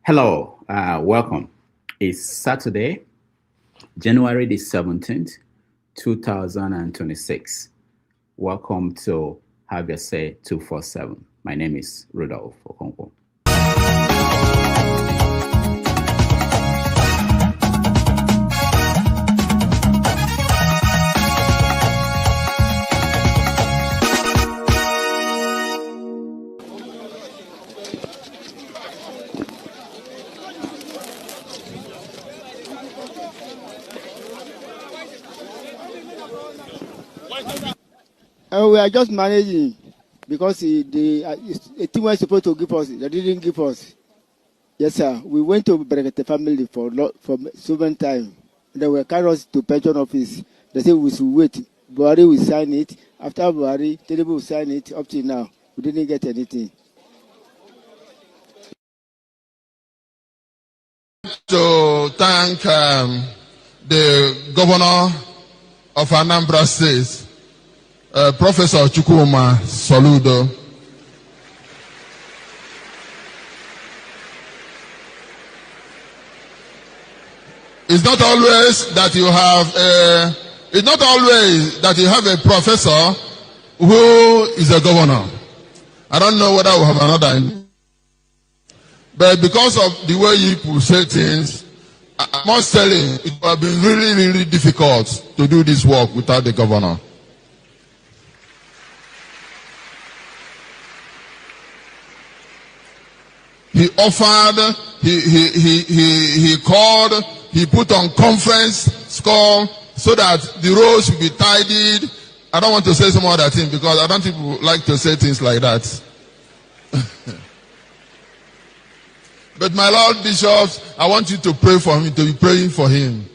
Hello, welcome. It's Saturday, January the 17th, 2026. Welcome to Have Your Say 247. My name is Rudolph Okonkwo. We are just managing because the team was supposed to give us, they didn't give us. Yes, sir. We went to Berekete family for so many time. They were carried us to pension office. They said we should wait. Buhari will sign it. After Buhari, Tinubu will sign it. Up to now, we didn't get anything. To thank the governor of Anambra State, Professor Chukwuma Soludo. It's not always that you have a professor who is a governor. I don't know whether we have another. But because of the way you say things, I must tell you, it would have been really, really difficult to do this work without the governor. He offered, he called, he put on conference call so that the roads will be tidied. I don't want to say some other thing because I don't think people like to say things like that. But my Lord Bishops, I want you to pray for him, to be praying for him.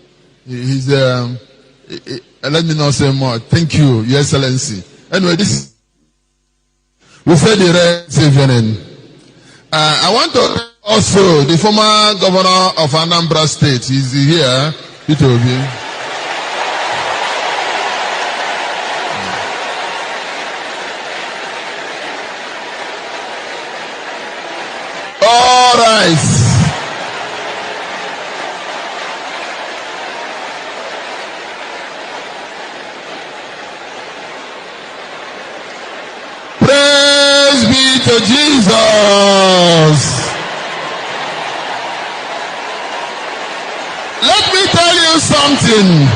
He's let me not say more. Thank you, Your Excellency. Anyway, this we said the rest evening. I want to also the former governor of Anambra State is here. Peter Obi. All right. Praise be to Jesus. Let me tell you something.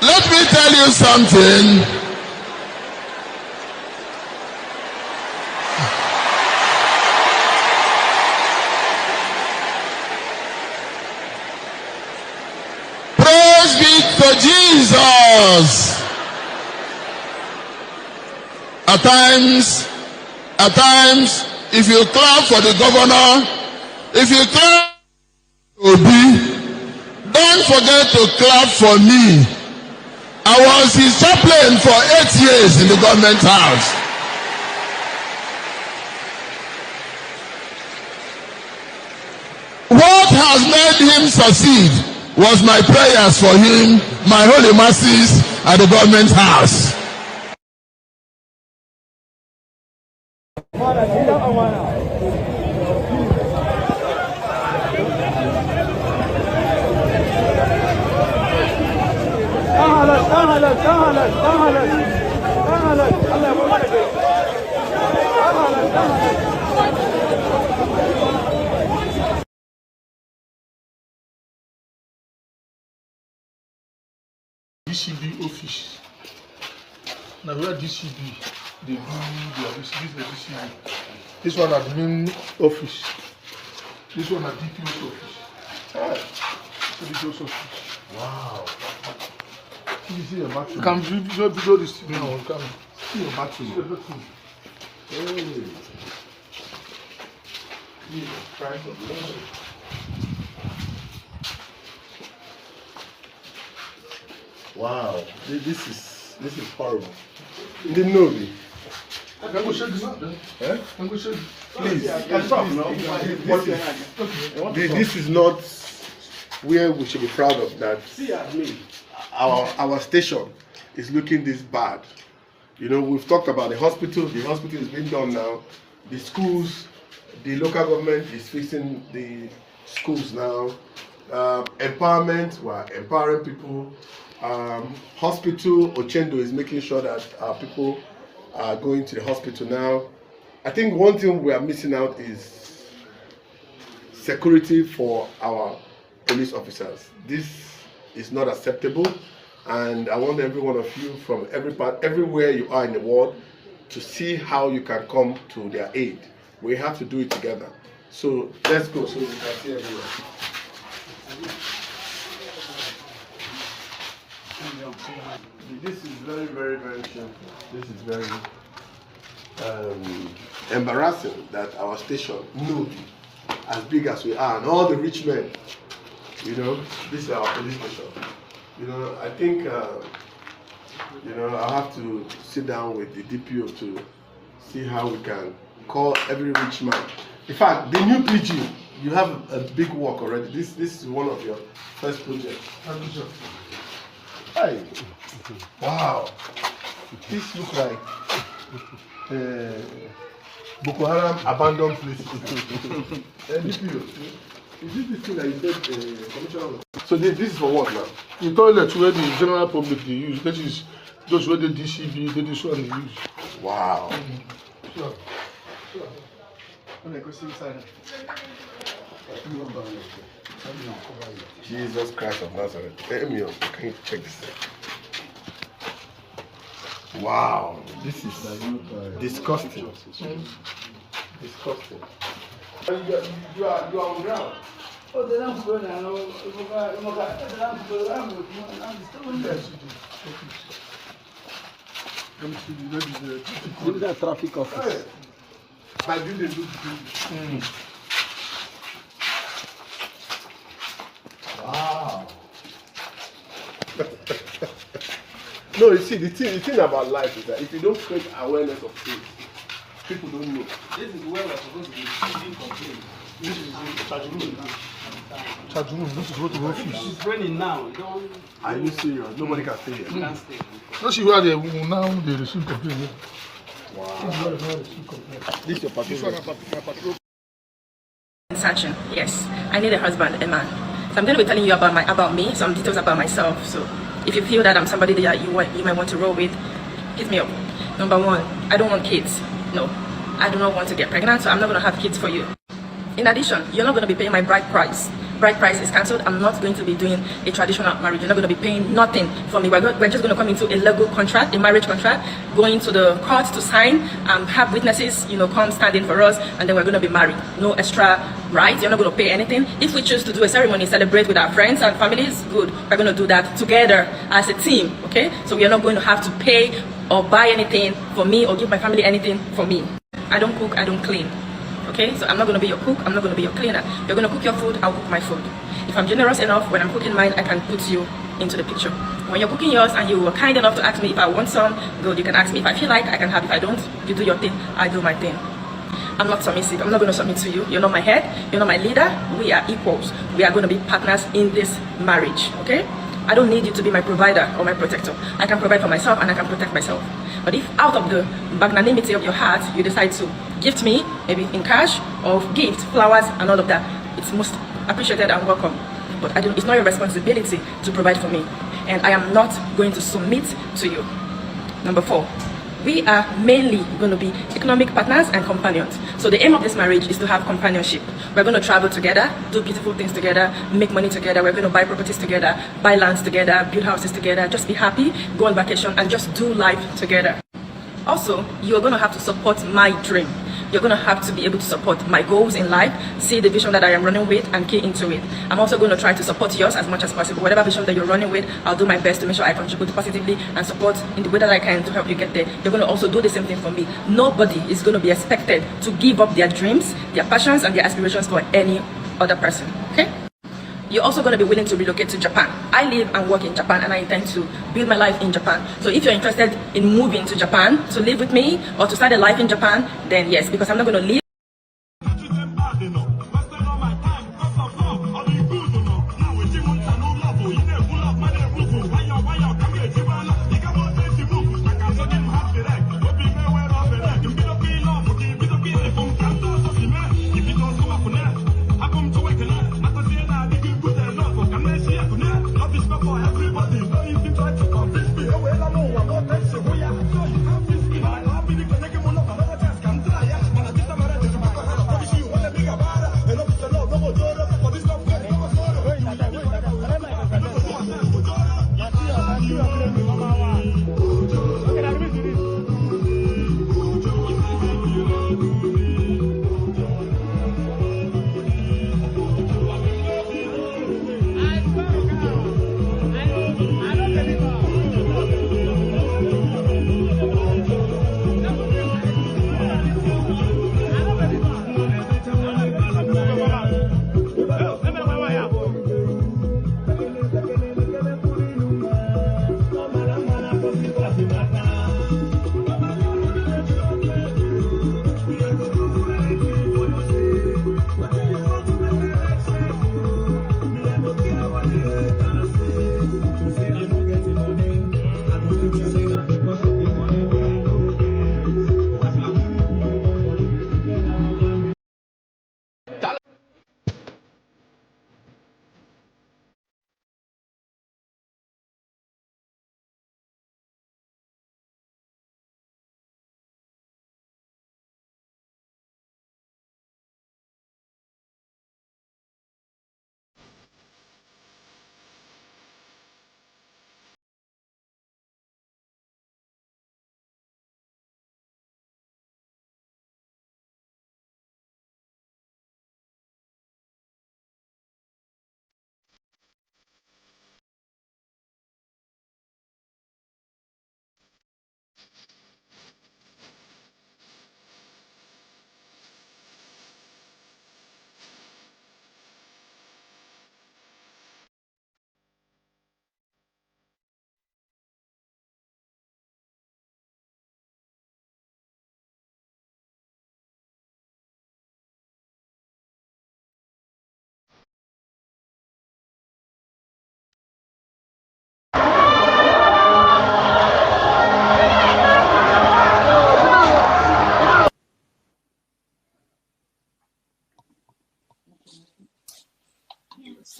Let me tell you something. Praise be to Jesus. At times, if you clap for the governor, if you clap for Obi, don't forget to clap for me. I was his chaplain for 8 years in the government house. What has made him succeed was my prayers for him, my holy masses at the government house. DCB office. Now we are DCB. They do their DCB. This one admin office. This one at DPO's office. DPO's office. Wow. You see your battery. Can you do this? No, come. See your battery. Hey. Wow, this is horrible. You didn't know me. I can go check this out then. Eh? Can go check. Please, this is not where we should be proud of that. Our station is looking this bad. You know, we've talked about the hospital. The hospital is being done now. The schools, the local government is fixing the schools now. Empowerment, we're empowering people. Hospital, Ochendo is making sure that our people are going to the hospital now. I think one thing we are missing out is security for our police officers. This is not acceptable, and I want every one of you from everywhere you are in the world to see how you can come to their aid. We have to do it together. So let's go so you can see everyone. This is very, very, very shameful. This is very embarrassing that our station moved as big as we are, and all the rich men, you know, this is our police station. You know, I think, you know, I'll have to sit down with the DPO to see how we can call every rich man. In fact, the new PG, you have a big work already. This is one of your first projects. Hey, wow, this looks like Boko Haram abandoned place. DPO, is this the thing that you said, Commissioner? So this is for what now? The toilet where the general public they use, that is those where the DCB, they this one they use. Wow. Sure. Jesus Christ of Nazareth. Emil, can you check this out? Wow, this is disgusting. Disgusting. You are on ground. Oh, they don't go now. These are traffic officers. By doing the wow. No, you see, the thing about life is that if you don't create awareness of things, people don't know. This is where we're supposed to be receiving complaints. This is charge room. Charge room. This is what the office. It's raining now. Are you serious? Nobody can stay here. Can't stay. Let's see where they now they receive complaints. Wow. This is your patrol. Searching, yes. I need a husband, a man. So I'm going to be telling you about me, some details about myself. So if you feel that I'm somebody that you might want to roll with, hit me up. Number one, I don't want kids. No, I do not want to get pregnant, so I'm not going to have kids for you. In addition, you're not going to be paying my bride price. Bride price is cancelled. I'm not going to be doing a traditional marriage. You're not going to be paying nothing for me. We're just going to come into a legal contract, a marriage contract, going to the court to sign, have witnesses, you know, come stand in for us, and then we're going to be married. No extra rights. You're not going to pay anything. If we choose to do a ceremony, celebrate with our friends and families, good. We're going to do that together as a team, okay? So we are not going to have to pay or buy anything for me or give my family anything for me. I don't cook, I don't clean. Okay, so I'm not going to be your cook, I'm not going to be your cleaner. You're going to cook your food, I'll cook my food. If I'm generous enough, when I'm cooking mine, I can put you into the picture. When you're cooking yours and you were kind enough to ask me if I want some, good, you can ask me. If I feel like I can have, if I don't, you do your thing, I do my thing. I'm not submissive, I'm not going to submit to you. You're not my head, you're not my leader, we are equals. We are going to be partners in this marriage, okay? I don't need you to be my provider or my protector. I can provide for myself and I can protect myself. But if out of the magnanimity of your heart, you decide to gift me, maybe in cash or gift, flowers and all of that, it's most appreciated and welcome. But it's not your responsibility to provide for me. And I am not going to submit to you. Number 4, we are mainly going to be economic partners and companions. So the aim of this marriage is to have companionship. We're going to travel together, do beautiful things together, make money together. We're going to buy properties together, buy lands together, build houses together, just be happy, go on vacation and just do life together. Also, you're going to have to support my dream. You're going to have to be able to support my goals in life, see the vision that I am running with and key into it. I'm also going to try to support yours as much as possible. Whatever vision that you're running with, I'll do my best to make sure I contribute positively and support in the way that I can to help you get there. You're going to also do the same thing for me. Nobody is going to be expected to give up their dreams, their passions and their aspirations for any other person, okay? You're also going to be willing to relocate to Japan. I live and work in Japan and I intend to build my life in Japan. So if you're interested in moving to Japan to live with me or to start a life in Japan, then yes, because I'm not going to leave.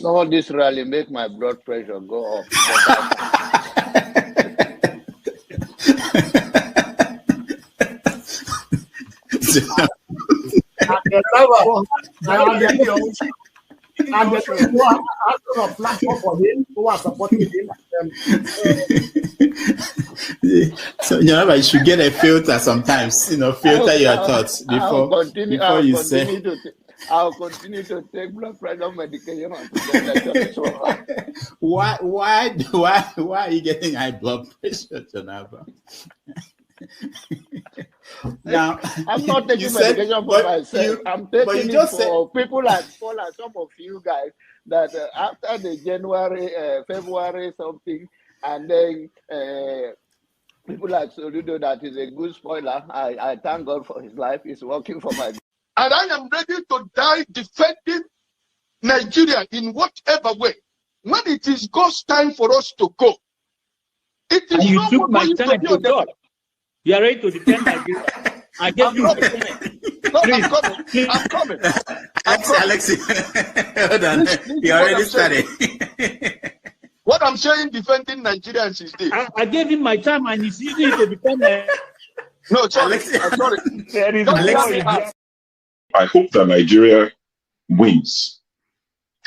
Some of this rally make my blood pressure go up. And the people who are asking a platform for him, who are supporting him. So you should get a filter sometimes. Filter your thoughts before you say. I'll continue to take blood pressure medication. Why are you getting high blood pressure, Jonaba? Now, I'm not taking medication for myself. I'm taking it for people like Paul and some of you guys that after the January, February something, and then people like Soludo that is a good spoiler. I thank God for his life. He's working for my. And I am ready to die defending Nigeria in whatever way. When it is God's time for us to go, it is and you not took my time to God. You are ready to defend Nigeria. I gave you my time. No, I'm coming. Alexi, hold on. You already started. What I'm saying, defending Nigerians is this. I gave him my time and he's using it to defend No, sorry. I'm sorry. I hope that Nigeria wins.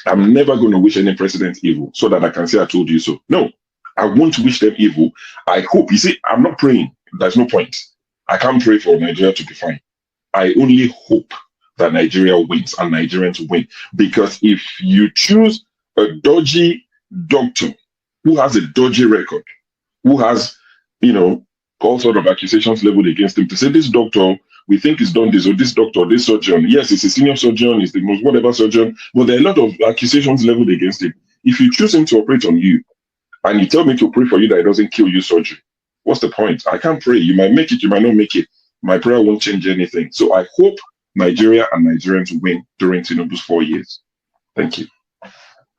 I'm never going to wish any president evil so that I can say I told you so. No, I won't wish them evil. I hope. You see, I'm not praying. There's no point. I can't pray for Nigeria to be fine. I only hope that Nigeria wins and Nigerians win. Because if you choose a dodgy doctor who has a dodgy record, who has, all sort of accusations leveled against him, to say this doctor, we think he's done this, or this doctor, this surgeon. Yes, he's a senior surgeon, he's the most whatever surgeon, but there are a lot of accusations leveled against him. If you choose him to operate on you, and you tell me to pray for you that it doesn't kill you surgery, what's the point? I can't pray. You might make it, you might not make it. My prayer won't change anything. So I hope Nigeria and Nigerians win during Tinubu's 4 years. Thank you.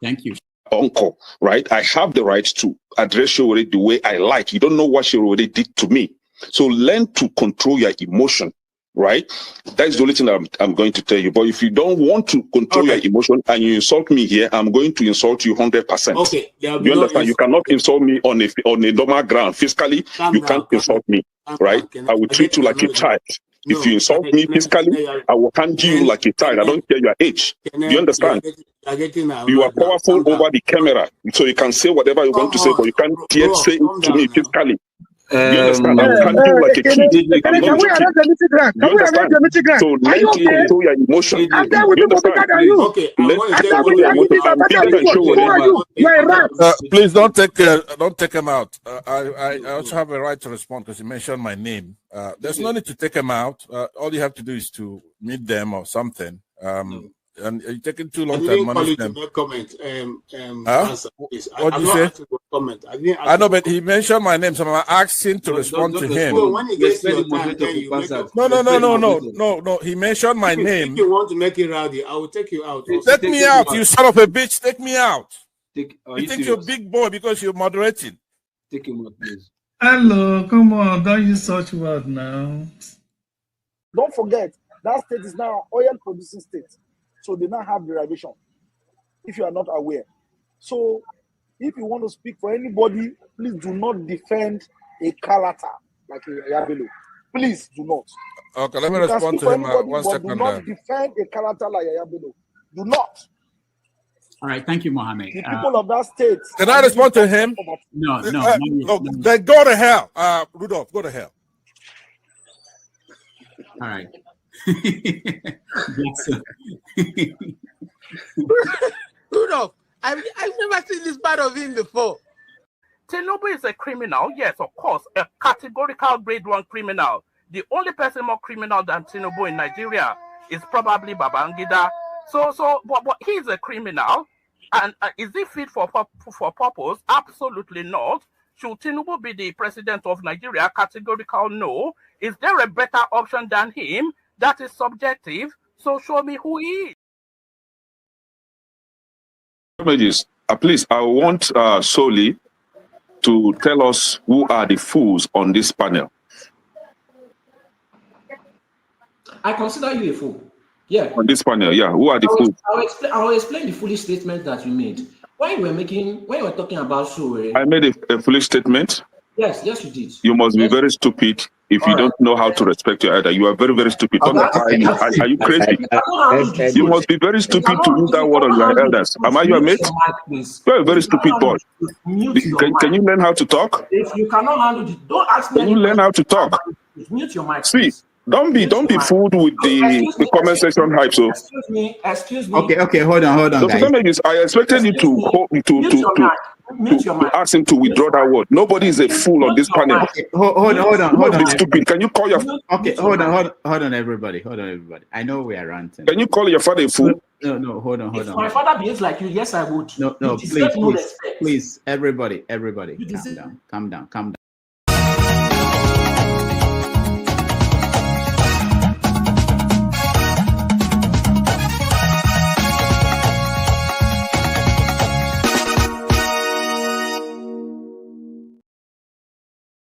Thank you. Uncle, right? I have the right to address you the way I like. You don't know what she already did to me. So learn to control your emotion, right? That is the only thing that I'm going to tell you. But if you don't want to control your emotion and you insult me here, I'm going to insult you 100%. Okay. You understand? You cannot insult me on a normal ground. Fiscally, you can't insult me, right? I will treat you like a child. If you insult me physically, I will handle you like a child. I don't care your age. Do you understand? You are powerful over the camera, so you can say whatever you want to say, but you can't dare say it to me physically. You understand? I'm handling like a kid. Can we arrange the meeting ground? Can we arrange the meeting ground? So learn to control your emotion. I'm there with people bigger than you. Okay, please don't take him out. I also have a right to respond because he mentioned my name. There's no need to take him out. All you have to do is to meet them or something. And you're taking too long to admonish them. Comment. What did you say? Comment. I know, but he mentioned my name, so I'm asking to respond to him. When he gets your time, No. He mentioned my name. If you want to make it rowdy, I will take you out. Take me out, you son of a bitch. Take me out. You think you're a big boy because you're moderating. Take him out, please. Hello, come on. Don't use such word now. Don't forget, that state is now an oil-producing state. So they now have derivation, if you are not aware. So if you want to speak for anybody, please do not defend a character like Yabelo. Please do not. Okay, let me respond to him. One second. Do not defend a character like Yabelo. Do not. All right, thank you, Mohammed. The people of that state. Can I respond to him? No. Then go to hell. Rudolph, go to hell. All right. Rudolph, I've never seen this part of him before. Tinubu is a criminal, yes, of course, a categorical grade 1 criminal. The only person more criminal than Tinubu in Nigeria is probably Babangida. But he's a criminal, and is he fit for purpose? Absolutely not. Should Tinubu be the president of Nigeria? Categorical no. Is there a better option than him? That is subjective, so show me who he is. Please, I want Soli to tell us who are the fools on this panel. I consider you a fool. Yeah. On this panel, yeah. Who are the fools? I will explain the foolish statement that you made. When you were talking about Sowore. I made a foolish statement. Yes, you did. You must be very stupid if you don't know how to respect your elder. You are very, very stupid. Are you crazy? You must be very stupid to use that word on your elders. Am I your mate? You're a very stupid boy. Can you learn how to talk? If you cannot handle it, don't ask me. Can you learn how to talk? Mute your mic. See, don't be fooled with the comment section hype. So excuse me. Okay, hold on, guys. I expected you to ask him to withdraw that word. Nobody is a fool on this panel. Okay, hold on. Stupid. Can you call your? Okay, hold on, everybody. I know we are ranting. Can you call your father a fool? No, hold on. If my father behaves like you, yes, I would. No, please, everybody, calm down.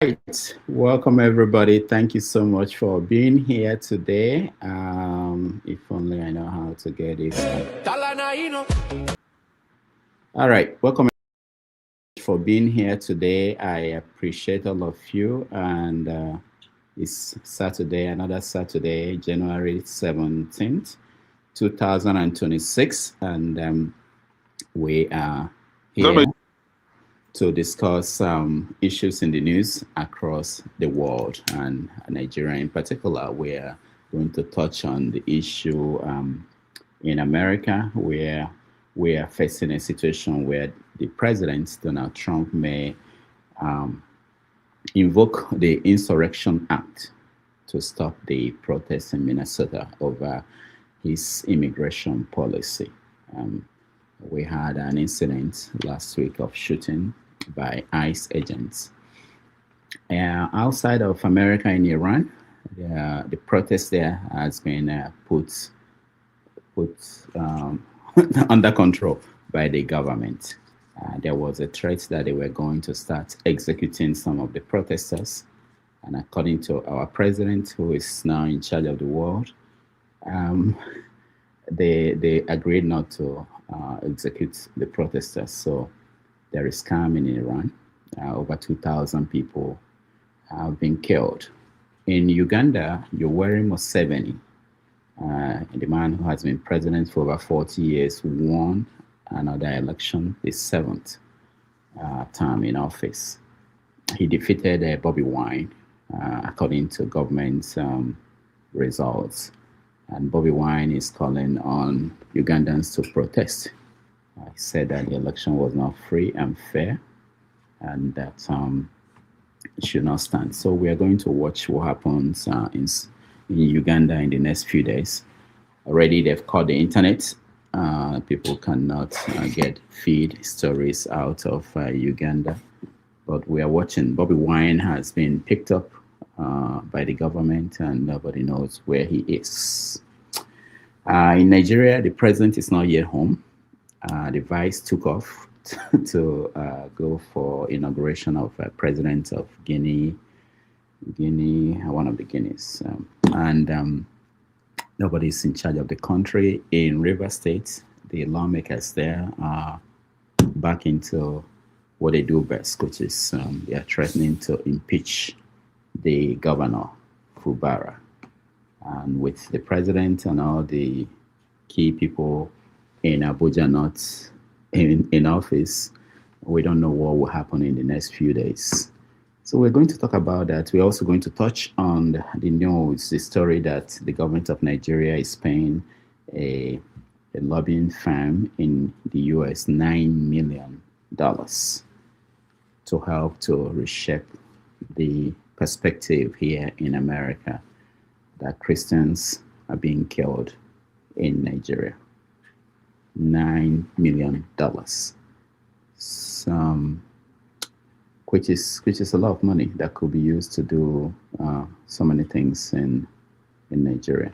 Right. Welcome everybody. Thank you so much for being here today. If only I know how to get it. All right. Welcome for being here today. I appreciate all of you. And it's Saturday, another Saturday, January 17th, 2026. And we are here to discuss issues in the news across the world, and Nigeria in particular. We are going to touch on the issue in America, where we are facing a situation where the president, Donald Trump, may invoke the Insurrection Act to stop the protests in Minnesota over his immigration policy. We had an incident last week of shooting by ICE agents. Outside of America, in Iran, the protest there has been put under control by the government. There was a threat that they were going to start executing some of the protesters. And according to our president, who is now in charge of the world, they agreed not to execute the protesters. So there is calm in Iran. Over 2,000 people have been killed. In Uganda, Yoweri Museveni, the man who has been president for over 40 years, won another election, his 7th term in office. he defeated Bobby Wine, according to government results. And Bobby Wine is calling on Ugandans to protest. He said that the election was not free and fair, and that it should not stand. So we are going to watch what happens in Uganda in the next few days. Already they've caught the internet. People cannot get feed stories out of Uganda. But we are watching. Bobby Wine has been picked up by the government, and nobody knows where he is. In Nigeria, the president is not yet home. The vice took off to go for inauguration of president of Guinea, one of the Guineas, and nobody's in charge of the country. In River State, the lawmakers there are back into what they do best, which is they are threatening to impeach the governor, Fubara. And with the president and all the key people in Abuja not in office, we don't know what will happen in the next few days. So we're going to talk about that. We're also going to touch on the news, the story that the government of Nigeria is paying a lobbying firm in the US $9 million to help to reshape the perspective here in America that Christians are being killed in Nigeria. $9 million. Which is a lot of money that could be used to do so many things in Nigeria.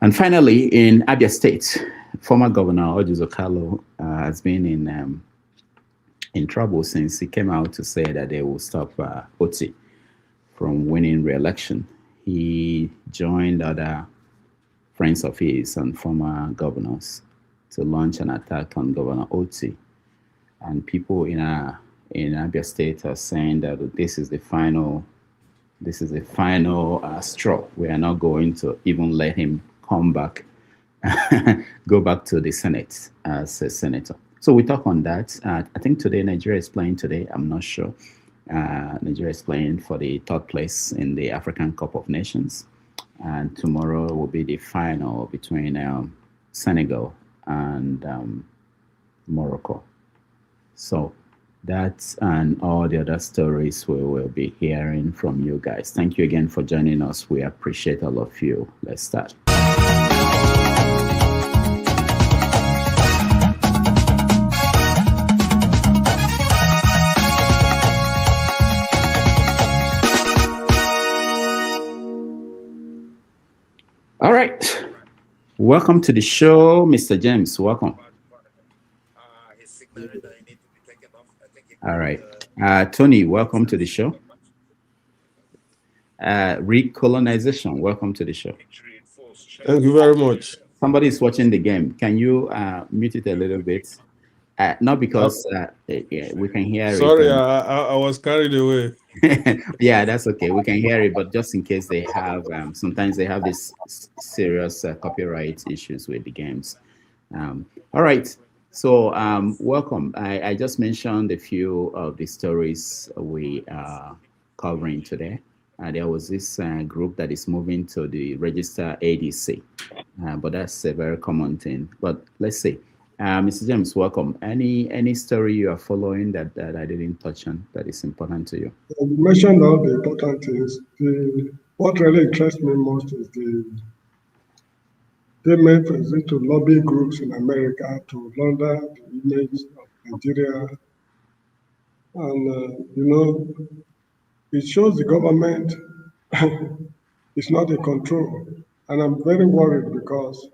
And finally, in Abia State, former Governor Ojuzo Kalu has been in trouble since he came out to say that they will stop Oti from winning re-election. He joined other friends of his and former governors to launch an attack on Governor Oti. And people in Abia State are saying that this is the final straw. We are not going to even let him come back, go back to the Senate as a senator. So we talk on that. I think today Nigeria is playing today. I'm not sure. Nigeria is playing for the third place in the African Cup of Nations. And tomorrow will be the final between Senegal and Morocco. So that and all the other stories we will be hearing from you guys. Thank you again for joining us. We appreciate all of you. Let's start. All right. Welcome to the show, Mr. James. Welcome. All right. Tony, welcome to the show. Recolonization, welcome to the show. Thank you very much. Somebody is watching the game. Can you mute it a little bit? Not because we can hear it. Sorry, I was carried away. Yeah, that's okay. We can hear it, but just in case they have, sometimes they have these serious copyright issues with the games. All right. So welcome. I just mentioned a few of the stories we are covering today. There was this group that is moving to the register ADC, but that's a very common thing. But let's see. Mr. James, welcome. Any story you are following that I didn't touch on that is important to you? You mentioned all the important things. What really interests me most is they made visit to lobby groups in America to launder the image of Nigeria. And, it shows the government is not in control. And I'm very worried because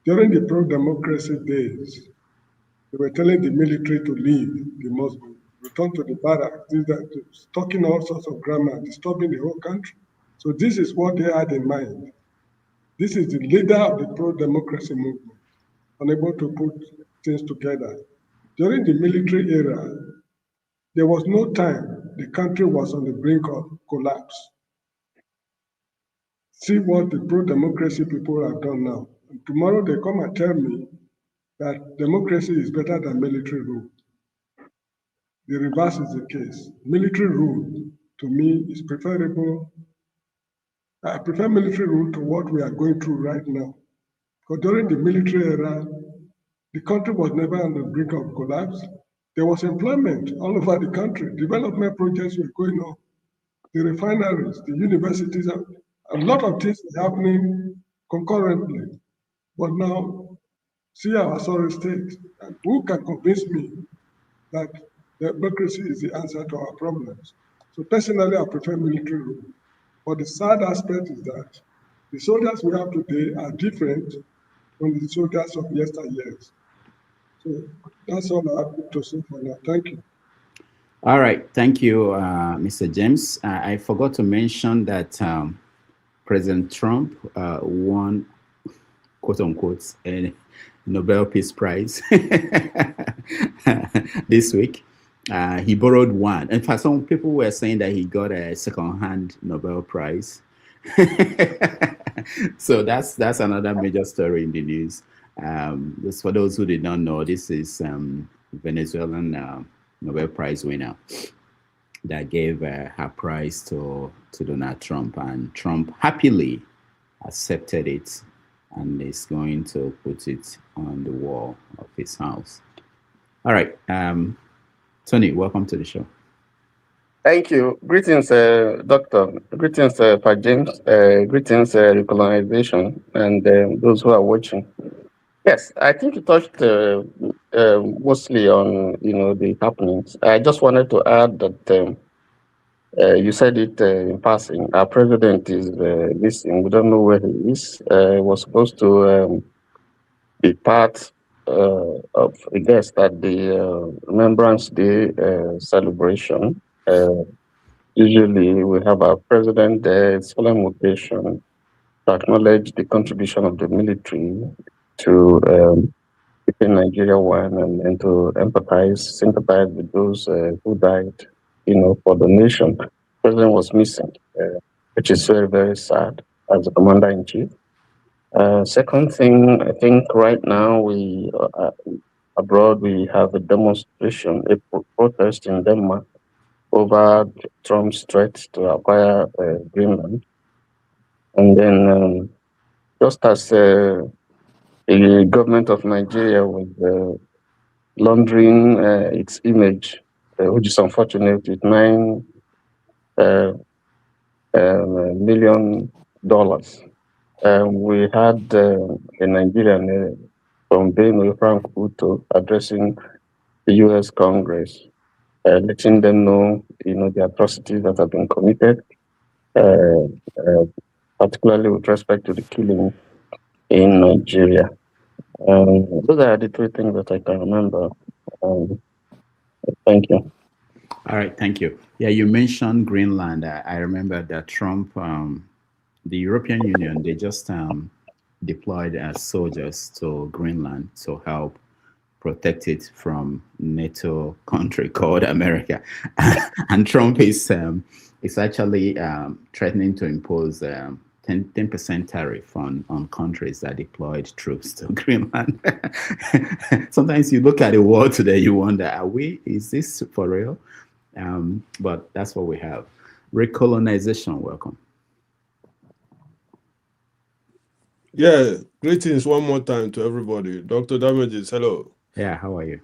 during the pro-democracy days, they were telling the military to leave the Muslims, return to the barracks, talking all sorts of grammar, disturbing the whole country. So this is what they had in mind. This is the leader of the pro-democracy movement, unable to put things together. During the military era, there was no time the country was on the brink of collapse. See what the pro-democracy people have done now. And tomorrow they come and tell me that democracy is better than military rule. the reverse is the case. Military rule, to me, is preferable. I prefer military rule to what we are going through right now. Because during the military era, the country was never on the brink of collapse. There was employment all over the country. Development projects were going on. The refineries, the universities, a lot of things were happening concurrently. But now, see our sorry state. And who can convince me that democracy is the answer to our problems? So personally, I prefer military rule. But the sad aspect is that the soldiers we have today are different from the soldiers of yesteryears. So that's all I have to say for now. Thank you. All right. Thank you, Mr. James. I forgot to mention that President Trump won, quote unquote, a Nobel Peace Prize this week. He borrowed one. In fact, some people were saying that he got a second-hand Nobel Prize. So that's another major story in the news. Just for those who did not know, this is Venezuelan Nobel Prize winner that gave her prize to Donald Trump, and Trump happily accepted it and is going to put it on the wall of his house. All right, Tony, welcome to the show. Thank you. Greetings, Doctor. Greetings, Pa James. Greetings, recolonization, and those who are watching. Yes, I think you touched mostly on the happenings. I just wanted to add that you said it in passing. Our president is missing. We don't know where he is. He was supposed to be part of a guest at the Remembrance Day celebration. Usually we have our president there. It's solemn occasion to acknowledge the contribution of the military to keeping Nigeria one and to sympathize with those who died, for the nation. The president was missing, which is very, very sad as the commander-in-chief. Second thing, I think right now abroad we have a demonstration, a protest in Denmark over Trump's threat to acquire Greenland. And then just as the government of Nigeria was laundering its image, which is unfortunate, with $9 million. We had a Nigerian from Benue, Frank Uto, addressing the U.S. Congress, letting them know, the atrocities that have been committed, particularly with respect to the killing in Nigeria. Those are the three things that I can remember. Thank you. All right, thank you. Yeah, you mentioned Greenland. I remember that Trump, the European Union, they just deployed soldiers to Greenland to help protect it from NATO country called America. And Trump is actually threatening to impose 10% tariff on countries that deployed troops to Greenland. Sometimes you look at the world today, you wonder, is this for real? But that's what we have. Recolonization, welcome. Yeah, greetings one more time to everybody. Dr. Damages, hello. Yeah, how are you?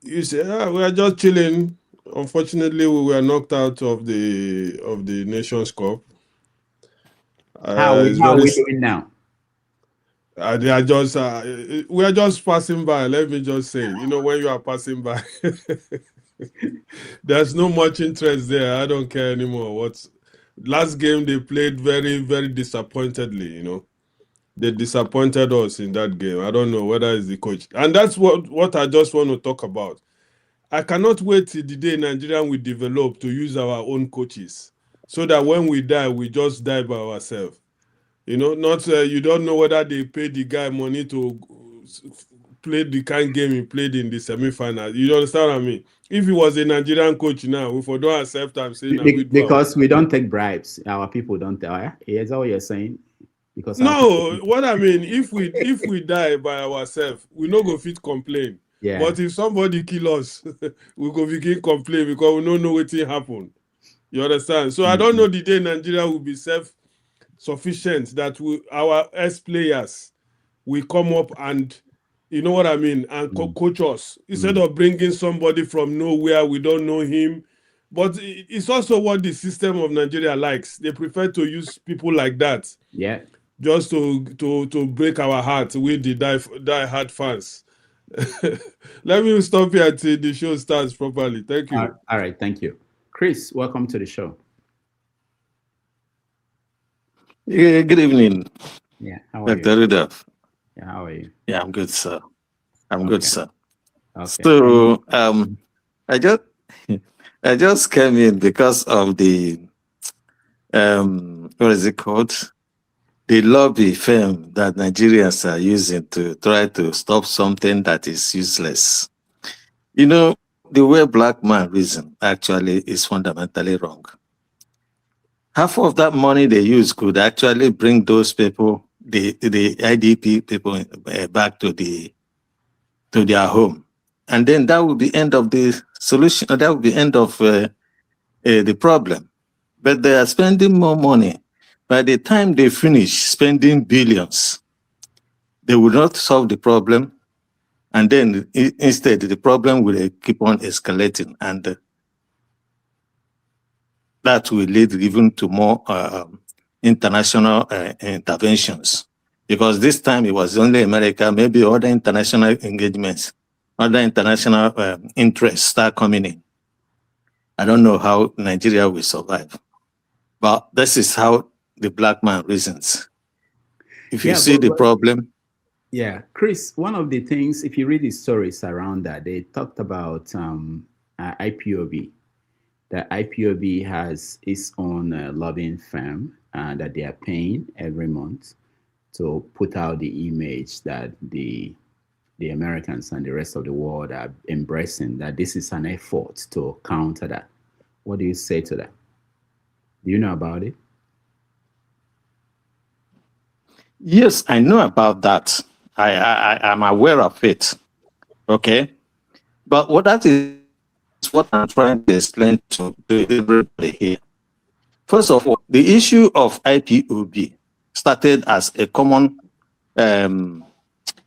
You say, we are just chilling. Unfortunately, we were knocked out of the Nations Cup. How are we doing now? They are just we are just passing by. Let me just say, when you are passing by, there's no much interest there. I don't care anymore. Last game they played very, very disappointedly. They disappointed us in that game. I don't know whether it's the coach, and that's what I just want to talk about. I cannot wait till the day Nigerian will develop to use our own coaches, so that when we die, we just die by ourselves. Not you don't know whether they paid the guy money to play the kind of game he played in the semi-final. You understand what I mean? If he was a Nigerian coach now, we don't accept him saying because we don't take bribes. Our people don't. Is that what you're saying? Because no, what I mean, if we die by ourselves, we no go fit complain. Yeah. But if somebody kill us, we go begin complain because we don't know what happened. You understand? So I don't know the day Nigeria will be self-sufficient that our ex-players will come up and, you know what I mean, and coach us instead of bringing somebody from nowhere, we don't know him. But it's also what the system of Nigeria likes. They prefer to use people like that. Yeah. Just to break our heart with the die-hard fans. Let me stop here until the show starts properly. Thank you. All right, thank you. Chris, welcome to the show. Yeah, good evening. Yeah, how are Dr. you? Rudolph. Yeah, how are you? Yeah, I'm good, sir. I'm good, sir. Okay. So I just came in because of the what is it called? The lobby firm that Nigerians are using to try to stop something that is useless. You know, the way black man reason actually is fundamentally wrong. Half of that money they use could actually bring those people, the IDP people, back to their home, and then that would be end of the solution. That would be end of the problem. But they are spending more money. By the time they finish spending billions, they will not solve the problem, and then instead the problem will keep on escalating, and that will lead even to more international interventions. Because this time it was only America, maybe other international engagements, other international interests start coming in. I don't know how Nigeria will survive, but this is how the black man reasons. If you see the problem. Yeah, Chris, one of the things, if you read the stories around that, they talked about IPOB. That IPOB has its own lobbying firm that they are paying every month to put out the image that the Americans and the rest of the world are embracing, that this is an effort to counter that. What do you say to that? Do you know about it? Yes, I know about that. I am aware of it. Okay. But what I'm trying to explain to everybody here. First of all, the issue of IPOB started as a common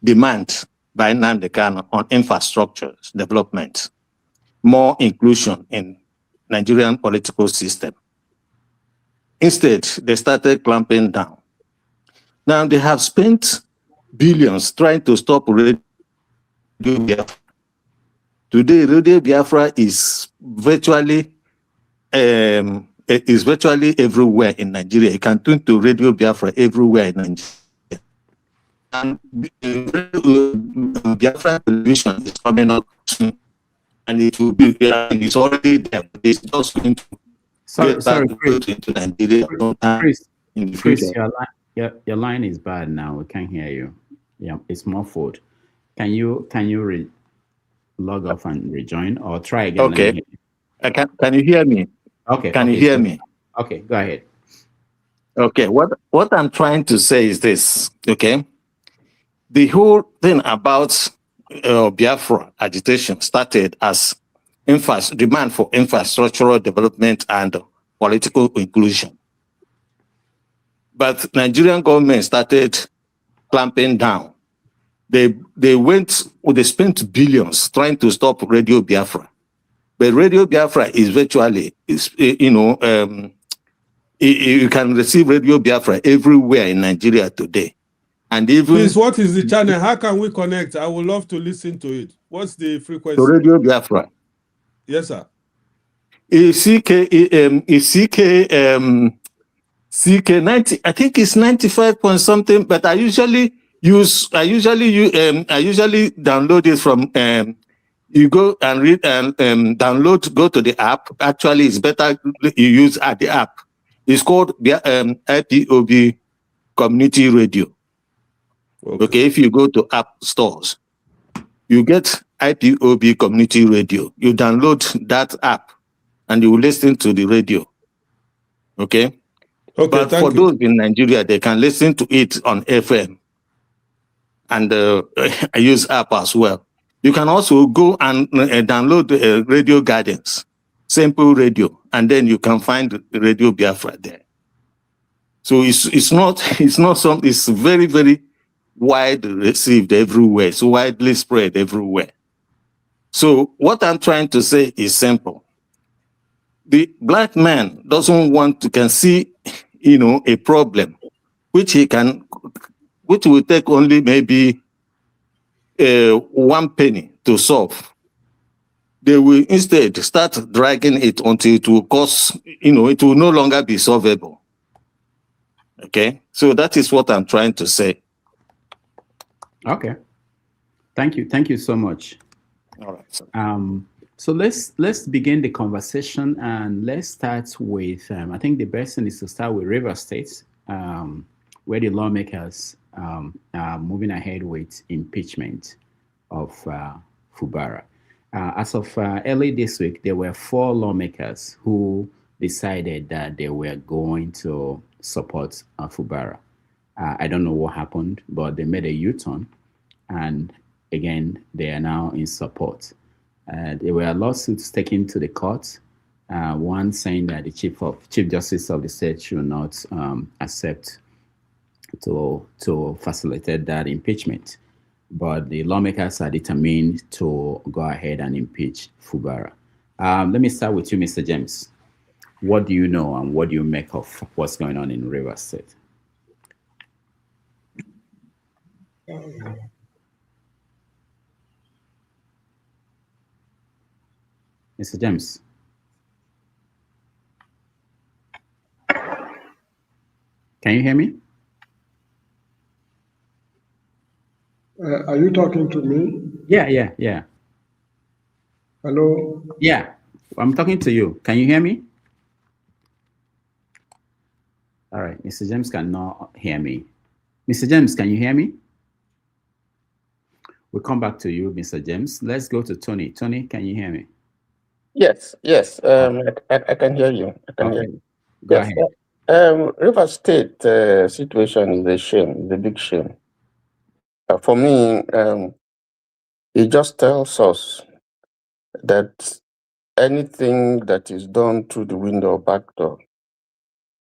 demand by Nnamdi Kanu on infrastructure development, more inclusion in Nigerian political system. Instead, they started clamping down. Now they have spent billions trying to stop Radio Biafra. Today, Radio Biafra is virtually everywhere in Nigeria. You can tune to Radio Biafra everywhere in Nigeria. And Biafra television is coming up soon, and it will be it's already there. It's just going to Chris, into Nigeria. Chris, your line is bad now. We can't hear you. Yeah, it's muffled. Can you log off and rejoin, or try again? Okay. Can you hear me? Okay. Can you hear me? Okay, go ahead. Okay. What I'm trying to say is this. Okay. The whole thing about Biafra agitation started as demand for infrastructural development and political inclusion. But Nigerian government started clamping down. They spent billions trying to stop Radio Biafra. But Radio Biafra is virtually, you can receive Radio Biafra everywhere in Nigeria today. And even please, what is the channel? How can we connect? I would love to listen to it. What's the frequency? To Radio Biafra. Yes, sir. CK 90. I think it's 95 point something. But I usually download it from. You go and read and download. Go to the app. Actually, it's better you use the app. It's called IPOB Community Radio. Okay, if you go to app stores, you get IPOB Community Radio. You download that app and you will listen to the radio. Okay? But for those in Nigeria, they can listen to it on FM. And I use app as well. You can also go and download Radio Gardens, simple radio, and then you can find Radio Biafra there. So it's not something. It's very, very wide received everywhere. It's widely spread everywhere. So what I'm trying to say is simple. The black man doesn't want to can see, a problem, which will take only maybe 1 penny to solve. They will instead start dragging it until it will cause, it will no longer be solvable. Okay, so that is what I'm trying to say. Okay, thank you so much. All right. So let's begin the conversation, and let's start with I think the best thing is to start with Rivers State, where the lawmakers are moving ahead with impeachment of Fubara. As of early this week, there were 4 lawmakers who decided that they were going to support Fubara. I don't know what happened, but they made a U-turn, and again, they are now in support. There were lawsuits taken to the court. One saying that the Chief Justice of the state should not accept to facilitate that impeachment. But the lawmakers are determined to go ahead and impeach Fubara. Let me start with you, Mr. James. What do you know and what do you make of what's going on in Rivers State? Mr. James. Can you hear me? Are you talking to me? Yeah. Hello? Yeah, I'm talking to you. Can you hear me? All right, Mr. James cannot hear me. Mr. James, can you hear me? We'll come back to you, Mr. James. Let's go to Tony. Tony, can you hear me? Yes. I can hear you. Hear you. Go ahead. River State situation is a shame, it's a big shame. For me, it just tells us that anything that is done through the window or back door,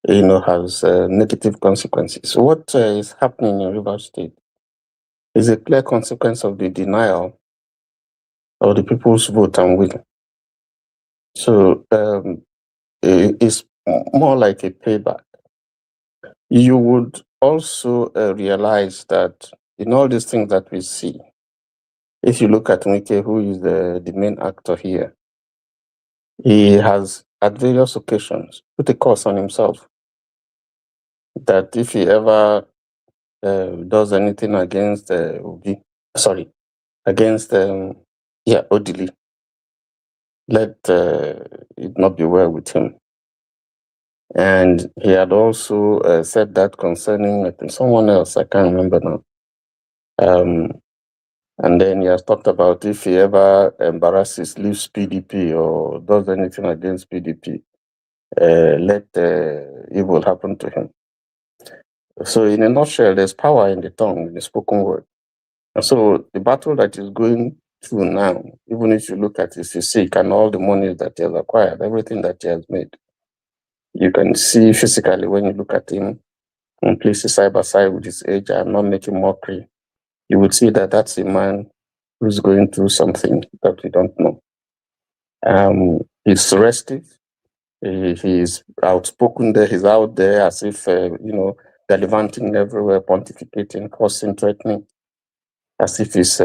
has negative consequences. What is happening in River State is a clear consequence of the denial of the people's vote and will. So it's more like a payback. You would also realize that in all these things that we see, if you look at Wike, who is the main actor here, he has at various occasions put a curse on himself that if he ever does anything against Odili, let it not be well with him. And he had also said that concerning, I think, someone else, I can't remember now. And then he has talked about if he ever embarrasses, leaves PDP or does anything against PDP, let evil happen to him. So in a nutshell, there's power in the tongue, in the spoken word. And so the battle that is going through now, even if you look at his physique and all the money that he has acquired, everything that he has made, you can see physically when you look at him and place his side by side with his age, I'm not making mockery, you would see that that's a man who's going through something that we don't know. He's restive. He's outspoken there. He's out there as if, gallivanting everywhere, pontificating, causing, threatening, as if he's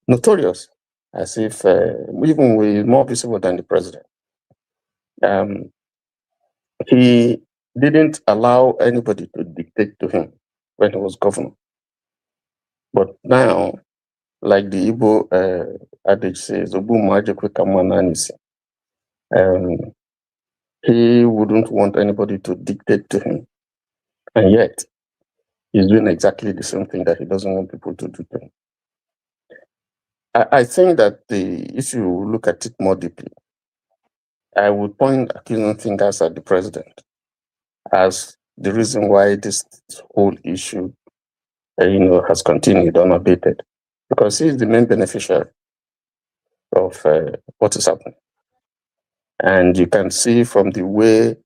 notorious, as if even we're more visible than the president. He didn't allow anybody to dictate to him when he was governor. But now, like the Igbo adage says, he wouldn't want anybody to dictate to him. And yet, he's doing exactly the same thing that he doesn't want people to do to him. I think that if you look at it more deeply, I would point accusing fingers at the president as the reason why this whole issue has continued unabated, because he is the main beneficiary. of what is happening. And you can see from the way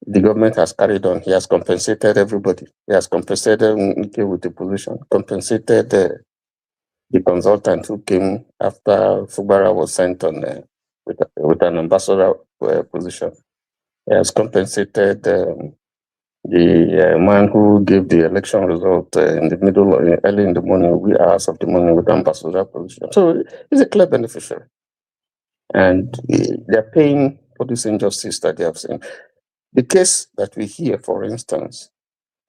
the government has carried on, he has compensated everybody. He has compensated Nike with the position, compensated the consultant who came after Fubara was sent on with an ambassador position. He has compensated the man who gave the election result in the middle, early in the morning, wee hours of the morning with ambassador position. So he's a clear beneficiary. And they're paying for this injustice that they have seen. The case that we hear, for instance,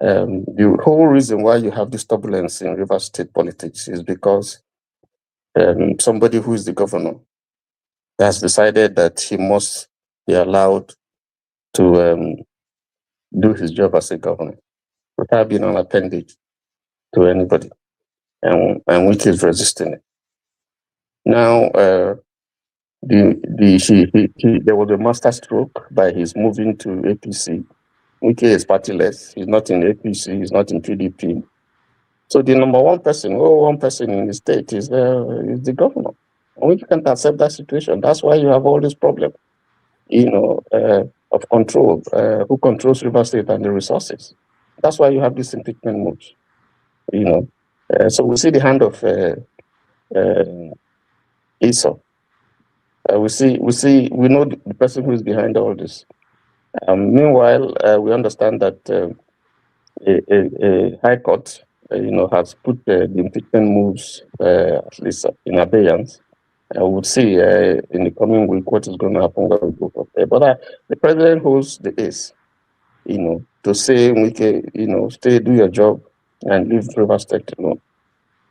the whole reason why you have this turbulence in Rivers State politics is because somebody who is the governor has decided that he must be allowed to do his job as a governor without being an appendage to anybody, and which is resisting it. Now, there was a master stroke by his moving to APC. Wike is partyless. He's not in APC. He's not in PDP. So the number one person in the state is the governor. And we can't accept that situation. That's why you have all this problem, of control. Who controls River State and the resources? That's why you have this impeachment moves. So we see the hand of Esau. We know the person who is behind all this. Meanwhile, we understand that a high court, has put the impeachment moves at least in abeyance. We'll see in the coming week what is going to happen when we go from there. But the president holds the ace, to say, stay, do your job, and leave River State alone.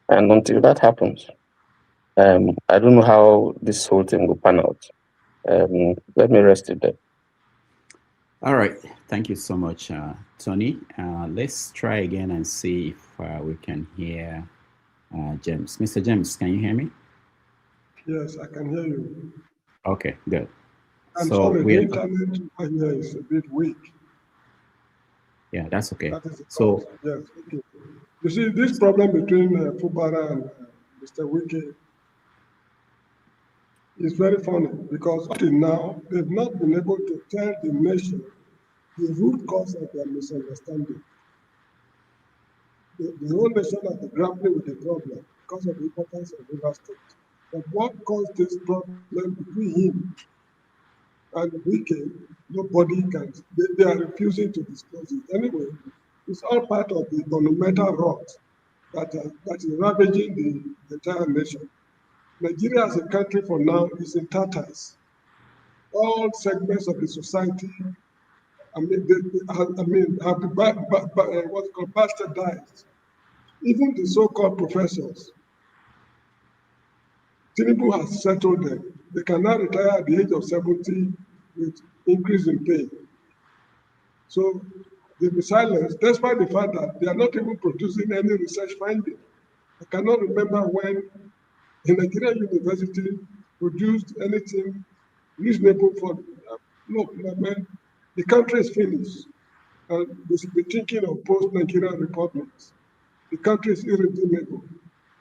And until that happens, I don't know how this whole thing will pan out. Let me rest it there. All right. Thank you so much, Tony. Let's try again and see if we can hear James. Mr. James, can you hear me? Yes, I can hear you. Okay, good. I'm sorry, the internet here is a bit weak. Yeah, that's okay. That is so, yes, okay. You see, this problem between Fubara and Mr. Wike is very funny because until now, they've not been able to tell the nation the root cause of their misunderstanding. The whole nation has been grappling with the problem because of the importance of River State. But what caused this problem between him and Wike, nobody can, they are refusing to disclose it. Anyway, it's all part of the monumental rot that is ravaging the entire nation. Nigeria as a country for now is in tatters. All segments of the society, have been what's called bastardized. Even the so-called professors, Tinubu has settled them. They can now retire at the age of 70 with increase in pay. So they'll be silenced, despite the fact that they are not even producing any research finding. I cannot remember when a Nigerian university produced anything reasonable for, look, man, the country is finished. And we should be thinking of post-Nigerian republics. The country is irredeemable,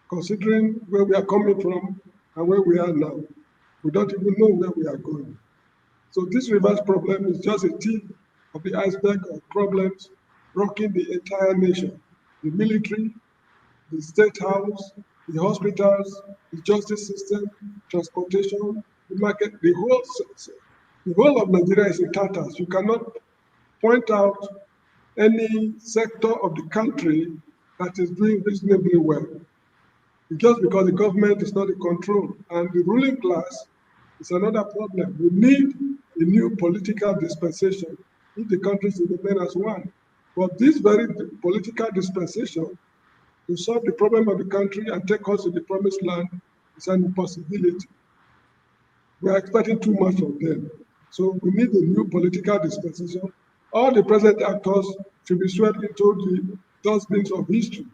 considering where we are coming from and where we are now. We don't even know where we are going. So this reverse problem is just a tip of the iceberg of problems rocking the entire nation. The military, the state house, the hospitals, the justice system, transportation, the market, the whole of Nigeria is in tatters. You cannot point out any sector of the country that is doing reasonably well. Just because the government is not in control. And the ruling class is another problem. We need a new political dispensation if the country should remain as one. But this very political dispensation to solve the problem of the country and take us to the promised land is an impossibility. We are expecting too much from them. So we need a new political dispensation. All the present actors should be swept into the dustbins of history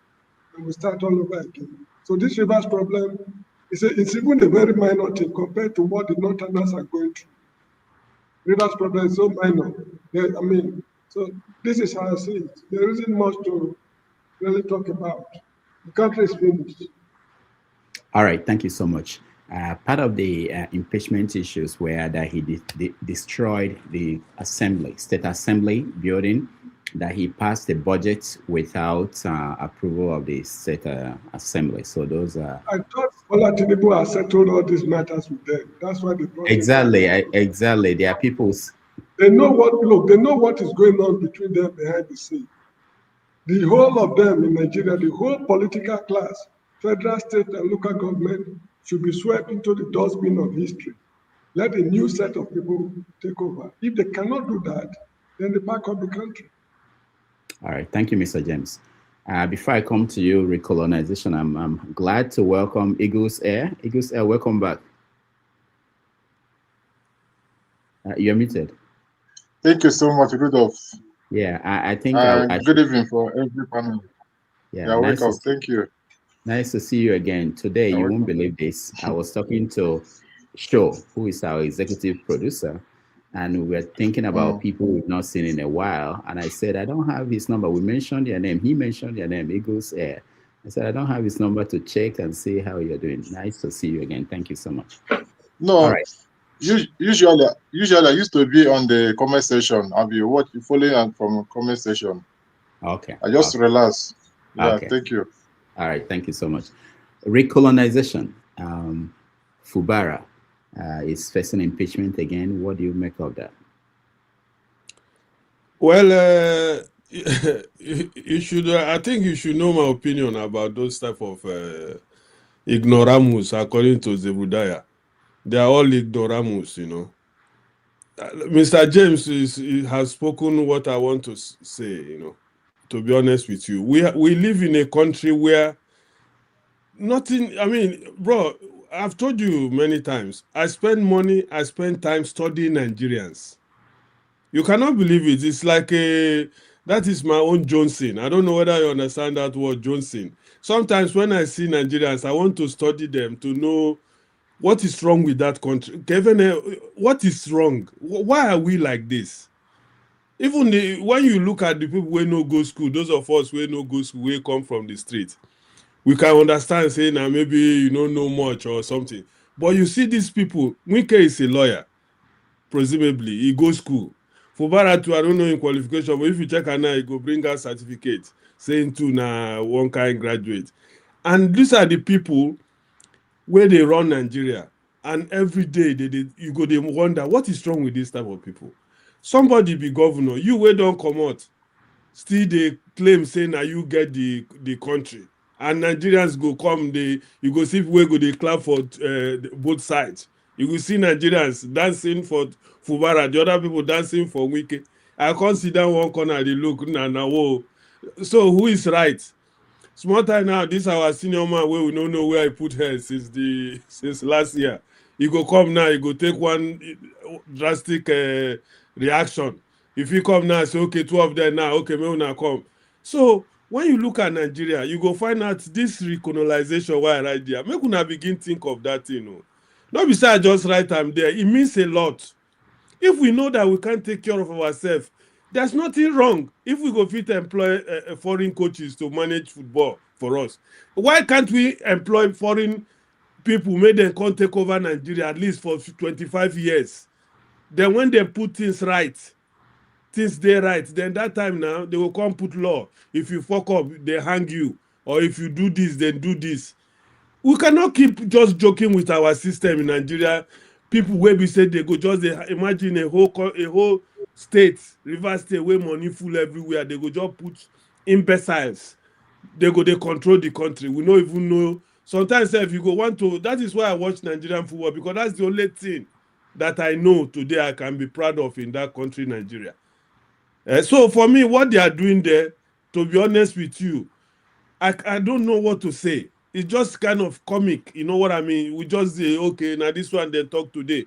and we start all over again. So this reverse problem, it's even a very minor thing compared to what the Northerners are going through. Reverse problem is so minor. So this is how I see it. There isn't much to really talk about. The country is finished. All right, thank you so much. Part of the impeachment issues were that he destroyed the state assembly building, that he passed the budget without approval of the state assembly. So those are... I thought Bola Tinubu has settled all these matters with them. That's why they brought Exactly. There are people's... They know what is going on between them behind the scene. The whole of them in Nigeria, the whole political class, federal, state, and local government should be swept into the dustbin of history. Let a new set of people take over. If they cannot do that, then they pack up the country. All right. Thank you, Mr. James. Before I come to you, recolonization, I'm glad to welcome Eagles Air. Eagles Air, welcome back. You're muted. Thank you so much, Rudolph. Yeah, I think... good evening for every panel. Yeah, welcome. Thank you. Nice to see you again. Today, you won't believe this. I was talking to Sho, who is our executive producer, and we were thinking about people we've not seen in a while. And I said, I don't have his number. We mentioned your name. He mentioned your name, Eagles Air. I said, I don't have his number to check and see how you're doing. Nice to see you again. Thank you so much. No, all right. Usually I used to be on the comment section. I'll be following from comment section. Okay. I just realized. Yeah, okay. Thank you. All right, thank you so much. Recolonization. Fubara is facing impeachment again. What do you make of that? Well, you should. I think you should know my opinion about those type of ignoramus, according to Zebudaya. They are all ignoramus, you know. Mr. James has spoken what I want to say, you know. To be honest with you, we live in a country where nothing. I mean, bro, I've told you many times. I spend money, I spend time studying Nigerians. You cannot believe it. It's like that is my own Johnson. I don't know whether you understand that word, Johnson. Sometimes when I see Nigerians, I want to study them to know what is wrong with that country. Kevin, what is wrong? Why are we like this? Even when you look at the people who no go school, those of us who no go school, we come from the street, we can understand saying that maybe you don't know much or something. But you see these people, Wike is a lawyer, presumably, he goes school. For Baratu, I don't know in qualification, but if you check her now, he go bring her certificate saying to na one kind graduate. And these are the people where they run Nigeria. And every day you go they wonder what is wrong with this type of people. Somebody be governor, you where don't come out, still they claim saying that you get the country. And Nigerians go come, you go see where go they clap for both sides. You will see Nigerians dancing for Fubara, the other people dancing for Wike. I can't sit down one corner, they look, whoa. So who is right? Small time now, this our senior man where we don't know where I put her since last year. He go come now, he go take one drastic reaction. If he come now, say, okay, 2 of them now, okay, may now come. So when you look at Nigeria, you go find out this recolonization why right there. Make una begin think of that, you know. Not besides just right time there, it means a lot. If we know that we can't take care of ourselves, there's nothing wrong if we go fit employ foreign coaches to manage football for us. Why can't we employ foreign people, make them come take over Nigeria at least for 25 years? Then when they put things right, things they right, then that time now, they will come put law. If you fuck up, they hang you. Or if you do this, then do this. We cannot keep just joking with our system in Nigeria. People where we say they go just imagine a whole state, River State, where money full everywhere. They go just put imbeciles. They control the country. We don't even know. Sometimes if you go want to, that is why I watch Nigerian football, because that's the only thing that I know today I can be proud of in that country, Nigeria. So for me, what they are doing there, to be honest with you, I don't know what to say. It's just kind of comic, you know what I mean? We just say, okay, now this one they talk today.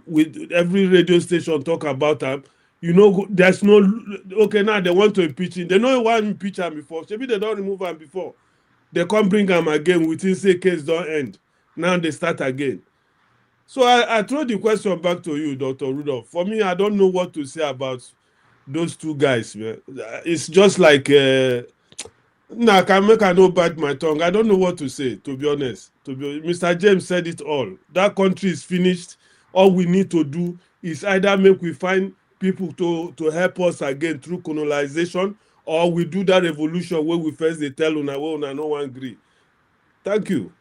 With every radio station talk about them. You know, there's no, okay, now they want to impeach him. They know why impeach him before. Maybe they don't remove him before. They can't bring him again within say case don't end. Now they start again. So I throw the question back to you, Dr. Rudolph. For me, I don't know what to say about those two guys, man. It's just like, I can no bite my tongue. I don't know what to say, to be honest. Mr. James said it all. That country is finished. All we need to do is either we find people to help us again through colonization, or we do that revolution where we first they tell una no one agree. Thank you.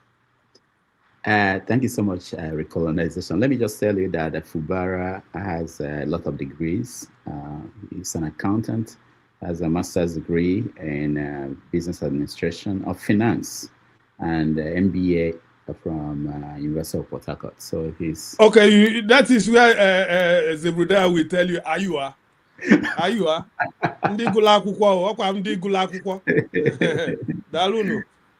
Thank you so much, recolonization. Let me just tell you that Fubara has a lot of degrees. He's an accountant, has a master's degree in business administration of finance, and MBA from University of Port Harcourt. So he's okay. That is where Zebuda will tell you, Ayua. Ayua.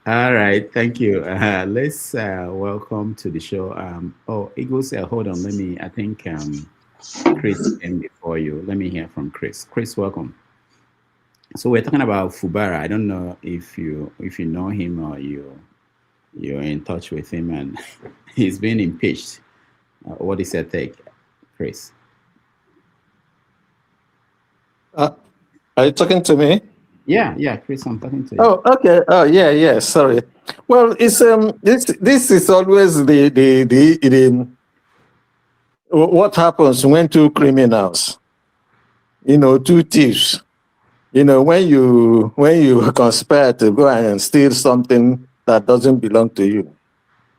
All right, thank you. Let's welcome to the show. Eagles, hold on. I think Chris came before you. Let me hear from Chris. Chris, welcome. So we're talking about Fubara. I don't know if you know him or you're in touch with him, and he's been impeached. What is your take, Chris? Are you talking to me? Yeah, Chris, I'm talking to you. Oh, okay. Oh, yeah. Sorry. Well, it's this is always the what happens when two criminals, two thieves, when you conspire to go and steal something that doesn't belong to you.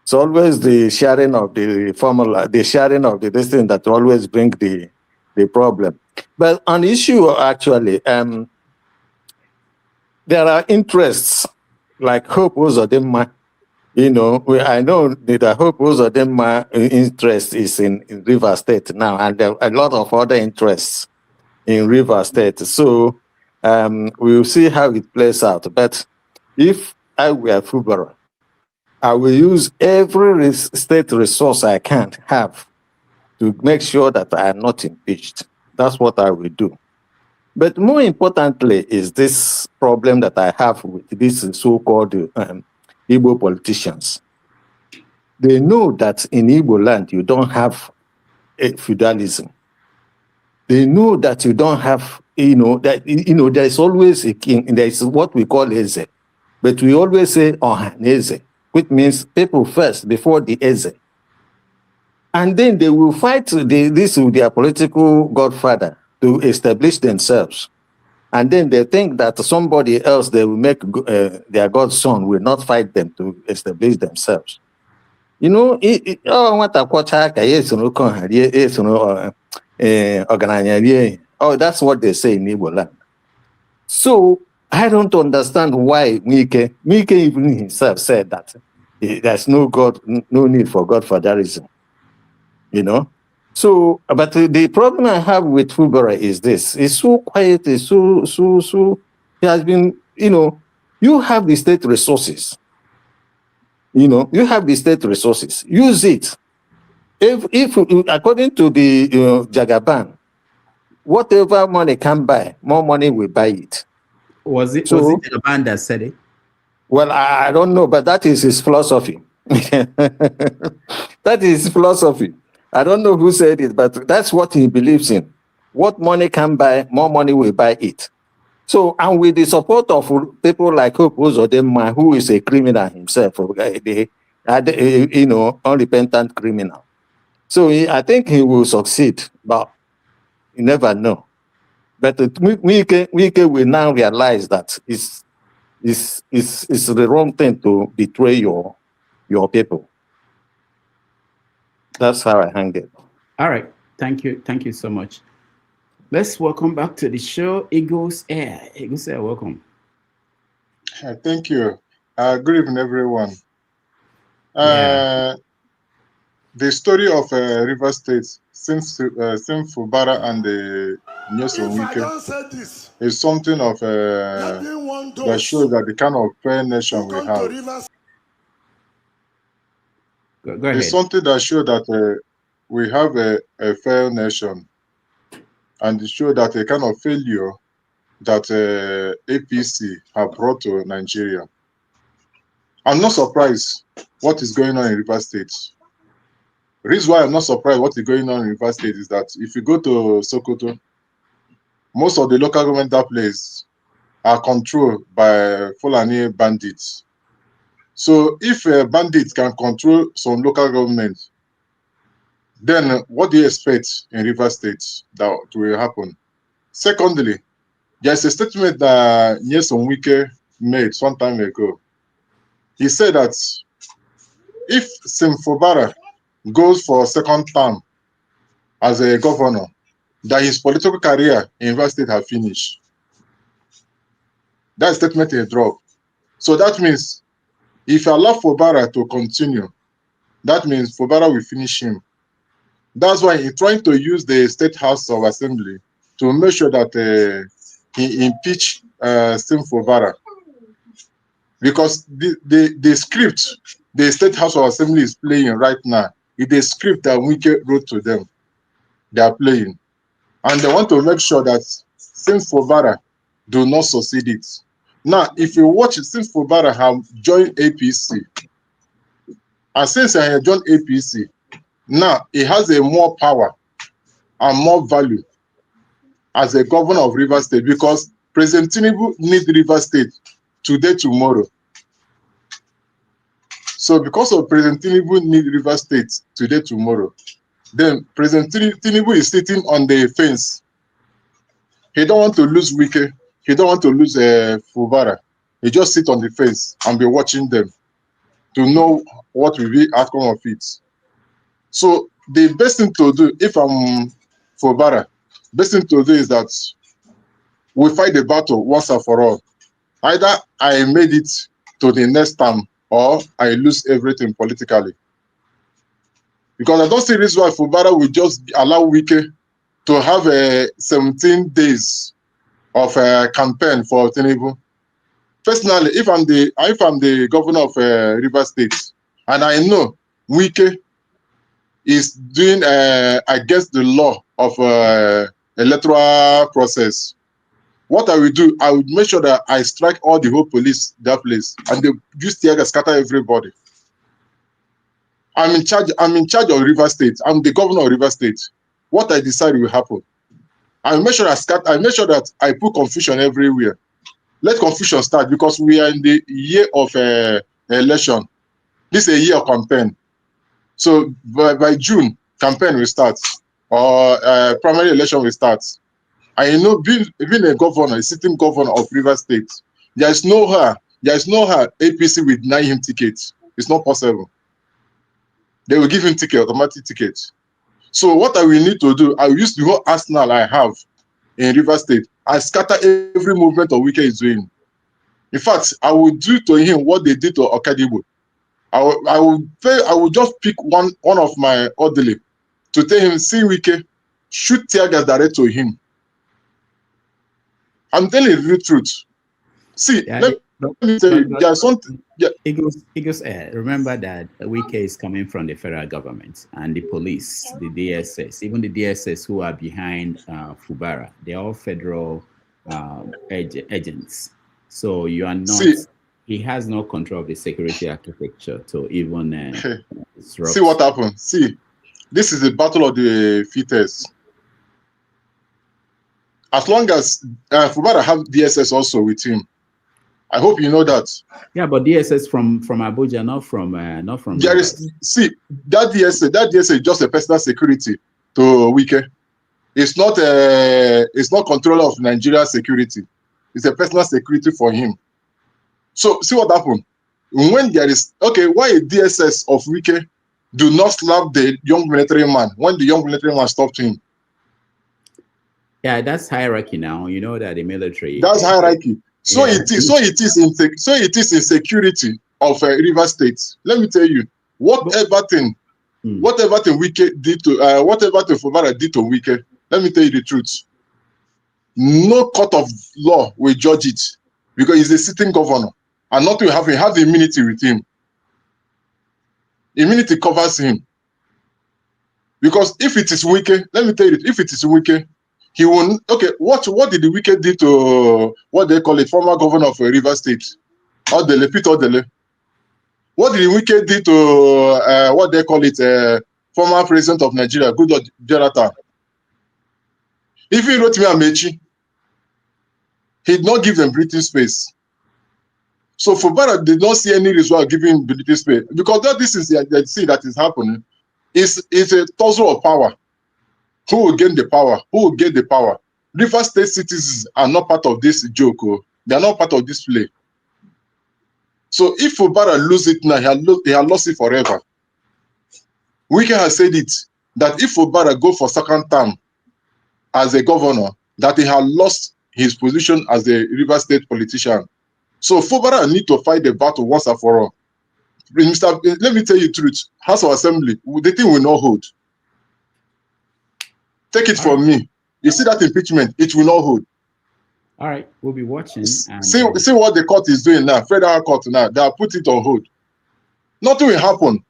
It's always the sharing of the formula, the sharing of the destiny that always bring the problem. But on issue actually, there are interests like Hope Uzodinma. I know that Hope Uzodinma interest is in River State now, and there are a lot of other interests in River State. So we'll see how it plays out. But if I were Fubara, I will use every state resource I can have to make sure that I am not impeached. That's what I will do. But more importantly is this problem that I have with these so-called Igbo politicians. They know that in Igbo land, you don't have feudalism. They know that you don't have, there's always a king, and there's what we call Eze. But we always say Ohaneze, which means people first before the Eze. And then they will fight this with their political godfather to establish themselves. And then they think that somebody else they will make their godson will not fight them to establish themselves. Oh, that's what they say in Igbo land. So I don't understand why Mike even himself said that there's no need for godfatherism. So, but the problem I have with Fubara is this: it's so quiet, it's so. He has been, you have the state resources. You have the state resources. Use it. If according to the Jagaban, whatever money can buy, more money will buy it. Was it Jagaban that said it? Well, I don't know, but that is his philosophy. That is his philosophy. I don't know who said it, but that's what he believes in. What money can buy, more money will buy it. So, and with the support of people like Hope Uzodinma, who is a criminal himself, unrepentant criminal. So I think he will succeed, but you never know. But Wike will now realize that it's the wrong thing to betray your people. That's how I hang it. All right. Thank you. Thank you so much. Let's welcome back to the show, Eagles Air. Eagles Air, welcome. Thank you. Good evening, everyone. The story of River State, since Fubara and the Nyesom Wike, is something of that shows that the kind of fair nation we have. Go ahead. It's something that shows that we have a fair nation, and it shows that a kind of failure that APC have brought to Nigeria. I'm not surprised what is going on in River State. The reason why I'm not surprised what is going on in River State is that if you go to Sokoto, most of the local government that place are controlled by Fulani bandits. So if bandits can control some local government, then what do you expect in River State that will happen? Secondly, there's a statement that Nyesom Wike made some time ago. He said that if Sim Fubara goes for a second term as a governor, that his political career in River State has finished. That statement is dropped. So that means if you allow Fubara to continue, that means Fubara will finish him. That's why he's trying to use the State House of Assembly to make sure that he impeach Sim Fubara. Because the script the State House of Assembly is playing right now is the script that Wike wrote to them. They are playing. And they want to make sure that Sim Fubara do not succeed it. Now, if you watch it, since Fubara have joined APC, and since I have joined APC, now he has a more power and more value as a governor of River State because President Tinubu needs River State today, tomorrow. So because of President Tinubu needs River State today, tomorrow, then President Tinubu is sitting on the fence. He don't want to lose Wike. He don't want to lose Fubara. He just sit on the fence and be watching them to know what will be outcome of it. So the best thing to do, if I'm Fubara, best thing to do is that we fight the battle once and for all. Either I made it to the next term or I lose everything politically. Because I don't see reason why Fubara will just allow Wike to have 17 days of a campaign for Tinubu. Personally, if I'm the governor of River State, and I know Wike is doing against the law of electoral process, what I will do, I would make sure that I strike all the whole police that place, and they use tear gas, scatter everybody. I'm in charge of River State. I'm the governor of River State. What I decide will happen. I make sure that I put confusion everywhere. Let confusion start because we are in the year of election. This is a year of campaign. So by June, campaign will start or primary election will start. I know being a governor, a sitting governor of River State, there is no how APC will deny him tickets. It's not possible. They will give him ticket, automatic ticket. So what I will need to do, I will use the whole arsenal I have in River State. I scatter every movement of Wike is doing. In fact, I will do to him what they did to Okadibo. I will just pick one of my orderly to tell him, see Wike, shoot tear gas direct to him. I'm telling you the truth. See, let me tell you, there's something. Yeah. Remember that Wike is coming from the federal government and the police, the DSS, even the DSS who are behind Fubara. They're all federal agents. So you are not. He has no control of the security architecture to even see what happened. See, this is the battle of the fittest. As long as Fubara have DSS also with him, I hope you know that. Yeah, but DSS from Abuja, not from. There is, see, that DSS is just a personal security to Wike. It's not control of Nigeria security. It's a personal security for him. So see what happened. When there is why a DSS of Wike do not slap the young military man when the young military man stopped him? Yeah, that's hierarchy now. You know that the military. That's hierarchy. So it is in security of River State. Let me tell you, whatever thing Wike did to whatever thing Fubara did to Wike, let me tell you the truth. No court of law will judge it because he's a sitting governor, and not to have immunity with him. Immunity covers him. Because if it is Wike, let me tell you, if it is Wike, he will. What did the Wike do to what they call it, former governor of River State, Odele, Peter Odele? What did the Wike do to what they call it, former president of Nigeria, Goodluck Jonathan? If he wrote me Amechi, he did not give them breathing space. So Fubara did not see any reason of giving military space because this is the thing that is happening. It's a tussle of power. Who will gain the power? Who will get the power? River State citizens are not part of this joke. They are not part of this play. So if Fubara loses it now, he has lost it forever. Wike has said it, that if Fubara go for second term as a governor, that he has lost his position as a River State politician. So Fubara need to fight the battle once and for all. Let me tell you the truth. House of Assembly, the thing will not hold. Take it from me. You see that impeachment, it will not hold. All right, we'll be watching. And, see what the court is doing now, federal court now. They have put it on hold. Nothing will happen.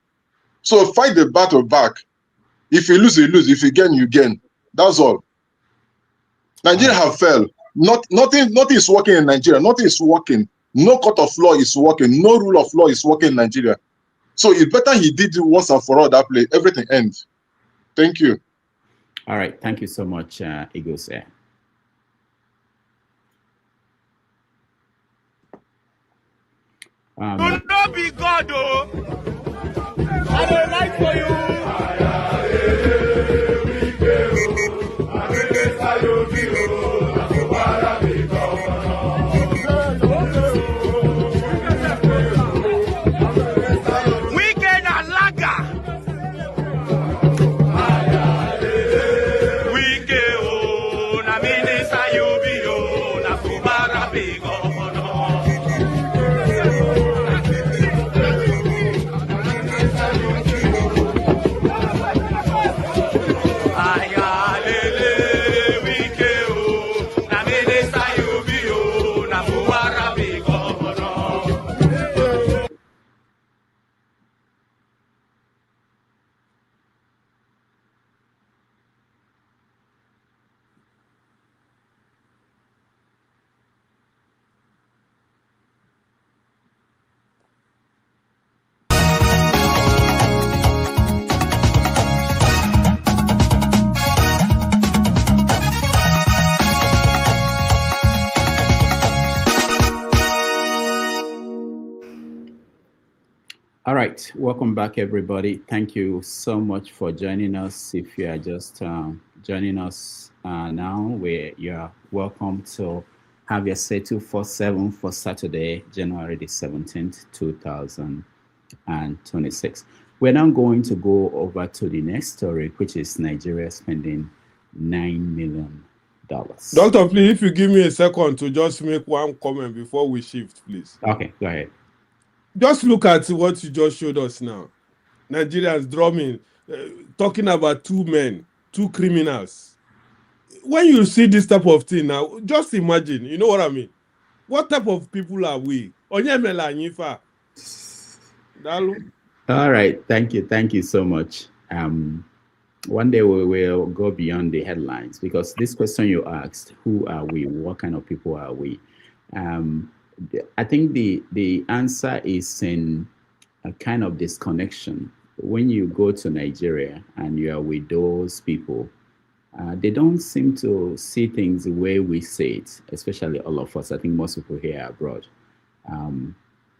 So fight the battle back. If you lose, you lose. If you gain, you gain. That's all. Nigeria have failed. Nothing is working in Nigeria. Nothing is working. No court of law is working. No rule of law is working in Nigeria. So it's better he did it once and for all that play. Everything ends. Thank you. All right. Thank you so much, HaveYourSay. Do not be God, oh. I will write for you. Wicked and lager. Wicked, oh, na minister you be, oh, na Fubara be governor. All right, welcome back, everybody. Thank you so much for joining us. If you are just joining us now, you are welcome to HaveYourSay247 for Saturday, January the 17th, 2026. We're now going to go over to the next story, which is Nigeria spending $9 million. Doctor, please, if you give me a second to just make one comment before we shift, please. Okay, go ahead. Just look at what you just showed us now. Nigerians drumming, talking about two men, two criminals. When you see this type of thing now, just imagine, you know what I mean? What type of people are we? All right, thank you so much. One day we will go beyond the headlines, because this question you asked, who are we? What kind of people are we? I think the answer is in a kind of disconnection. When you go to Nigeria and you are with those people, they don't seem to see things the way we see it, especially all of us. I think most people here are abroad.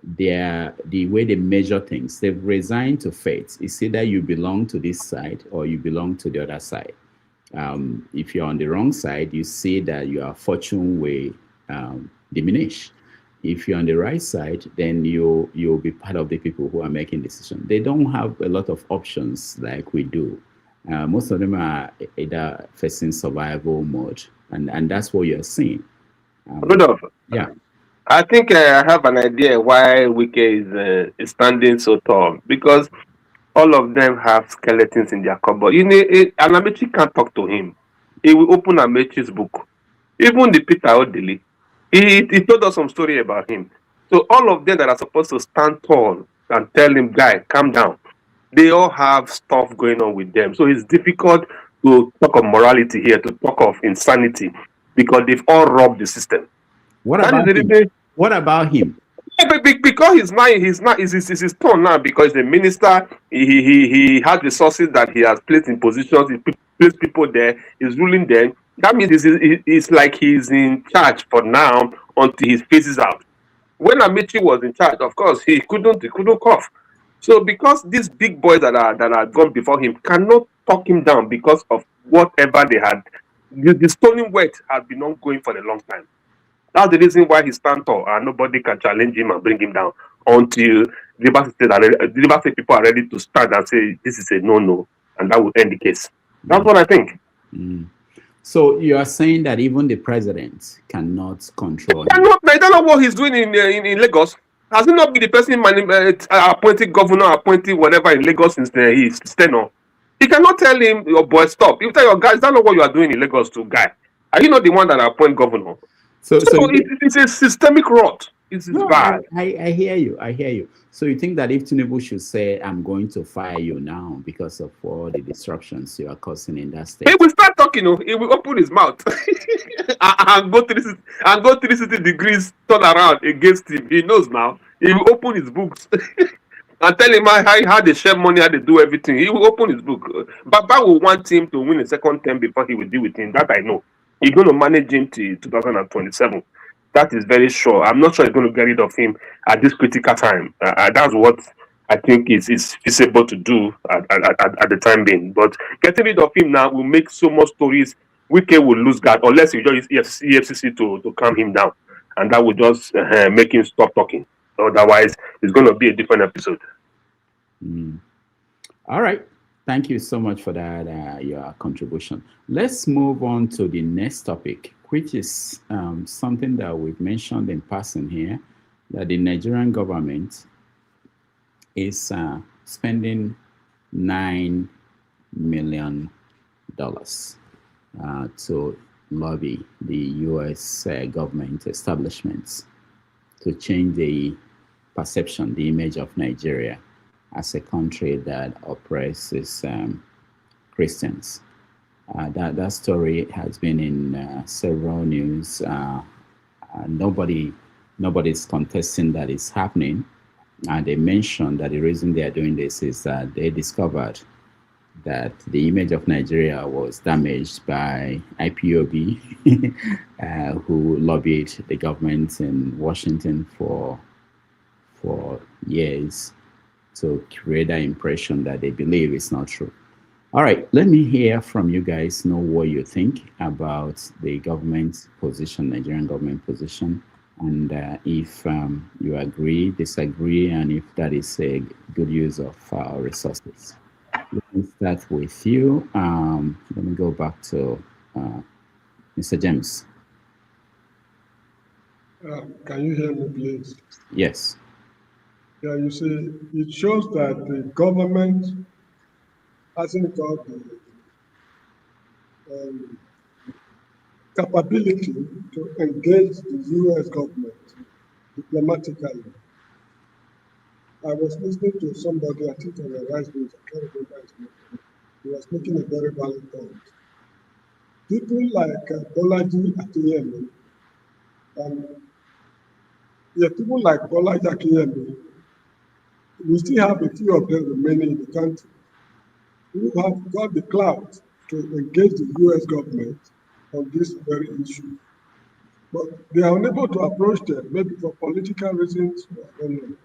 The way they measure things, they've resigned to fate. It's either you belong to this side or you belong to the other side. If you're on the wrong side, you see that your fortune will diminish. If you're on the right side, then you'll be part of the people who are making decisions. They don't have a lot of options like we do. Most of them are either facing survival mode, and that's what you're seeing. Rudolph, yeah. I think I have an idea why Wike is standing so tall, because all of them have skeletons in their cupboard. You know, Anamechi can't talk to him. He will open Anamechi's book. Even the Peter Odili, he told us some story about him. So all of them that are supposed to stand tall and tell him, guy, calm down, they all have stuff going on with them. So it's difficult to talk of morality here, to talk of insanity, because they've all robbed the system. What about him? What about him? Yeah, because it's his turn now, because the minister, he has resources that he has placed in positions, he placed people there, he's ruling them. That means it's like he's in charge for now until he phases out. When Amici was in charge, of course, he couldn't cough. So because these big boys that are gone before him cannot talk him down because of whatever they had, the stolen wealth has been ongoing for a long time. That's the reason why he stands tall and nobody can challenge him and bring him down until Rivers State people are ready to stand and say this is a no-no, and that will end the case. That's what I think. So you are saying that even the president cannot control him? I don't know what he's doing in Lagos. Has he not been the person appointed governor, appointed whatever in Lagos since his tenure? He cannot tell him, your boy, stop. You tell your guys, that's not what you are doing in Lagos to guy. Are you not the one that appoint governor? So it's a systemic rot. It's bad. I hear you. I hear you. So you think that if Tinubu should say, I'm going to fire you now because of all the disruptions you are causing in that state? He will start talking, he will open his mouth and go 360 degrees turn around against him. He knows now. He will open his books and tell him how they share money, how they do everything. He will open his book. Baba will want him to win a second term before he will deal with him. That I know. He's going to manage him till 2027. That is very sure. I'm not sure he's going to get rid of him at this critical time. That's what I think is feasible to do at the time being. But getting rid of him now will make so much stories. Wike will lose guard unless you just use EFCC to calm him down. And that will just make him stop talking. Otherwise, it's going to be a different episode. All right. Thank you so much for that, your contribution. Let's move on to the next topic, which is something that we've mentioned in passing here, that the Nigerian government is spending $9 million to lobby the U.S. Government establishments to change the perception, the image of Nigeria as a country that oppresses Christians. That story has been in several news. Nobody's contesting that it's happening. And they mentioned that the reason they are doing this is that they discovered that the image of Nigeria was damaged by IPOB, who lobbied the government in Washington for years to create that impression that they believe is not true. All right, let me hear from you guys, know what you think about the government position, Nigerian government position, and if you agree, disagree, and if that is a good use of our resources. Let me start with you. Let me go back to Mr. James. Can you hear me, please? Yes. Yeah, you see, it shows that the government hasn't got the capability to engage the U.S. government diplomatically. I was listening to somebody, I think on the Rice News, I can't remember his name. He was making a very valid point. People like Bolaji Akiyemi, people like Bolaji Akiyemi, we still have a few of them remaining in the country who have got the clout to engage the U.S. government on this very issue. But they are unable to approach them, maybe for political reasons, I don't know.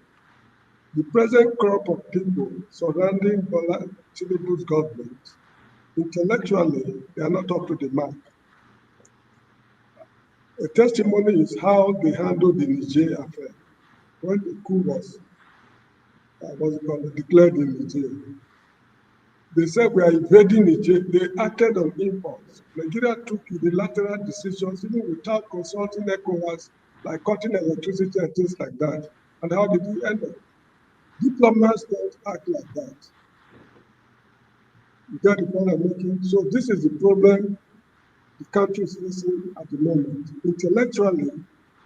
The present crop of people surrounding Bola Tinubu's government, intellectually, they are not up to the mark. A testimony is how they handled the Niger affair when the coup was declared in Niger. They said we are invading Niger. They acted on impulse. Nigeria took unilateral decisions even without consulting ECOWAS, like cutting electricity and things like that. And how did we end up? Diplomats don't act like that. You get the point I'm making? So this is the problem the country is facing at the moment. Intellectually,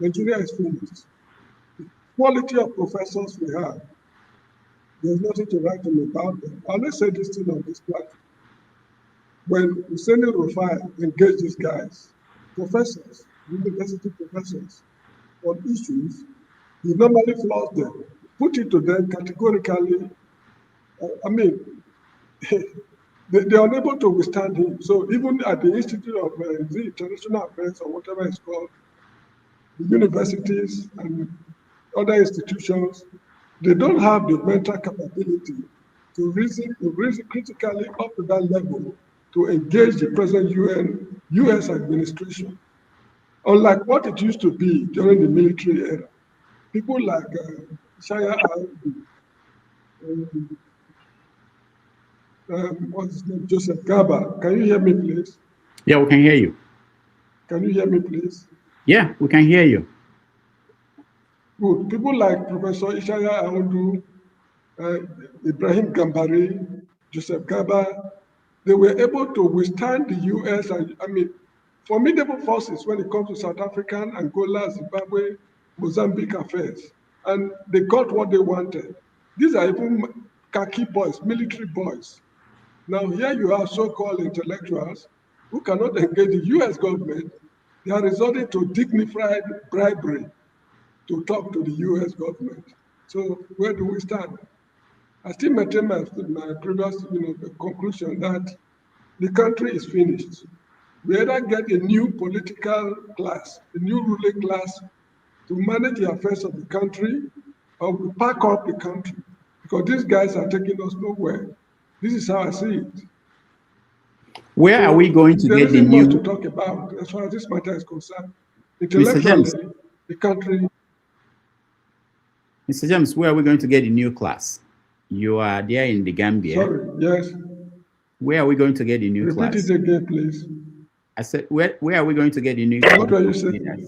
Nigeria is finished. The quality of professors we have, there's nothing to write them about them. I'll let's say this thing on this platform. When Hussein Rufai engaged these guys, professors, university professors, on issues, he normally flaws them, put it to them categorically. They are unable to withstand him. So even at the Institute of the International Affairs or whatever it's called, the universities and other institutions, they don't have the mental capability to reason critically up to that level to engage the present US administration. Unlike what it used to be during the military era, people like Shaya what's his name? Joseph Gaba. Can you hear me, please? Yeah, we can hear you. Can you hear me, please? Yeah, we can hear you. Good. People like Professor Ishaya Aundu, Ibrahim Gambari, Joseph Gaba, they were able to withstand the US and, formidable forces when it comes to South African, Angola, Zimbabwe, Mozambique affairs. And they got what they wanted. These are even khaki boys, military boys. Now here you have so-called intellectuals who cannot engage the US government. They are resorting to dignified bribery to talk to the US government. So where do we stand? I still maintain my previous conclusion that the country is finished. We either get a new political class, a new ruling class to manage the affairs of the country, or we pack up the country, because these guys are taking us nowhere. This is how I see it. Where are we going to get the new? There isn't much to talk about as far as this matter is concerned. Intellectually, the country. Mr. James, where are we going to get the new class? You are there in the Gambia. Sorry, yes. Where are we going to get the new class? Repeat it again, please. I said, where are we going to get the new class? What were you saying?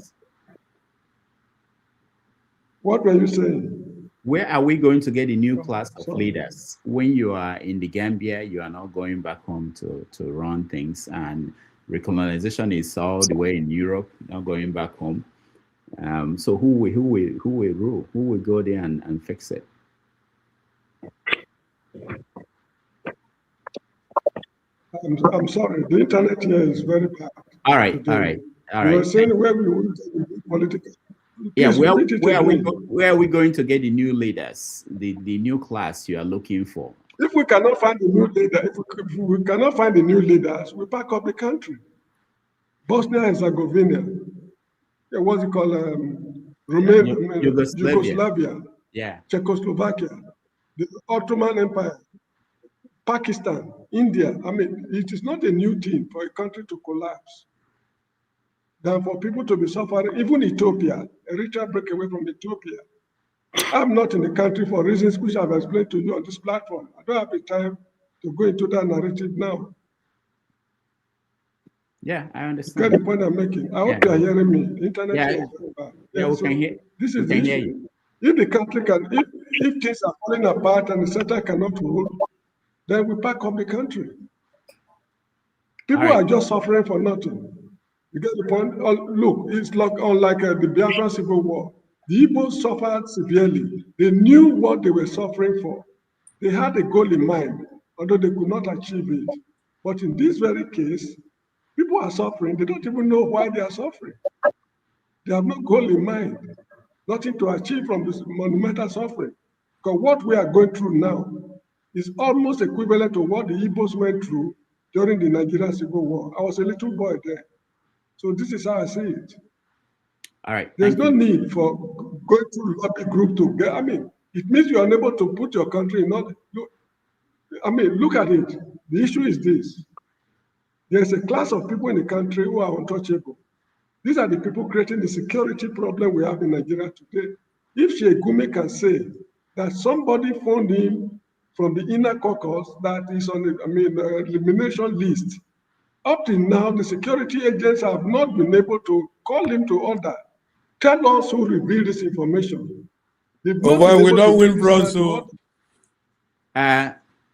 What were you saying? Where are we going to get a new class of leaders? When you are in the Gambia, you are not going back home to run things, and recolonization is all the way in Europe, not going back home. So who will rule? Who will go there and fix it? I'm sorry, the internet here is very bad. All right. You were saying where we will get political. Yeah, where are we going to get the new leaders, the new class you are looking for? If we cannot find the new leader, if we cannot find the new leaders, we pack up the country. Bosnia and Herzegovina, what's it called? Romania, Yugoslavia, Czechoslovakia, the Ottoman Empire, Pakistan, India. It is not a new thing for a country to collapse than for people to be suffering. Even Ethiopia, Eritrea break away from Ethiopia. I'm not in the country for reasons which I've explained to you on this platform. I don't have the time to go into that narrative now. Yeah, I understand. You get the point I'm making. I hope you are hearing me. The internet is very bad. We can hear. This is the issue. If the country can, if things are falling apart and the center cannot hold, then we pack up the country. People are just suffering for nothing. You get the point? Look, it's like unlike the Biafran Civil War. The Igbos suffered severely. They knew what they were suffering for. They had a goal in mind, although they could not achieve it. But in this very case, people are suffering. They don't even know why they are suffering. They have no goal in mind, nothing to achieve from this monumental suffering. Because what we are going through now is almost equivalent to what the Igbos went through during the Nigerian Civil War. I was a little boy there. So this is how I see it. All right. There's no need for going to lobby group to get. It means you are unable to put your country in order. Look at it. The issue is this. There's a class of people in the country who are untouchable. These are the people creating the security problem we have in Nigeria today. If Sheikh Gumi can say that somebody phoned him from the inner caucus that is on the elimination list, up till now, the security agents have not been able to call him to order. Tell us who revealed this information. We don't win Bronzo.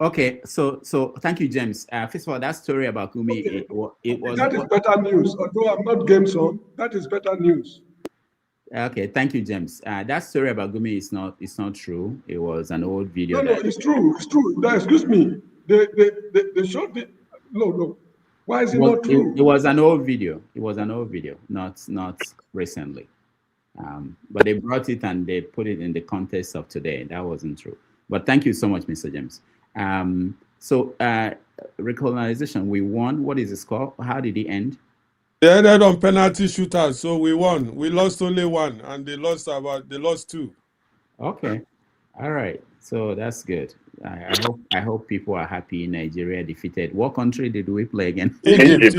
Okay, so thank you, James. First of all, that story about Gumi, it was. That is better news. Although I'm not game son, that is better news. Okay, thank you, James. That story about Gumi is not true. It was an old video. No, it's true. It's true. No, excuse me. They showed the no. Why is it not true? It was an old video. It was an old video, not recently. But they brought it and they put it in the context of today. That wasn't true. But thank you so much, Mr. James. So recolonization, we won. What is the score? How did it end? They ended on penalty shootouts, so we won. We lost only one, and they lost two. Okay, all right. So that's good. I hope people are happy. Nigeria defeated. What country did we play again? Egypt.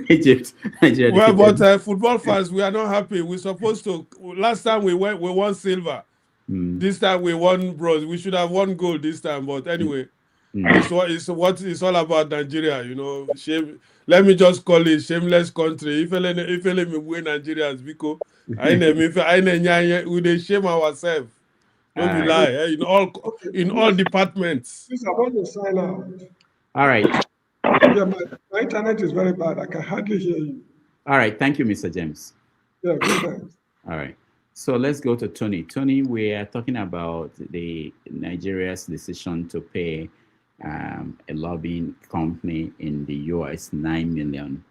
Egypt. Nigeria Well, defeated. but football fans, we are not happy. We're supposed to. Last time we won silver. This time we won bronze. We should have won gold this time, but anyway, it's what it's all about. Nigeria, you know. Shame. Let me just call it shameless country. If we Nigerians, because we dey shame ourselves. Don't be lie. In all departments. Please, I want to sign out. All right. Yeah, my internet is very bad. I can hardly hear you. All right. Thank you, Mr. James. Yeah, good thanks. All right. So let's go to Tony. Tony, we are talking about the Nigeria's decision to pay a lobbying company in the US $9 million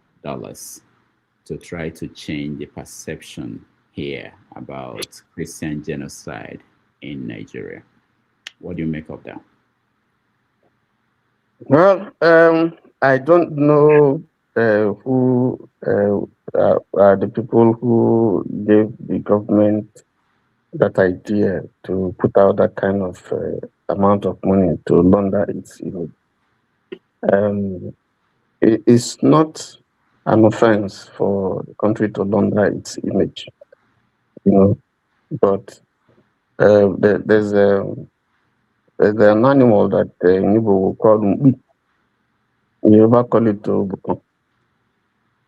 to try to change the perception here about Christian genocide in Nigeria. What do you make of that? Well, I don't know who are the people who gave the government that idea to put out that kind of amount of money to launder its image. It is not an offense for the country to launder its image, you know, but there's an animal that Nibo will call Mbi. You ever call it to.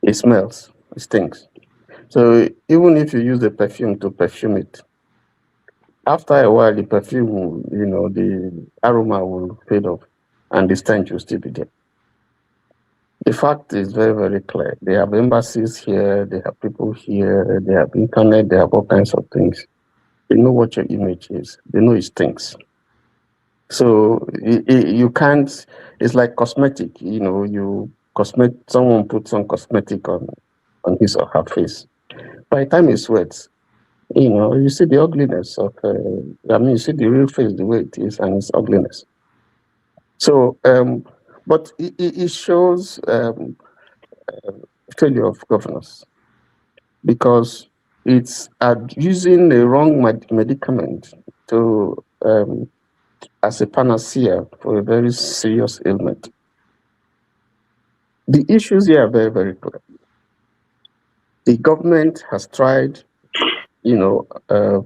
It smells, it stinks. So even if you use the perfume to perfume it, after a while the perfume will, you know, the aroma will fade off and the stench will still be there. The fact is very, very clear. They have embassies here, they have people here, they have internet, they have all kinds of things. They know what your image is. They know it stinks. So you can't, it's like cosmetic, you know, someone puts some cosmetic on his or her face. By the time it sweats, you know, you see the ugliness of, you see the real face, the way it is, and its ugliness. So, but it shows failure of governance because it's using the wrong medicament to as a panacea for a very serious ailment. The issues here are very, very clear. The government has tried, you know,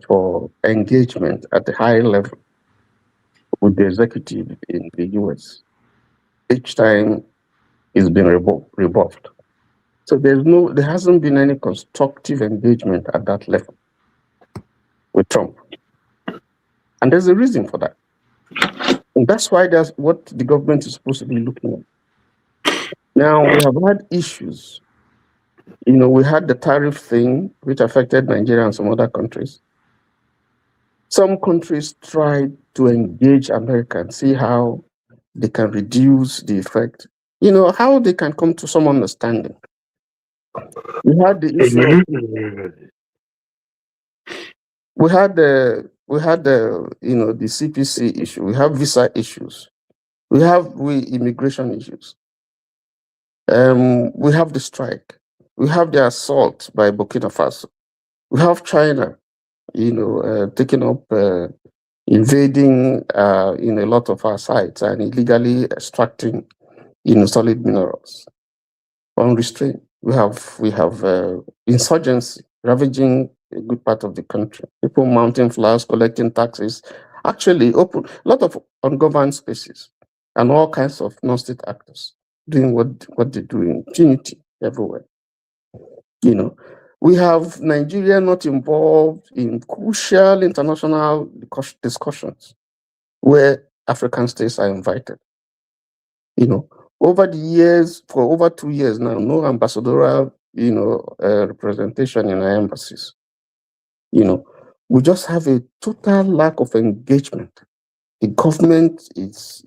for engagement at a high level with the executive in the US. Each time it's been rebuffed. So there hasn't been any constructive engagement at that level with Trump. And there's a reason for that. And that's why that's what the government is supposed to be looking at. Now, we have had issues. You know, we had the tariff thing, which affected Nigeria and some other countries. Some countries tried to engage America and see how they can reduce the effect, you know, how they can come to some understanding. We had the issue. We had the you know, the CPC issue. We have visa issues. We have immigration issues. We have the strike. We have the assault by Burkina Faso. We have China, you know, taking up, invading in a lot of our sites and illegally extracting, you know, solid minerals unrestrained. We have insurgency ravaging a good part of the country. People mounting flags, collecting taxes, actually open a lot of ungoverned spaces, and all kinds of non-state actors doing what they do in impunity everywhere. You know, we have Nigeria not involved in crucial international discussions where African states are invited. You know, over the years, for over 2 years now, no ambassadorial, you know, representation in our embassies. You know, we just have a total lack of engagement. The government is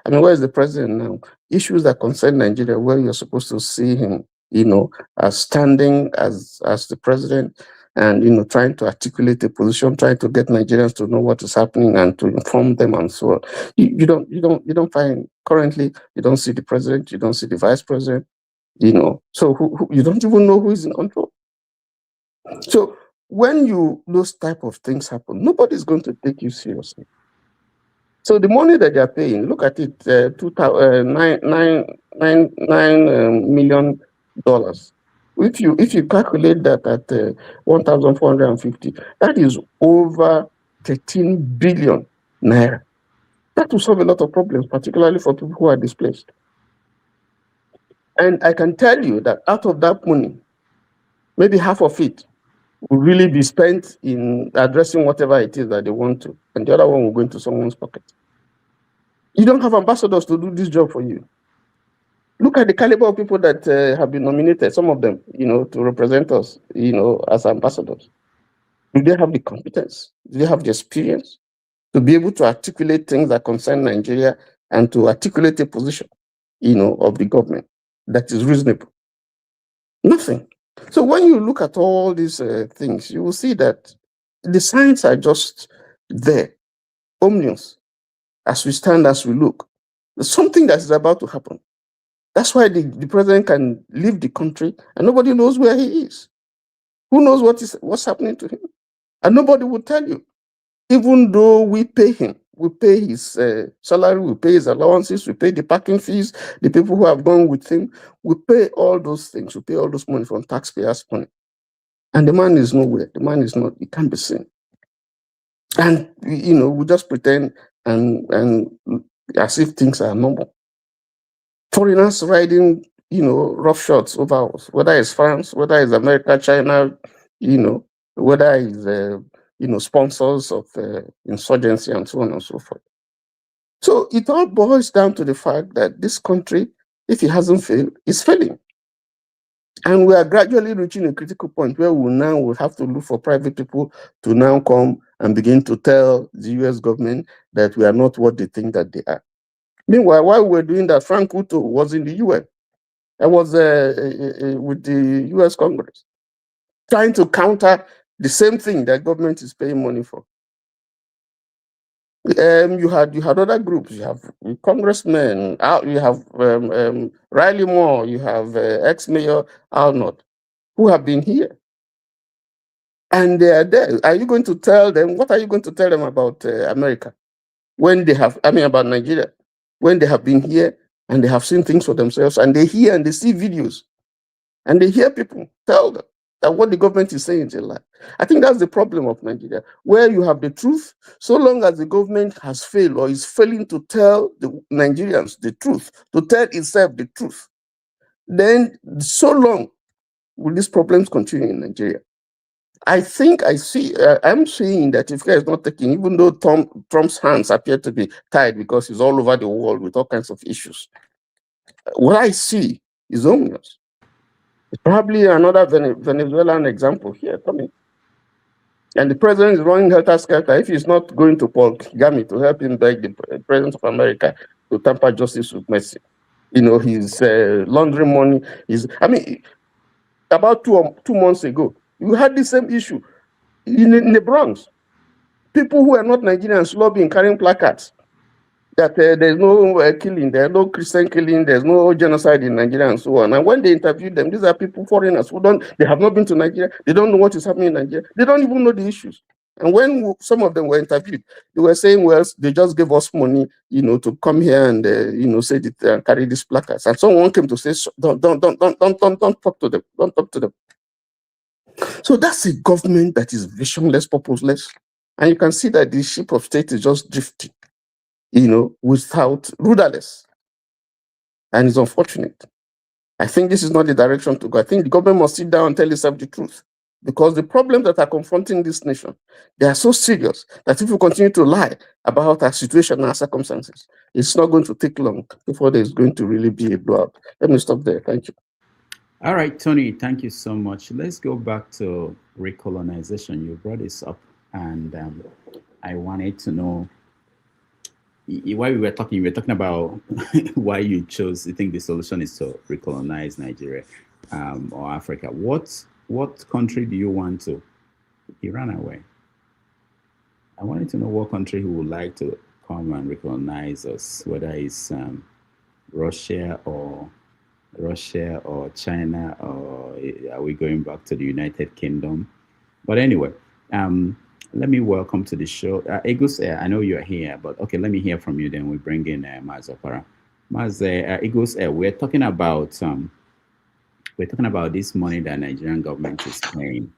I mean, where is the president now? Issues that concern Nigeria, where you're supposed to see him, you know, as standing as the president and, you know, trying to articulate a position, trying to get Nigerians to know what is happening and to inform them and so on. You don't find, currently, you don't see the president, you don't see the vice president, So you don't even know who is in control. So when those type of things happen, nobody's going to take you seriously. So the money that they're paying, look at it, $9 million. If you calculate that at 1,450, that is over 13 billion naira. That will solve a lot of problems, particularly for people who are displaced. And I can tell you that out of that money, maybe half of it will really be spent in addressing whatever it is that they want to, and the other one will go into someone's pocket. You don't have ambassadors to do this job for you. Look at the caliber of people that have been nominated, some of them, to represent us, as ambassadors. Do they have the competence? Do they have the experience to be able to articulate things that concern Nigeria and to articulate a position, of the government that is reasonable? Nothing. So when you look at all these things, you will see that the signs are just there, ominous, as we stand, as we look. There's something that is about to happen. That's why the president can leave the country and nobody knows where he is. Who knows what's happening to him? And nobody will tell you. Even though we pay him, we pay his salary, we pay his allowances, we pay the parking fees, the people who have gone with him, we pay all those things, we pay all those money from taxpayers' money. And the man is nowhere. The man is not, he can't be seen. And, we just pretend and as if things are normal. Foreigners riding, rough shots over us, whether it's France, whether it's America, China, whether it's, sponsors of insurgency and so on and so forth. So it all boils down to the fact that this country, if it hasn't failed, is failing. And we are gradually reaching a critical point where we now will have to look for private people to now come and begin to tell the US government that we are not what they think that they are. Meanwhile, while we were doing that, Frank Uto was in the UN. I was with the US Congress, trying to counter the same thing that government is paying money for. You had other groups. You have congressmen. You have Riley Moore. You have ex-mayor Arnold, who have been here, and they are there. Are you going to tell them? What are you going to tell them about America when they have? About Nigeria when they have been here and they have seen things for themselves, and they hear and they see videos, and they hear people tell them that what the government is saying is a lie. I think that's the problem of Nigeria, where you have the truth. So long as the government has failed or is failing to tell the Nigerians the truth, to tell itself the truth, then so long will these problems continue in Nigeria. I think I'm seeing that if care is not taken, even though Trump's hands appear to be tied because he's all over the world with all kinds of issues, what I see is ominous. It's probably another Venezuelan example here coming. And the president is running helter-skelter. If he's not going to Paul Kagame to help him beg the president of America to tamper justice with mercy, he's laundering money. About two months ago, you had the same issue in the Bronx. People who are not Nigerians lobbying, carrying placards that there's no killing, there's no Christian killing, there's no genocide in Nigeria and so on. And when they interviewed them, these are people, foreigners, they have not been to Nigeria, they don't know what is happening in Nigeria, they don't even know the issues. And when some of them were interviewed, they were saying, well, they just gave us money, to come here and, say that, carry these placards. And someone came to say, don't talk to them, don't talk to them. So that's a government that is visionless, purposeless. And you can see that the ship of state is just drifting, without rudderless. And it's unfortunate. I think this is not the direction to go. I think the government must sit down and tell itself the truth. Because the problems that are confronting this nation, they are so serious that if we continue to lie about our situation and our circumstances, it's not going to take long before there's going to really be a blowout. Let me stop there. Thank you. All right, Tony, thank you so much. Let's go back to recolonization. You brought this up, and I wanted to know, while we were talking about why you think the solution is to recolonize Nigeria or Africa. What country do you want to? Iran away. I wanted to know what country who would like to come and recolonize us, whether it's Russia or Russia or China, or are we going back to the United Kingdom? But anyway, let me welcome to the show. Igus, I know you're here, but okay, let me hear from you. Then we bring in Maz Opara. Maz, Igus, we're talking about this money that Nigerian government is paying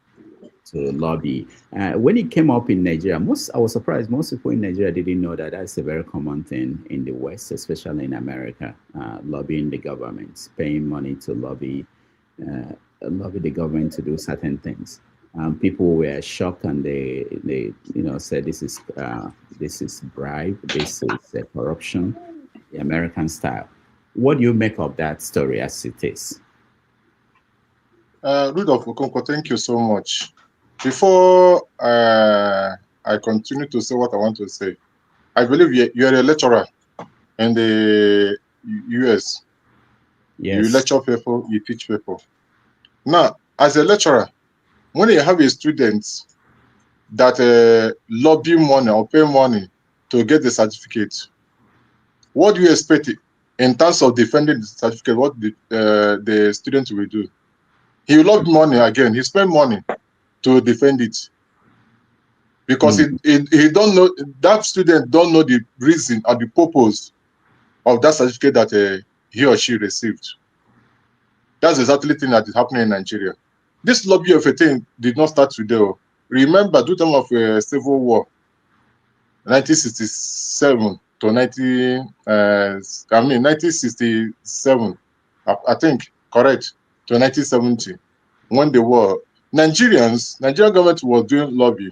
to lobby. When it came up in Nigeria, I was surprised. Most people in Nigeria didn't know that that's a very common thing in the West, especially in America. Lobbying the government, paying money to lobby the government to do certain things. People were shocked, and they said this is bribe, this is corruption, the American style. What do you make of that story as it is? Rudolph Okonkwo, thank you so much. Before I continue to say what I want to say, I believe you're a lecturer in the US. Yes. You lecture people, you teach people. Now, as a lecturer, when you have a student that lobby money or pay money to get the certificate, what do you expect in terms of defending the certificate? What the student will do? He will lobby money again. He spend money to defend it, because he don't know, that student don't know the reason or the purpose of that certificate that he or she received. That's exactly the thing that is happening in Nigeria. This lobby of a thing did not start today. Remember, the time of civil war, 1967 to 1967, I think, correct, to 1970, when the war, Nigerian government was doing lobby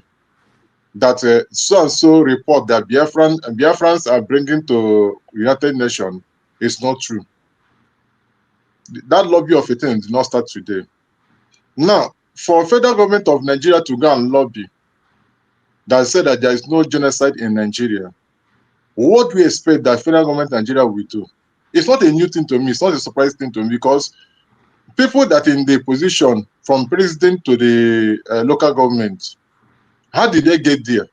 that so and so report that Biafrans are bringing to United Nations is not true. That lobby of a thing did not start today. Now, for federal government of Nigeria to go and lobby that said that there is no genocide in Nigeria, what we expect that federal government of Nigeria will do? It's not a new thing to me. It's not a surprise thing to me, because people that in the position from president to the local government, how did they get there?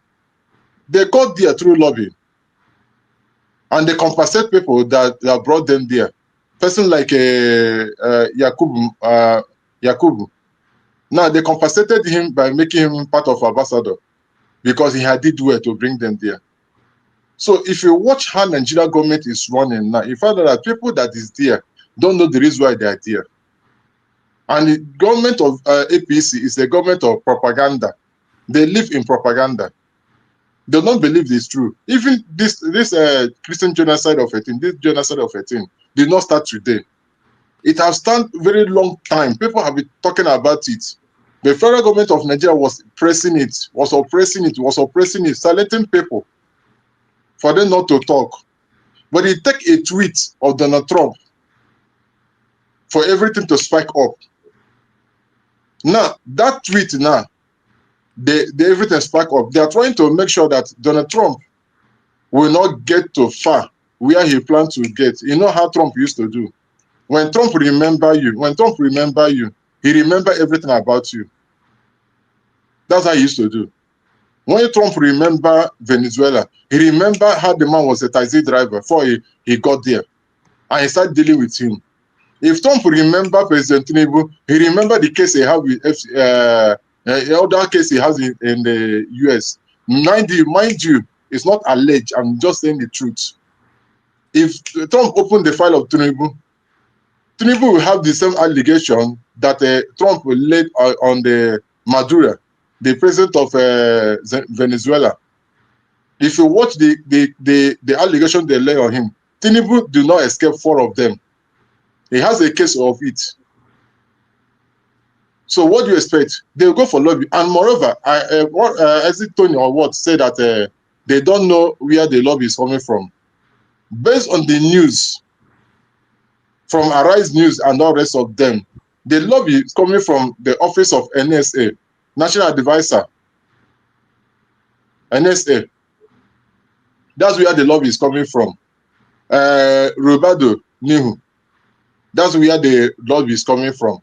They got there through lobbying, and they compensate people that brought them there. Person like Yakubu. Now they compensated him by making him part of ambassador, because he had did well to bring them there. So if you watch how Nigeria government is running now, you find out that people that is there don't know the reason why they are there. And the government of APC is a government of propaganda. They live in propaganda. They don't believe it's true. Even this Christian genocide of 18, this genocide of 18 did not start today. It has started very long time. People have been talking about it. The federal government of Nigeria was oppressing it, silencing people for them not to talk. But it take a tweet of Donald Trump for everything to spike up. Now, that tweet now, they everything spike up. They are trying to make sure that Donald Trump will not get too far where he planned to get. You know how Trump used to do. When Trump remember you, he remember everything about you. That's how he used to do. When Trump remember Venezuela, he remember how the man was a taxi driver before he got there, and he started dealing with him. If Trump remember President Tinubu, he remember the case he had with other case he has in the US. Mind you, it's not alleged. I'm just saying the truth. If Trump opened the file of Tinubu will have the same allegation that Trump laid on the Maduro, the president of Venezuela. If you watch the allegation they lay on him, Tinubu do not escape 4 of them. He has a case of it. So what do you expect? They will go for lobby. And moreover, is it Tony or what said that they don't know where the lobby is coming from. Based on the news, from Arise News and all the rest of them, the lobby is coming from the office of NSA, National Advisor. NSA. That's where the lobby is coming from. Rubado, Nihu. That's where the lobby is coming from.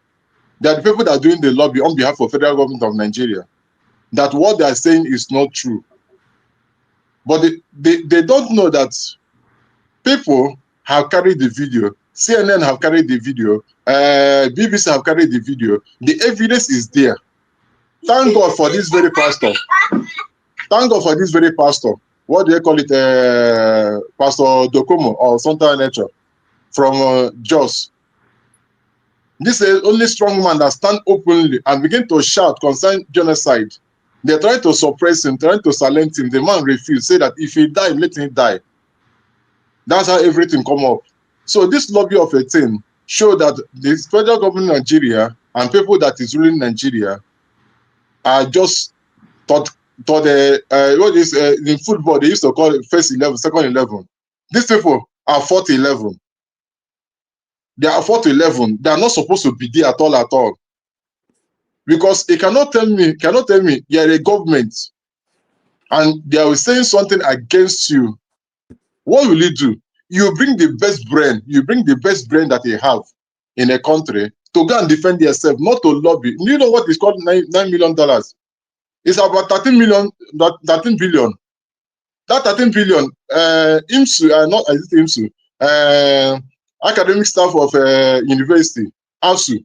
They are the people that are doing the lobby on behalf of the federal government of Nigeria. That what they are saying is not true. But they don't know that people have carried the video CNN have carried the video. BBC have carried the video. The evidence is there. Thank God for this very pastor. Thank God for this very pastor. What do they call it? Pastor Dokomo or something nature from Jos. This is the only strong man that stand openly and begin to shout concerning genocide. They try to suppress him, trying to silence him. The man refused, say that if he die, let him die. That's how everything come up. So this lobby of a thing show that the federal government of Nigeria and people that is ruling Nigeria are just what is in football they used to call it first 11, second 11. These people are 4-11. They are 4-11. They are not supposed to be there at all. Because they cannot tell me you are a government and they are saying something against you. What will you do? You bring the best brain, that you have in a country to go and defend yourself, not to lobby. You know what is called $9 million? It's about 13 billion. That 13 billion, IMSU, not IMSU, academic staff of university, ASU.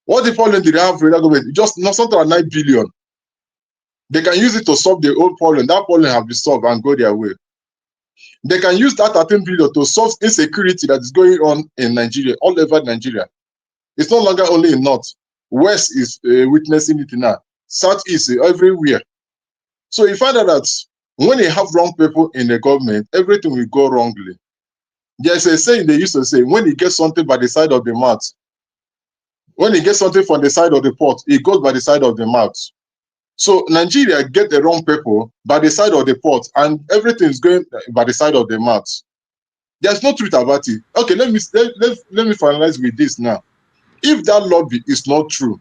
What the problem did they have for the government? Just not something like 9 billion. They can use it to solve the old problem. That problem have been solved and go their way. They can use that 13 billion to solve insecurity that is going on in Nigeria, all over Nigeria. It's no longer only in North. West is witnessing it now. Southeast, everywhere. So you find out that when you have wrong people in the government, everything will go wrongly. There's a saying they used to say, when you get something by the side of the mouth, when you get something from the side of the pot, it goes by the side of the mouth. So Nigeria get the wrong people by the side of the pot, and everything is going by the side of the mouth. There's no truth about it. Okay, let me finalize with this now. If that lobby is not true,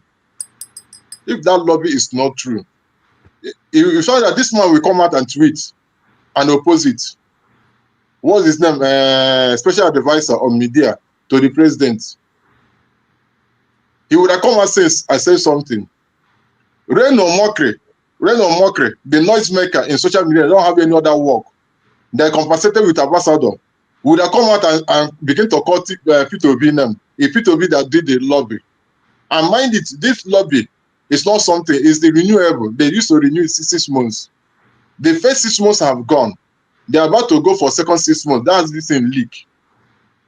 you find that this man will come out and tweet and oppose it. What's his name? Special advisor on media to the president. He would have come and say something. Reene Nicole Good, the noisemaker in social media, don't have any other work. They're compensated with ambassador. Would have come out and begin to call P2B name. It's P2B that did the lobby. And mind it, this lobby is not something, it's the renewable. They used to renew it 6 months. The first 6 months have gone. They're about to go for second 6 months. That's this thing leak.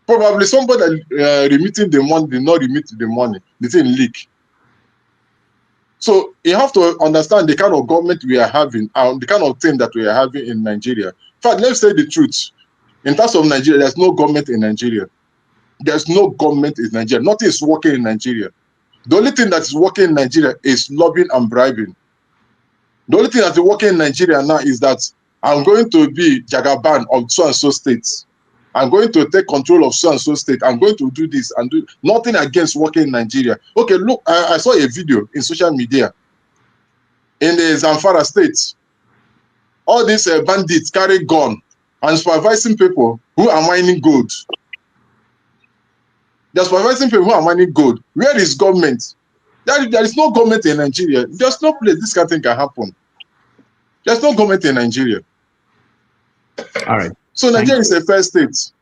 Probably somebody remitting the money did not remit the money. The thing leak. So you have to understand the kind of government we are having and the kind of thing that we are having in Nigeria. In fact, let's say the truth. In terms of Nigeria, there's no government in Nigeria. There's no government in Nigeria. Nothing is working in Nigeria. The only thing that is working in Nigeria is lobbying and bribing. The only thing that is working in Nigeria now is that I'm going to be Jagaban of so and so states. I'm going to take control of so and so state. I'm going to do this and do nothing against working in Nigeria. Okay, look, I saw a video in social media in the Zamfara state. All these bandits carry gun and supervising people who are mining gold. They're supervising people who are mining gold. Where is government? There is no government in Nigeria. There's no place this kind of thing can happen. There's no government in Nigeria. All right. So Nigeria is a fair state.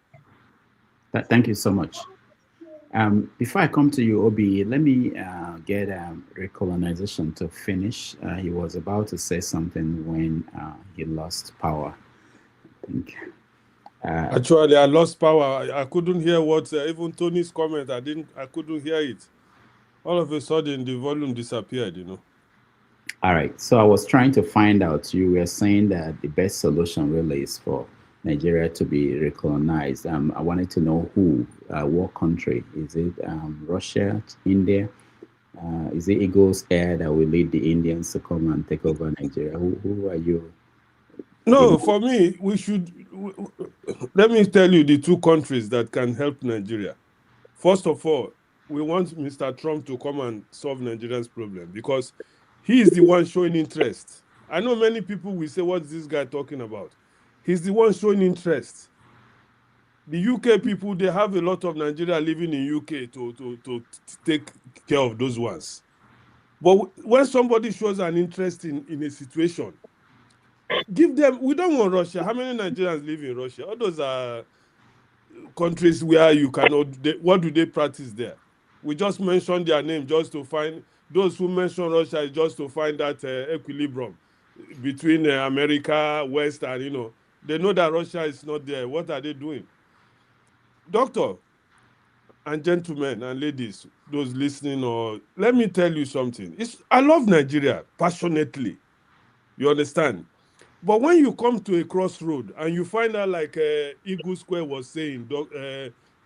Thank you so much. Before I come to you, Obi, let me get recolonization to finish. He was about to say something when he lost power. I think. Actually, I lost power. I couldn't hear what even Tony's comment. I couldn't hear it. All of a sudden, the volume disappeared. All right. So I was trying to find out. You were saying that the best solution really is for Nigeria to be recolonized. I wanted to know who, what country. Is it Russia, India? Is it Eagles Air that will lead the Indians to come and take over Nigeria? Who are you? No, for me, let me tell you the two countries that can help Nigeria. First of all, we want Mr. Trump to come and solve Nigeria's problem because he is the one showing interest. I know many people will say, what's this guy talking about? He's the one showing interest. The UK people, they have a lot of Nigeria living in UK to take care of those ones. But when somebody shows an interest in a situation, give them, we don't want Russia. How many Nigerians live in Russia? All those are countries where you cannot. What do they practice there? We just mentioned their name just to find those who mention Russia is just to find that equilibrium between America, West, and they know that Russia is not there. What are they doing? Doctor and gentlemen and ladies, those listening, or let me tell you something. I love Nigeria passionately. You understand? But when you come to a crossroad and you find out, like Eagle Square was saying,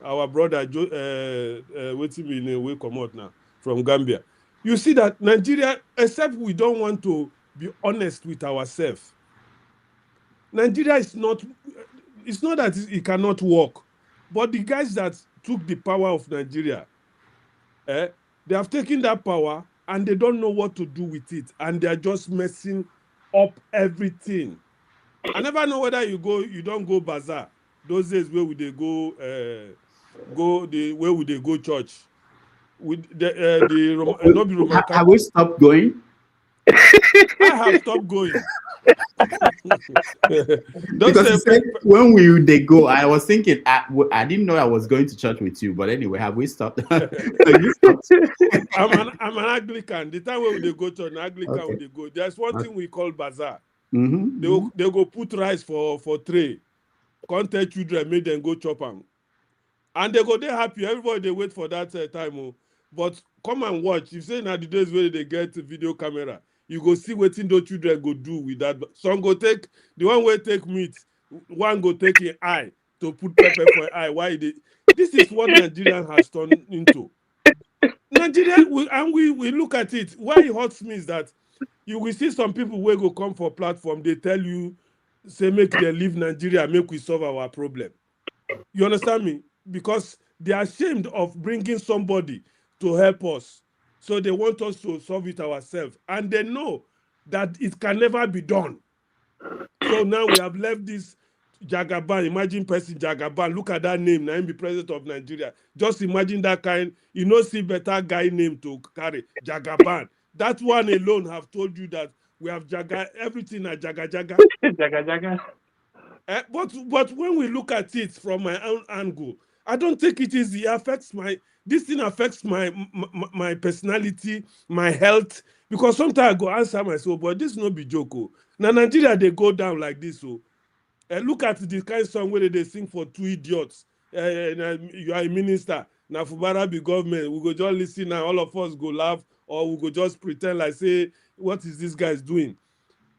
our brother, waiting in we come out now from Gambia, you see that Nigeria, except we don't want to be honest with ourselves, Nigeria is not, it's not that it cannot work, but the guys that took the power of Nigeria, they have taken that power and they don't know what to do with it, and they're just messing up everything. I never know whether you don't go bazaar. Those days where would they go? Where would they go church? With not be Roman. Have we stopped going? I have stopped going. Because you said when will they go? I was thinking I didn't know I was going to church with you, but anyway, have we stopped? I'm an Anglican. The time when they go to an Anglican, okay. When they go, there's one thing we call bazaar. They go put rice for tray, contact children, make them go chop them, and they go there happy. Everybody they wait for that time. But come and watch. You say now the days where they get video camera, you go see what those children go do with that. Some go take the one way take meat, one go take an eye to put pepper for eye. Why they? This is what Nigerian has turned into. Nigeria, we look at it. Why it hurts me is that you will see some people who go come for platform, they tell you, say, make them leave Nigeria, make we solve our problem. You understand me? Because they are ashamed of bringing somebody to help us. So they want us to solve it ourselves. And they know that it can never be done. So now we have left this Jagaban. Imagine person Jagaban. Look at that name. Now he be president of Nigeria. Just imagine that kind. You know, see better guy name to carry. Jagaban. That one alone have told you that we have everything at Jaga. Jaga. But when we look at it from my own angle, I don't think it is. This thing affects my personality, my health. Because sometimes I go answer myself, but this no be joke. Now Nigeria they go down like this. So look at the kind of song where they sing for two idiots. You are a minister. Now Fubara be government. We go just listen and all of us go laugh, or we go just pretend like say, what is this guy doing?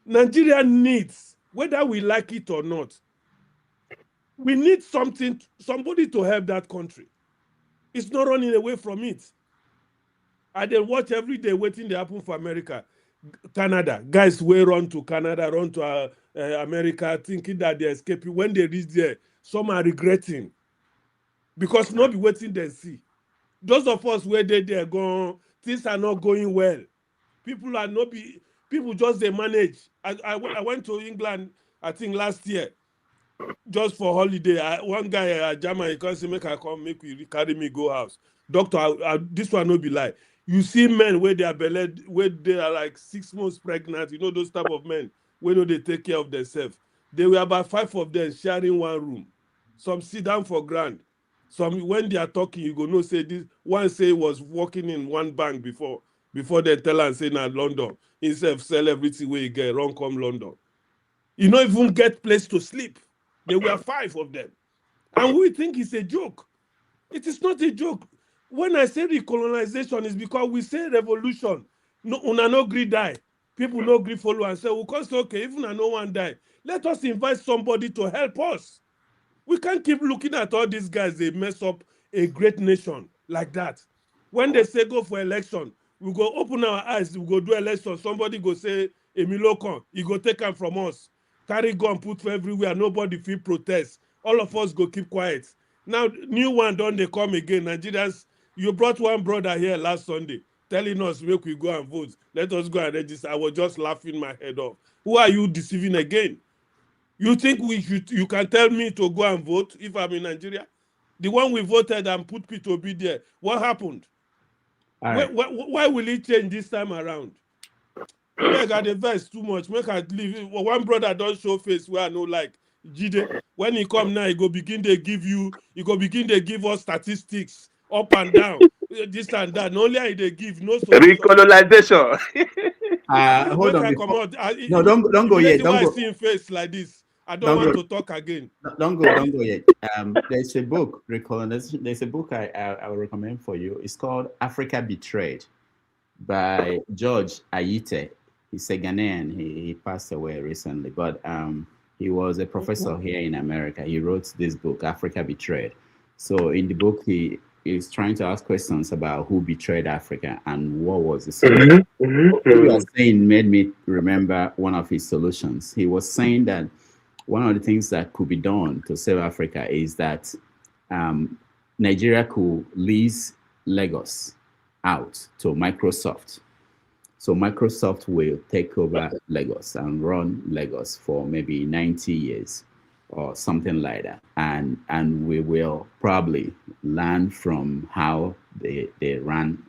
Nigeria needs, whether we like it or not, we need somebody to help that country. It's not running away from it. I then watch every day waiting to happen for America. Canada, guys will run to Canada, run to America, thinking that they're escaping. When they reach there, some are regretting. Because not be waiting they see. Those of us where they're going, things are not going well. People just they manage. I went to England, I think last year, just for holiday. One guy at Germany, he comes to make I come, carry me go house. Doctor, this one no be lie. You see men where they are beled, where they are like 6 months pregnant. You know those type of men where they take care of themselves. There were about 5 of them sharing one room. Some sit down for grand. Some when they are talking, you go no say this. One say was working in one bank before they tell and say now London. Instead of sell everything where you get, run come London. You don't even get place to sleep. There were 5 of them. And we think it's a joke. It is not a joke. When I say recolonization, it's because we say revolution. No, una no agree die. People no agree follow and say, well, cause okay, even I no one die. Let us invite somebody to help us. We can't keep looking at all these guys. They mess up a great nation like that. When they say go for election, we go open our eyes, we go do election. Somebody go say, Emilokon, he go take them from us. Carry gun, put for everywhere. Nobody feel protest. All of us go keep quiet. Now, new one, don't they come again? Nigerians, you brought one brother here last Sunday telling us, make we go and vote. Let us go and register. I was just laughing my head off. Who are you deceiving again? You think you can tell me to go and vote if I'm in Nigeria? The one we voted and put Peter Obi there, what happened? Right. Why will it change this time around? Make I advise too much. Make I leave. One brother don't show face where I no like. Jide, when he come now, he go begin to give us statistics up and down, this and that. Not only they give no solution. Recolonization. Hold on. No, don't go yet. Don't I go. see him face like this. I don't want to talk again. Don't go yet. There's a book, Recolonization. There's a book I will recommend for you. It's called Africa Betrayed by George Ayite. He's a Ghanaian. He passed away recently, but he was a professor here in America. He wrote this book, Africa Betrayed. So in the book, he is trying to ask questions about who betrayed Africa and what was the solution. What you are saying made me remember one of his solutions. He was saying that one of the things that could be done to save Africa is that Nigeria could lease Lagos out to Microsoft. So Microsoft will take over Lagos and run Lagos for maybe 90 years or something like that. And we will probably learn from how they ran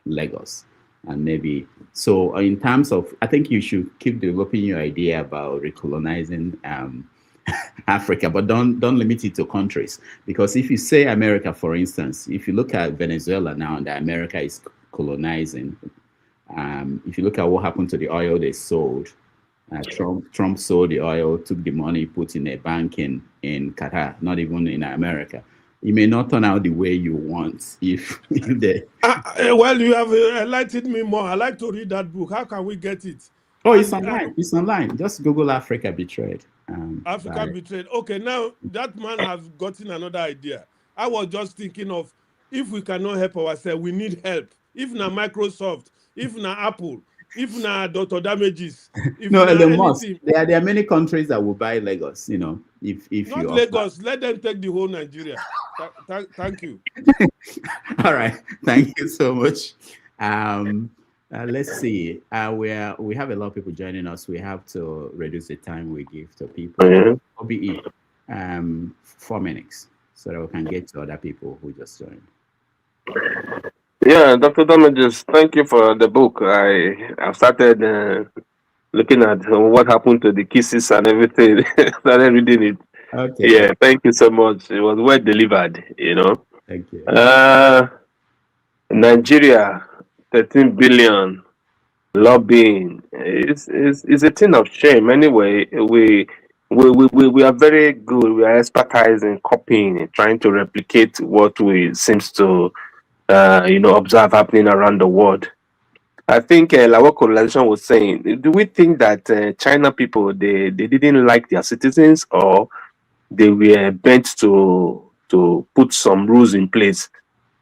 Lagos. And maybe, so in terms of, I think you should keep developing your idea about recolonizing Africa, but don't limit it to countries. Because if you say America, for instance, if you look at Venezuela now, that America is colonizing, if you look at what happened to the oil they sold, Trump sold the oil, took the money, put in a bank in Qatar, not even in America. It may not turn out the way you want if they... Well, you have enlightened me more. I like to read that book. How can we get it? Oh, it's online. It's online. Just Google Africa Betrayed. Africa Betrayed. Okay, now that man has gotten another idea. I was just thinking of, if we cannot help ourselves, we need help. If not Microsoft, if not Apple, if not Dr. Damages. If no, not Elon Musk. anything. There are many countries that will buy Lagos, you know, if not you Lagos, let them take the whole Nigeria. Thank you. All right. Thank you so much. Let's see. We have a lot of people joining us. We have to reduce the time we give to people. OBE, 4 minutes, so that we can get to other people who just joined. Yeah, Dr. Damages, thank you for the book. I've started looking at what happened to the kisses and everything. Started reading it. Okay. Yeah, thank you so much. It was well delivered, you know. Thank you. Nigeria, 13 billion lobbying is a thing of shame. Anyway, we are very good. We are expertise in copying and trying to replicate what we seems to observe happening around the world. I think like what colonization was saying, do we think that China people they didn't like their citizens, or they were bent to put some rules in place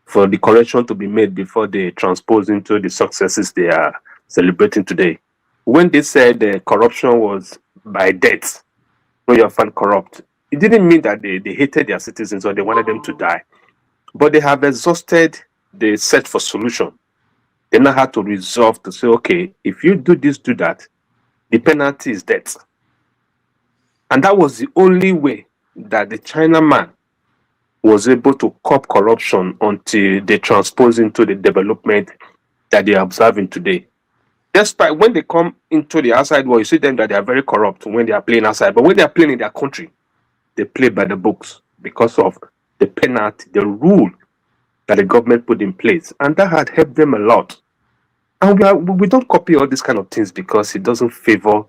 for the correction to be made before they transpose into the successes they are celebrating today? When they said corruption was by death, when you are found corrupt, it didn't mean that they hated their citizens or they wanted them to die, but they have exhausted the search for solution. They now had to resolve to say, okay, if you do this, do that, the penalty is death. And that was the only way that the China man was able to curb corruption until they transpose into the development that they are observing today. Despite when they come into the outside world, you see them that they are very corrupt when they are playing outside. But when they are playing in their country, they play by the books because of the penalty, the rule that the government put in place. And that had helped them a lot. And we don't copy all these kind of things because it doesn't favor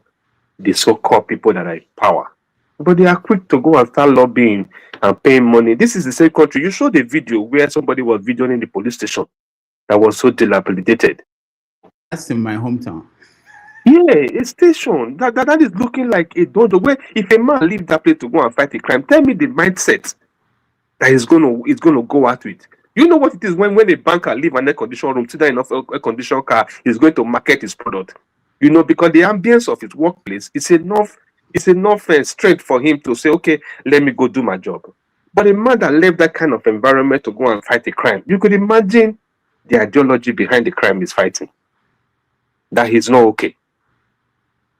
the so-called people that are in power. But they are quick to go and start lobbying and paying money. This is the same country. You showed a video where somebody was videoing the police station that was so dilapidated. That's in my hometown. Yeah, a station that is looking like a dojo. Where if a man leave that place to go and fight a crime, tell me the mindset that is gonna go out with. You know what it is when a banker leave an air-conditioned room, sit down in an air-conditioned car, he's going to market his product. You know, because the ambience of his workplace is enough strength for him to say, okay, let me go do my job. But a man that left that kind of environment to go and fight a crime, you could imagine the ideology behind the crime he's fighting. That he's not okay.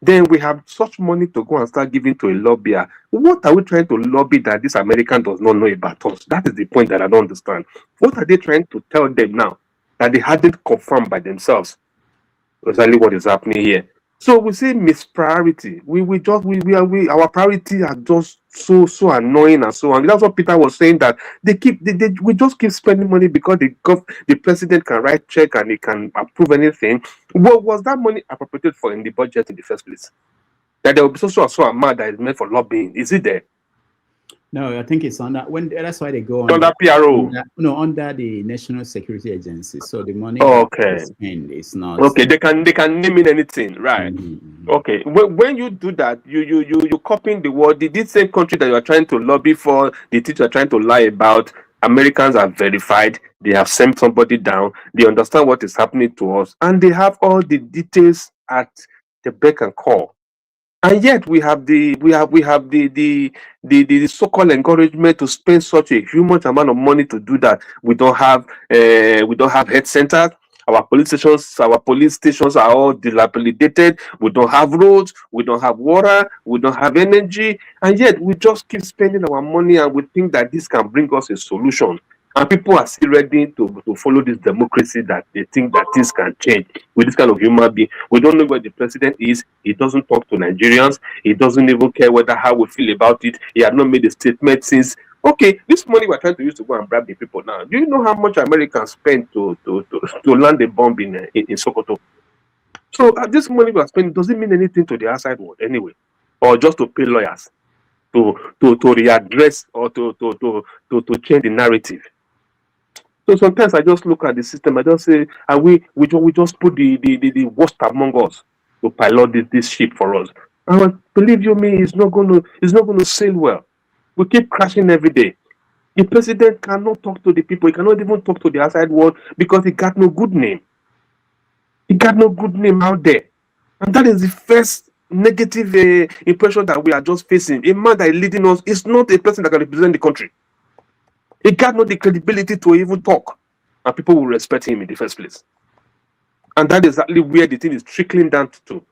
Then we have such money to go and start giving to a lobbyer. What are we trying to lobby that this American does not know about us? That is the point that I don't understand. What are they trying to tell them now that they hadn't confirmed by themselves? Exactly what is happening here. So we say mispriority. Our priority are just so annoying and so on. That's what Peter was saying, that we just keep spending money because the president can write check and he can approve anything. What was that money appropriated for in the budget in the first place? That there will be so amount that is meant for lobbying. Is it there? No, I think it's under that's why they go under PRO. Under the National Security Agency. So the money that they spend is not okay. They can name it anything, right? Okay. When you do that, you copying the word. This same country that you are trying to lobby for, the things you are trying to lie about, Americans are verified. They have sent somebody down. They understand what is happening to us, and they have all the details at the beck and call. And yet we have the so-called encouragement to spend such a huge amount of money to do that. We don't have health centers. Our police stations are all dilapidated. We don't have roads. We don't have water. We don't have energy. And yet we just keep spending our money, and we think that this can bring us a solution. And people are still ready to follow this democracy that they think that things can change with this kind of human being. We don't know where the president is. He doesn't talk to Nigerians. He doesn't even care how we feel about it. He had not made a statement since. Okay, this money we're trying to use to go and bribe the people now. Do you know how much Americans spend to land a bomb in Sokoto? So this money we're spending doesn't mean anything to the outside world anyway, or just to pay lawyers to readdress or to change the narrative. So sometimes I just look at the system. I just say, and we just put the worst among us to pilot this ship for us. And believe you me, it's not going to sail well. We keep crashing every day. The president cannot talk to the people. He cannot even talk to the outside world because he got no good name. He got no good name out there, and that is the first negative impression that we are just facing. A man that is leading us is not a person that can represent the country. He got not the credibility to even talk, and people will respect him in the first place. And that is exactly where the thing is trickling down to.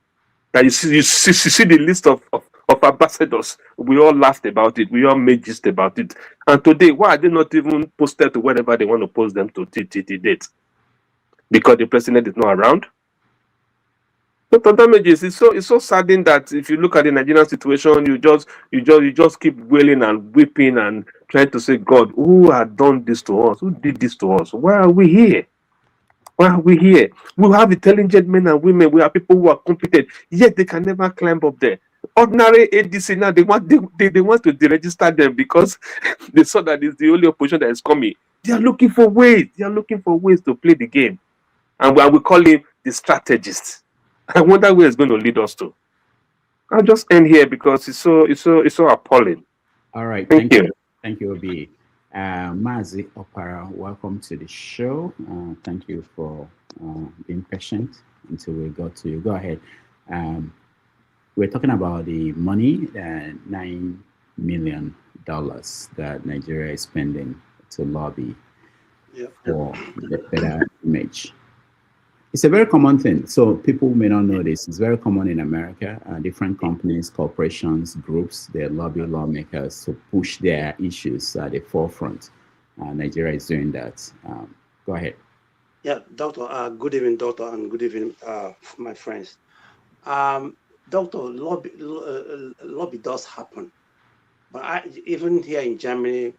That you see the list of ambassadors. We all laughed about it. We all made gist about it. And today, why are they not even posted to wherever they want to post them to date? Because the president is not around. Total damages. It's so saddening that if you look at the Nigerian situation, you just keep wailing and weeping and trying to say, God, who had done this to us? Who did this to us? Why are we here? Why are we here? We have intelligent men and women. We have people who are competent, yet they can never climb up there. Ordinary ADC now, they want to deregister them because they saw that it's the only opposition that is coming. They are looking for ways. They are looking for ways to play the game, and we call him the strategist. I wonder where it's going to lead us to. I'll just end here because it's so appalling. All right, thank you. Thank you, Obi. Mazi Opara, welcome to the show. Thank you for being patient until we got to you. Go ahead. We're talking about the money, $9 million that Nigeria is spending to lobby for the better image. It's a very common thing. So people may not know this. It's very common in America. Different companies, corporations, groups, they lobby lawmakers to push their issues at the forefront. Nigeria is doing that. Go ahead. Yeah, Doctor. Good evening, Doctor, and good evening, my friends. Doctor, lobby does happen. But even here in Germany,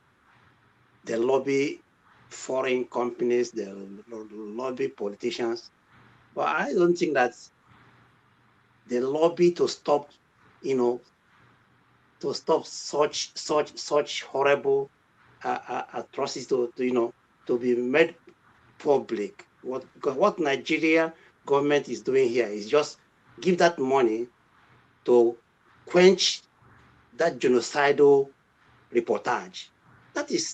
they lobby foreign companies, they lobby politicians. But I don't think that they lobby to stop, to stop such horrible atrocities to be made public. Because what Nigeria government is doing here is just give that money to quench that genocidal reportage. That is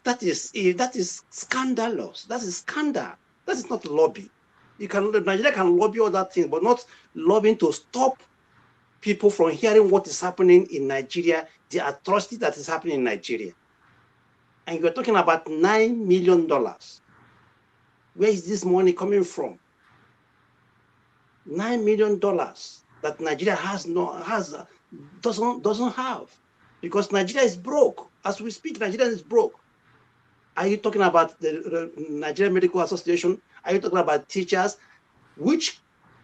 scandalous. That is scandal. That is not lobby. Nigeria can lobby all that thing, but not lobbying to stop people from hearing what is happening in Nigeria, the atrocity that is happening in Nigeria. And you're talking about $9 million. Where is this money coming from? $9 million that Nigeria doesn't have, because Nigeria is broke. As we speak, Nigeria is broke. Are you talking about the Nigerian Medical Association? Are you talking about teachers? Which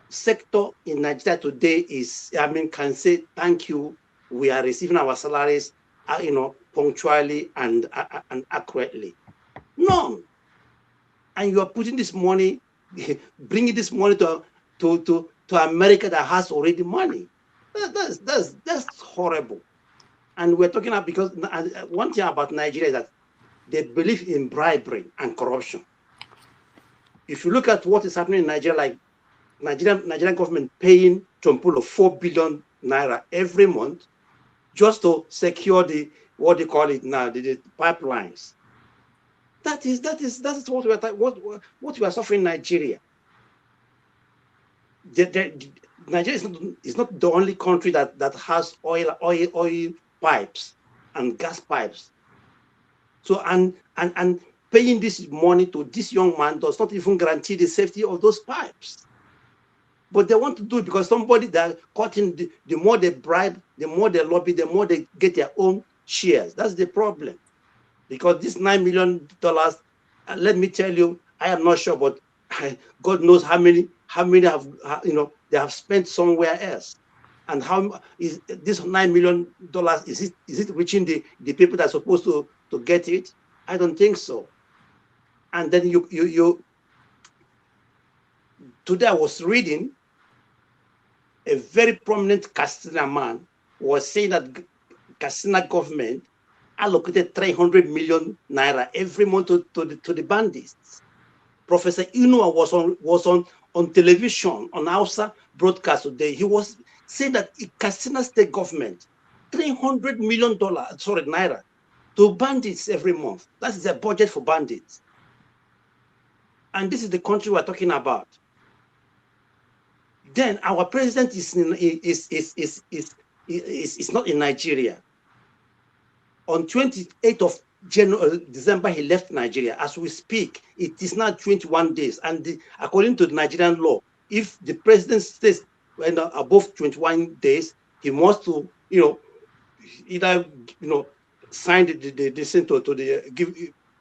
sector in Nigeria today can say, thank you, we are receiving our salaries punctually and accurately? None. And you are putting this money, bringing this money to America that has already money. That's horrible. And we're talking about, because one thing about Nigeria is that they believe in bribery and corruption. If you look at what is happening in Nigeria, like Nigerian government paying Trumpulo 4 billion naira every month just to secure the, what they call it now, the pipelines. That is what we are suffering in Nigeria. Nigeria is not the only country that has oil pipes and gas pipes. So and paying this money to this young man does not even guarantee the safety of those pipes. But they want to do it because somebody that caught in the more they bribe, the more they lobby, the more they get their own shares. That's the problem. Because this $9 million, let me tell you, I am not sure, but God knows how many have they have spent somewhere else. And how is this $9 million? Is it reaching the people that are supposed to get it? I don't think so. And then today I was reading a very prominent Katsina man was saying that Katsina government allocated 300 million naira every month to the bandits. Professor Inua was on television on Hausa broadcast today. He was saying that Katsina state government $300 million naira to bandits every month. That is a budget for bandits. And this is the country we're talking about. Then our president is not in Nigeria. On 28th of December, he left Nigeria. As we speak, it is now 21 days. And according to the Nigerian law, if the president stays above 21 days, he must to, either, sign the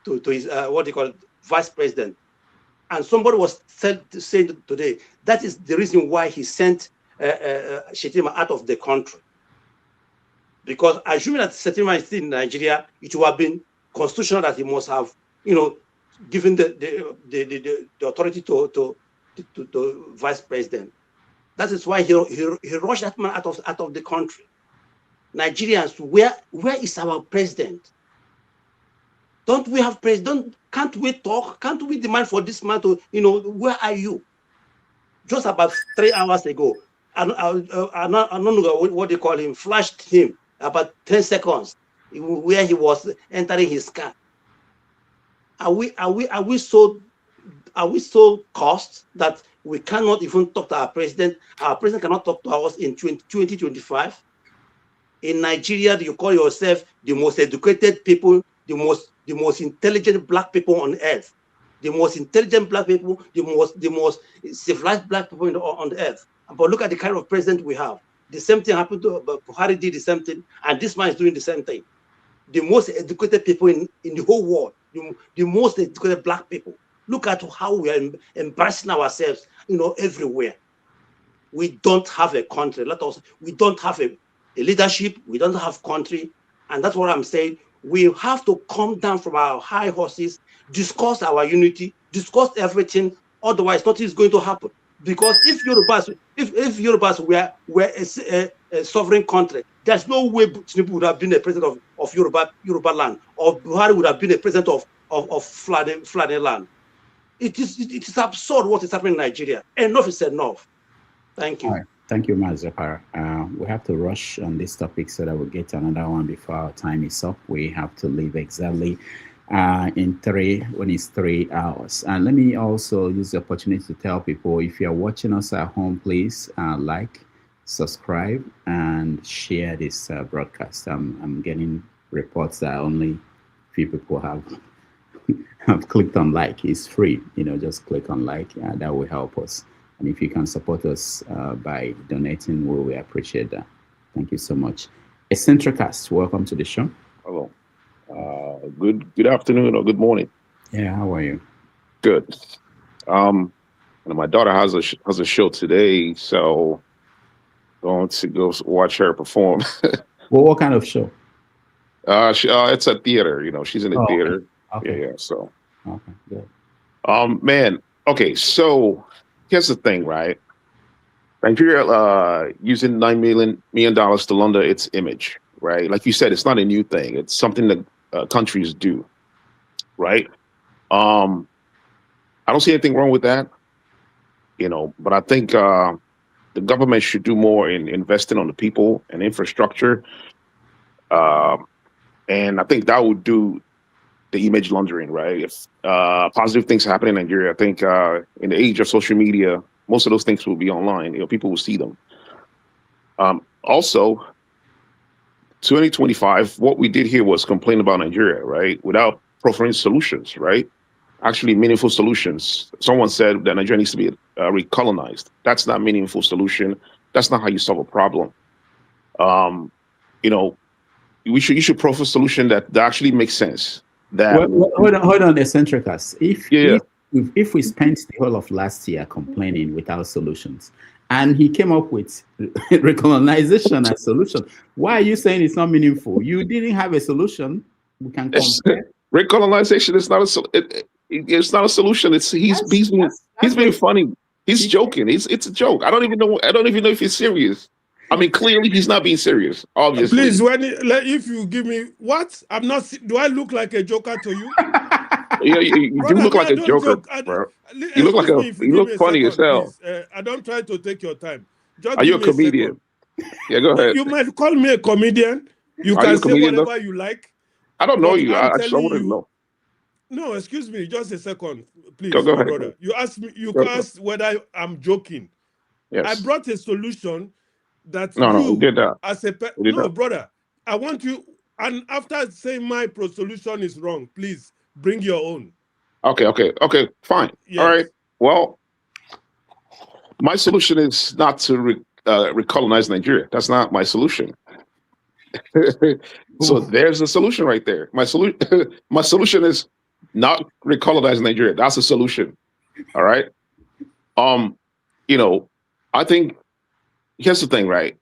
to his what they call vice president. And somebody was saying today that is the reason why he sent Shetima out of the country. Because assuming that Shetima is still in Nigeria, it would have been constitutional that he must have, given the authority to vice president. That is why he rushed that man out of the country. Nigerians, where is our president? Don't we have president? Can't we talk? Can't we demand for this man to, where are you? Just about 3 hours ago, I don't know what they call him, flashed him about 10 seconds where he was entering his car. Are we so cursed that we cannot even talk to our president? Our president cannot talk to us in 2025. In Nigeria, you call yourself the most educated people, the most intelligent black people on earth, the most intelligent black people, the most civilized black people on the earth. But look at the kind of president we have. The same thing happened to Buhari, did the same thing, and this man is doing the same thing. The most educated people in the whole world, the most educated black people. Look at how we are embarrassing ourselves, everywhere. We don't have a country. We don't have a leadership. We don't have country, and that's what I'm saying. We have to come down from our high horses, discuss our unity, discuss everything. Otherwise, nothing is going to happen. Because if Yorubas were a sovereign country, there's no way Tinubu would have been a president of Yoruba land, or Buhari would have been a president of Fulani land. It is absurd what is happening in Nigeria. Enough is enough. Thank you. All right. Thank you, Mazapar. We have to rush on this topic so that we'll get to another one before our time is up. We have to leave exactly when it's 3 hours. And let me also use the opportunity to tell people, if you're watching us at home, please like, subscribe, and share this broadcast. I'm getting reports that only few people have clicked on like. It's free, just click on like. That will help us. And if you can support us by donating, we appreciate that. Thank you so much. Eccentricast, welcome to the show. Hello. Good afternoon or good morning. Yeah, how are you? Good. And my daughter has a show today, so going to go watch her perform. Well, what kind of show? It's a theater. You know, she's in the theater. Okay. Yeah. So. Okay. Good. Man. Okay. So here's the thing, right? Nigeria using $9 million to launder its image, right? Like you said, it's not a new thing. It's something that countries do, right? I don't see anything wrong with that, you know. But I think the government should do more in investing on the people and infrastructure, and I think that would do the image laundering, right? If positive things happen in Nigeria, I think in the age of social media, most of those things will be online. You know, people will see them. Also, 2025, what we did here was complain about Nigeria, right? Without proffering solutions, right? Actually, meaningful solutions. Someone said that Nigeria needs to be recolonized. That's not a meaningful solution. That's not how you solve a problem. You know, you should proffer a solution that actually makes sense. That hold on, Eccentricus. If we spent the whole of last year complaining without solutions, and he came up with recolonization as solution, why are you saying it's not meaningful? You didn't have a solution. We can compare. Recolonization is not it's not a solution. He's being funny. He's joking. It's a joke. I don't even know if he's serious. I mean, clearly he's not being serious. Obviously. Please, if you give me what I'm not. Do I look like a joker to you? Yeah, you look like a joker, bro. You look funny as hell. I don't try to take your time. Are you a comedian? Yeah, go ahead. You might call me a comedian. You can say whatever you like. I don't know you. I wouldn't know. No, excuse me, just a second, please, go ahead. brother. You asked me. You asked whether I'm joking. Yes. I brought a solution that you did that. As a brother, I want you. And after saying my solution is wrong, please bring your own. Okay, fine. Yes. All right. Well, my solution is not to recolonize Nigeria. That's not my solution. So there's a solution right there. My solution is not recolonize Nigeria. That's a solution. All right. You know, I think here's the thing, right?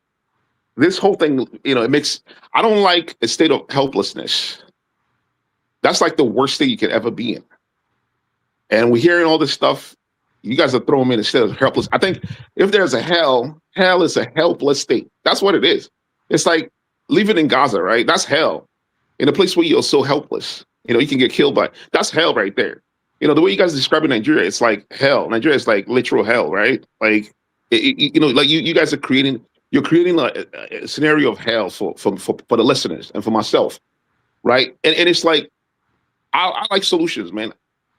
This whole thing, you know, I don't like a state of helplessness. That's like the worst state you could ever be in. And we're hearing all this stuff. You guys are throwing me in a state of helpless. I think if there's a hell is a helpless state. That's what it is. It's like living in Gaza, right? That's hell. In a place where you're so helpless. You know, you can get killed by. That's hell right there. You know, the way you guys are describing Nigeria, it's like hell. Nigeria is like literal hell, right? Like, you know, like you guys are creating a scenario of hell for the listeners and for myself, right? And it's like, I like solutions, man.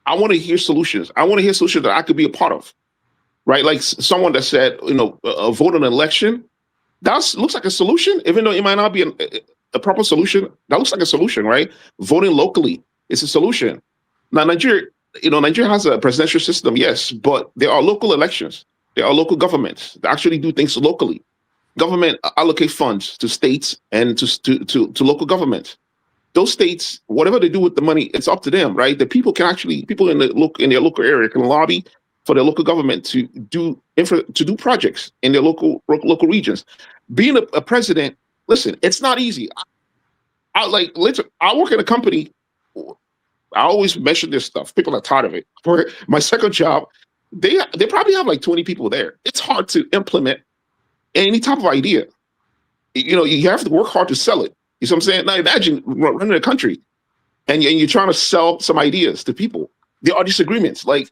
I want to hear solutions. I want to hear solutions that I could be a part of, right? Like someone that said, you know, vote on an election. That looks like a solution, even though it might not be a proper solution. That looks like a solution, right? Voting locally is a solution. Now, Nigeria has a presidential system, yes, but there are local elections. There are local governments that actually do things locally. Government allocate funds to states and to local governments. Those states, whatever they do with the money, it's up to them, right? The people in their local area can lobby for their local government to do projects in their local regions. Being a president, listen, it's not easy. I work in a company. I always mention this stuff. People are tired of it. For my second job, they probably have like 20 people there. It's hard to implement any type of idea. You know, you have to work hard to sell it. You see what I'm saying? Now imagine running a country and you're trying to sell some ideas to people. There are disagreements. Like,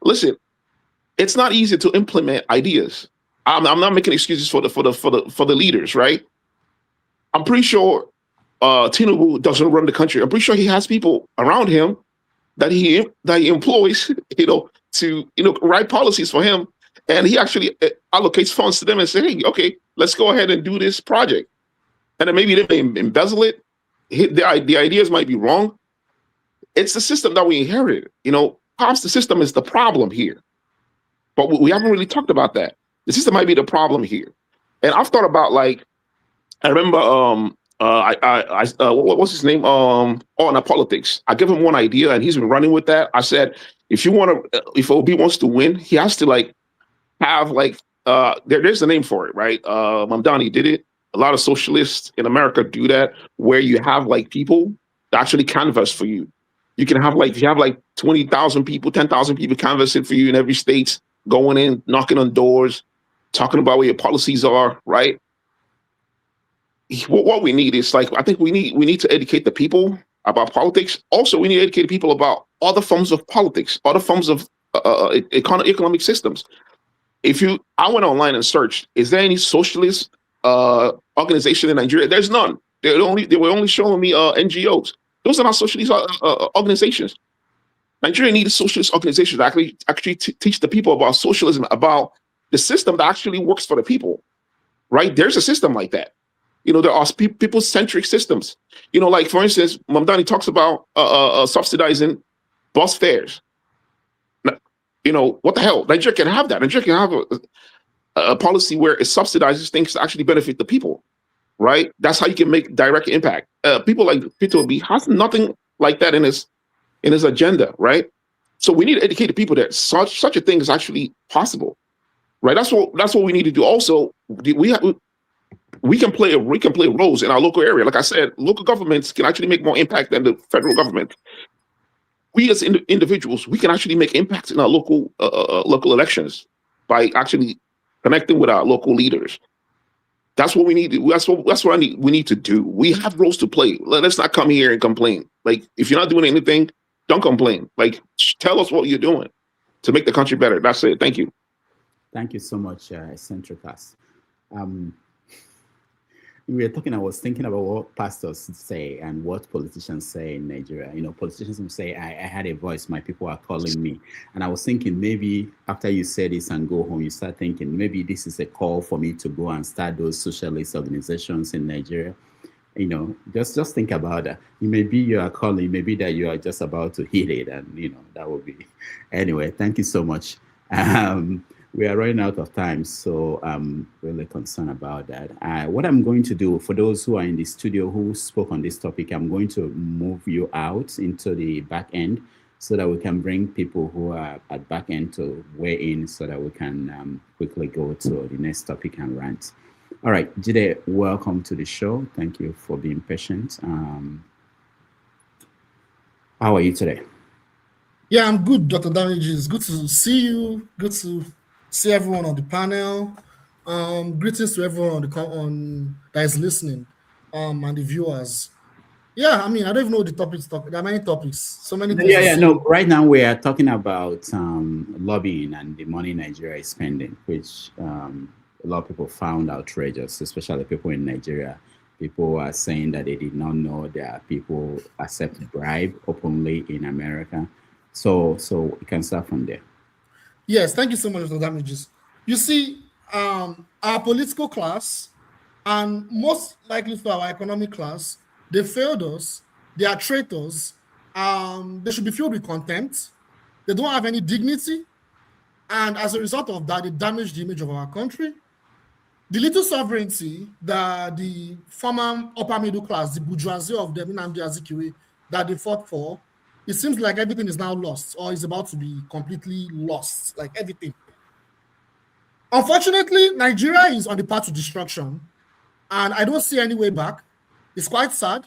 listen, it's not easy to implement ideas. I'm not making excuses for the leaders, right? I'm pretty sure Tinubu doesn't run the country. I'm pretty sure he has people around him that he employs, you know, to write policies for him, and he actually allocates funds to them and say, hey, okay, let's go ahead and do this project. And then maybe they may embezzle it. The ideas might be wrong. It's the system that we inherited. You know, perhaps the system is the problem here, but we haven't really talked about that. The system might be the problem here. And I've thought about, like, I remember what's his name? On politics. I give him one idea and he's been running with that. I said, if Obi wants to win, he has to like have like there's a name for it, right? Mamdani did it. A lot of socialists in America do that, where you have like people that actually canvass for you. You can have like, if you have like 20,000 people, 10,000 people canvassing for you in every state, going in, knocking on doors, talking about what your policies are, right? What we need is like, I think we need to educate the people about politics. Also, we need to educate people about other forms of politics, other forms of economic systems. I went online and searched, is there any socialist organization in Nigeria? There's none. They were only showing me NGOs. Those are not socialist organizations. Nigeria needs socialist organizations to actually teach the people about socialism, about the system that actually works for the people, right? There's a system like that. There are people-centric systems. Like, for instance, Mamdani talks about subsidizing bus fares. What the hell? Nigeria can have that. Nigeria can have a policy where it subsidizes things to actually benefit the people, right? That's how you can make direct impact. People like Peter Obi has nothing like that in his agenda, right? So we need to educate the people that such a thing is actually possible, right? That's what we need to do. Also, we can play roles in our local area. Like I said, local governments can actually make more impact than the federal government. We as individuals, we can actually make impacts in our local elections by actually connecting with our local leaders. That's what we need to. That's what we need to do. We have roles to play. Let's not come here and complain. Like, if you're not doing anything, don't complain. Like, tell us what you're doing to make the country better. That's it. Thank you. Thank you so much, Eccentricus. I was thinking about what pastors say and what politicians say in Nigeria. Politicians will say, I had a voice, my people are calling me. And I was thinking, maybe after you say this and go home, you start thinking, maybe this is a call for me to go and start those socialist organizations in Nigeria. Just think about that. Maybe you are calling, maybe that you are just about to hit it, and that would be. Anyway, thank you so much. We are running out of time, so I'm really concerned about that. What I'm going to do, for those who are in the studio who spoke on this topic, I'm going to move you out into the back end so that we can bring people who are at back end to weigh in so that we can quickly go to the next topic and rant. All right, Jide, welcome to the show. Thank you for being patient. How are you today? Yeah, I'm good, Dr. Damages. Good to see you. Good to see everyone on the panel. Greetings to everyone that is listening, and the viewers. Yeah, I don't even know what the topics talk. There are many topics, so many things. No. Right now we are talking about lobbying and the money Nigeria is spending, which a lot of people found outrageous, especially people in Nigeria. People are saying that they did not know that people accept bribe openly in America. So we can start from there. Yes, thank you so much for the damages. You see, our political class, and most likely for our economic class, they failed us. They are traitors. They should be filled with contempt. They don't have any dignity. And as a result of that, they damage the image of our country. The little sovereignty that the former upper middle class, the bourgeoisie of them, Nnamdi Azikiwe, that they fought for, it seems like everything is now lost or is about to be completely lost, like everything. Unfortunately, Nigeria is on the path to destruction, and I don't see any way back. It's quite sad.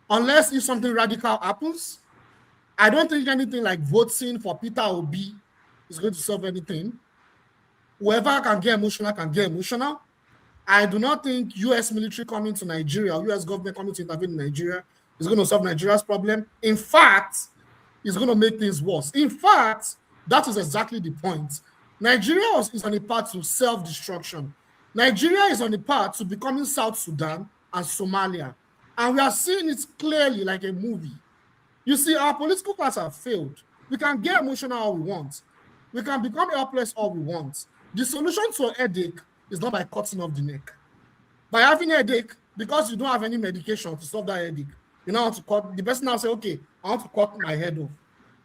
Unless if something radical happens, I don't think anything like voting for Peter Obi is going to solve anything. Whoever can get emotional can get emotional. I do not think U.S. military coming to Nigeria, or U.S. government coming to intervene in Nigeria is going to solve Nigeria's problem. In fact, it's going to make things worse. In fact, that is exactly the point. Nigeria is on the path to self-destruction. Nigeria is on the path to becoming South Sudan and Somalia. And we are seeing it clearly like a movie. You see, our political class have failed. We can get emotional all we want. We can become helpless all we want. The solution to a headache is not by cutting off the neck. By having a headache, because you don't have any medication to solve that headache, you know how to cut. The person now say, okay, I want to cut my head off.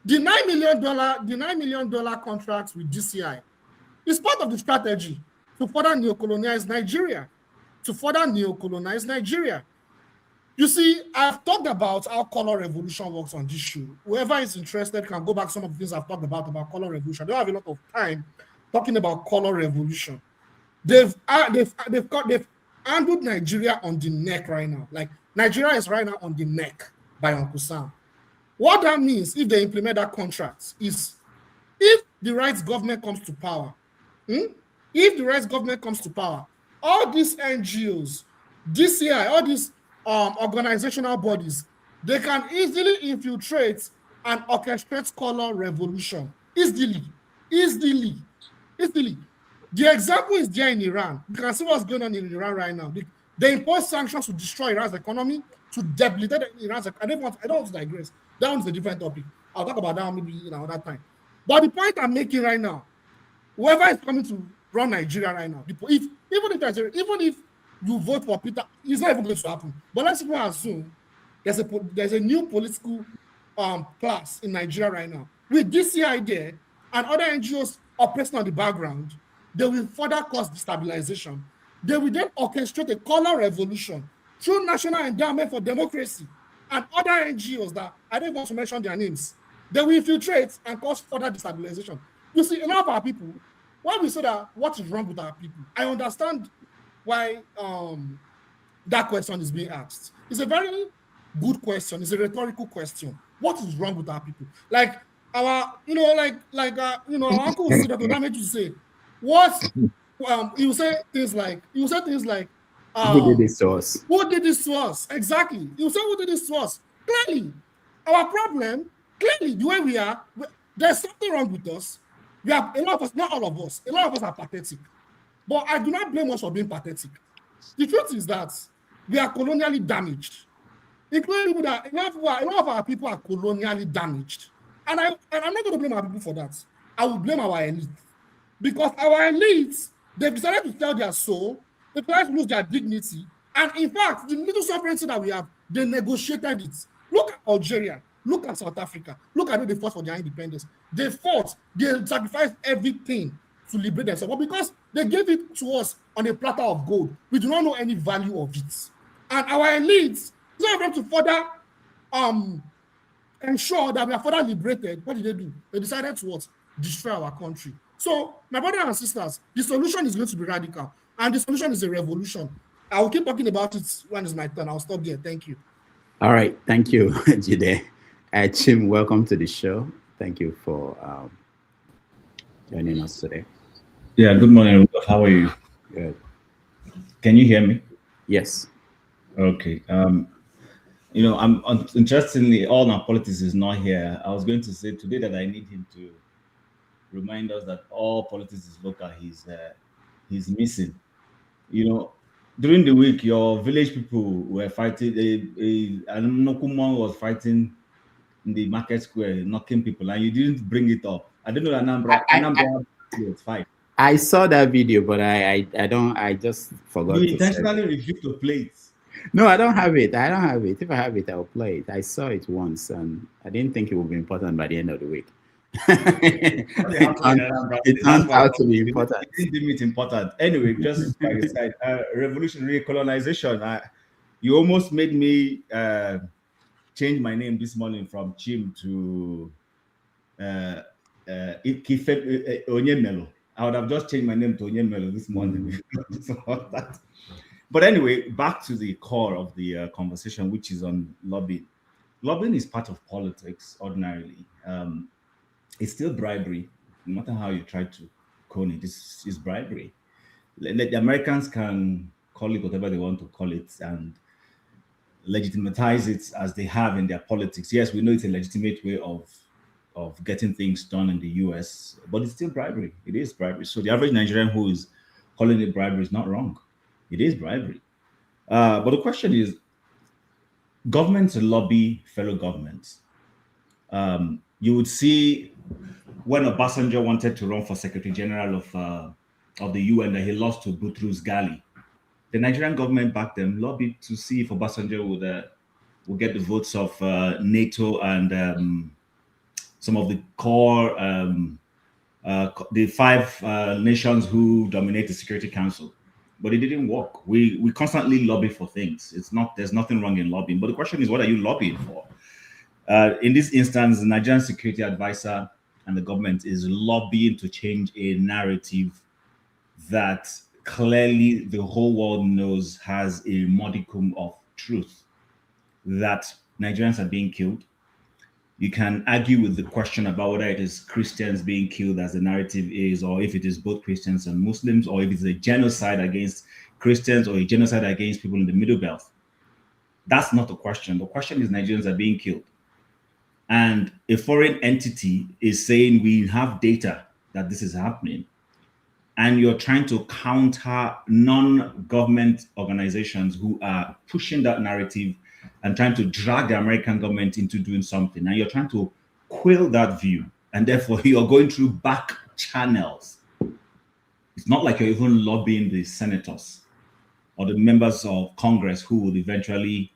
The $9 million contract with GCI is part of the strategy to further neocolonize Nigeria. You see, I've talked about how color revolution works on this show. Whoever is interested can go back to some of the things I've talked about color revolution. I don't have a lot of time talking about color revolution. They've handled Nigeria on the neck right now. Like Nigeria is right now on the neck by Uncle Sam. What that means if they implement that contract is if the right government comes to power, if the right government comes to power, all these NGOs, DCI, all these organizational bodies, they can easily infiltrate and orchestrate color revolution easily. The example is there in Iran. You can see what's going on in Iran right now. They impose sanctions to destroy Iran's economy, to debilitate Iran's economy. I don't want to digress. That one's a different topic. I'll talk about that one maybe another time. But the point I'm making right now, whoever is coming to run Nigeria right now, even if you vote for Peter, it's not even going to happen. But let's assume there's a new political class in Nigeria right now. With DCI there and other NGOs operating on the background, they will further cause destabilization. They will then orchestrate a color revolution through National Endowment for Democracy and other NGOs that I don't want to mention their names. They will infiltrate and cause further destabilization. You see, a lot of our people, when we say that what is wrong with our people, I understand why that question is being asked. It's a very good question. It's a rhetorical question. What is wrong with our people? Like our, our uncle will say that damage to say, what you say things like who did this to us? Who did this to us? Exactly. You say who did this to us? Clearly, our problem, clearly, the way we are, there's something wrong with us. We have a lot of us, not all of us, a lot of us are pathetic. But I do not blame us for being pathetic. The truth is that we are colonially damaged. Including people that a lot of our people are colonially damaged. And I'm not going to blame our people for that. I will blame our elite. Because our elites, they've decided to sell their soul, they decided to lose their dignity, and in fact, the little sovereignty that we have, they negotiated it. Look at Algeria, look at South Africa, look at how they fought for their independence. They fought, they sacrificed everything to liberate themselves. But because they gave it to us on a platter of gold, we do not know any value of it. And our elites, instead of them to further ensure that we are further liberated, what did they do? They decided to what? Destroy our country. So, my brothers and sisters, the solution is going to be radical, and the solution is a revolution. I will keep talking about it when it's my turn. I'll stop there. Thank you. All right. Thank you, Jide. Chim, welcome to the show. Thank you for joining us today. Yeah, good morning. How are you? Good. Can you hear me? Yes. Okay. I'm interestingly, all my politics is not here. I was going to say today that I need him to remind us that all politics is local. He's missing. During the week, your village people were fighting. Nokuman was fighting in the market square, knocking people, and you didn't bring it up. I don't know Anambra fight. I saw that video, but I just forgot. You intentionally refused to play it. No, I don't have it. If I have it, I'll play it. I saw it once, and I didn't think it would be important by the end of the week. It turned out to be important. It didn't deem it important. Anyway, just by the side, revolutionary colonization. You almost made me change my name this morning from Chim to Onyemelo. I would have just changed my name to Onyemelo this morning. But anyway, back to the core of the conversation, which is on lobbying. Lobbying is part of politics ordinarily. It's still bribery, no matter how you try to call it. It's bribery. The Americans can call it whatever they want to call it and legitimize it as they have in their politics. Yes, we know it's a legitimate way of getting things done in the US, but it's still bribery. It is bribery. So the average Nigerian who is calling it bribery is not wrong. It is bribery. But the question is, governments lobby fellow governments. You would see when Obasanjo wanted to run for Secretary General of the UN, that he lost to Boutros Ghali. The Nigerian government backed them, lobbied to see if Obasanjo would get the votes of NATO and some of the core, the 5 nations who dominate the Security Council. But it didn't work. We constantly lobby for things. There's nothing wrong in lobbying. But the question is, what are you lobbying for? In this instance, the Nigerian security advisor and the government is lobbying to change a narrative that clearly the whole world knows has a modicum of truth, that Nigerians are being killed. You can argue with the question about whether it is Christians being killed, as the narrative is, or if it is both Christians and Muslims, or if it's a genocide against Christians or a genocide against people in the Middle Belt. That's not the question. The question is Nigerians are being killed. And a foreign entity is saying we have data that this is happening. And you're trying to counter non-government organizations who are pushing that narrative and trying to drag the American government into doing something. And you're trying to quell that view. And therefore, you're going through back channels. It's not like you're even lobbying the senators or the members of Congress who would eventually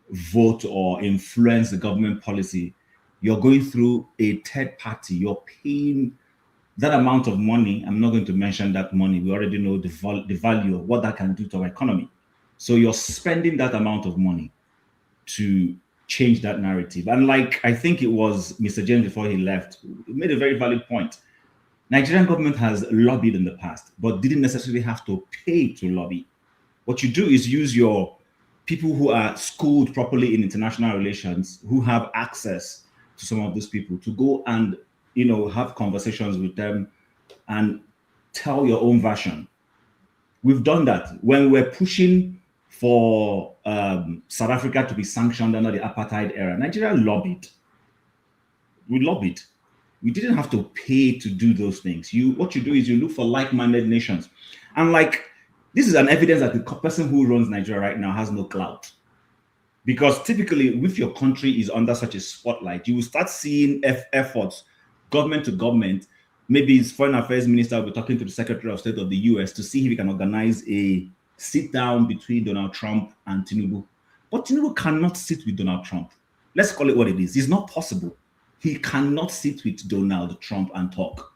vote or influence the government policy. You're going through a third party. You're paying that amount of money. I'm not going to mention that money. We already know the value of what that can do to our economy. So you're spending that amount of money to change that narrative. And like, I think it was Mr. James before he left, he made a very valid point. Nigerian government has lobbied in the past, but didn't necessarily have to pay to lobby. What you do is use your people who are schooled properly in international relations, who have access to some of those people, to go and, you know, have conversations with them and tell your own version. We've done that when we're pushing for South Africa to be sanctioned under the apartheid era. Nigeria lobbied. We lobbied. We didn't have to pay to do those things. What you do is you look for like-minded nations. And like, this is an evidence that the person who runs Nigeria right now has no clout. Because typically, if your country is under such a spotlight, you will start seeing efforts, government to government. Maybe his foreign affairs minister will be talking to the Secretary of State of the US to see if he can organize a sit-down between Donald Trump and Tinubu. But Tinubu cannot sit with Donald Trump. Let's call it what it is. It's not possible. He cannot sit with Donald Trump and talk.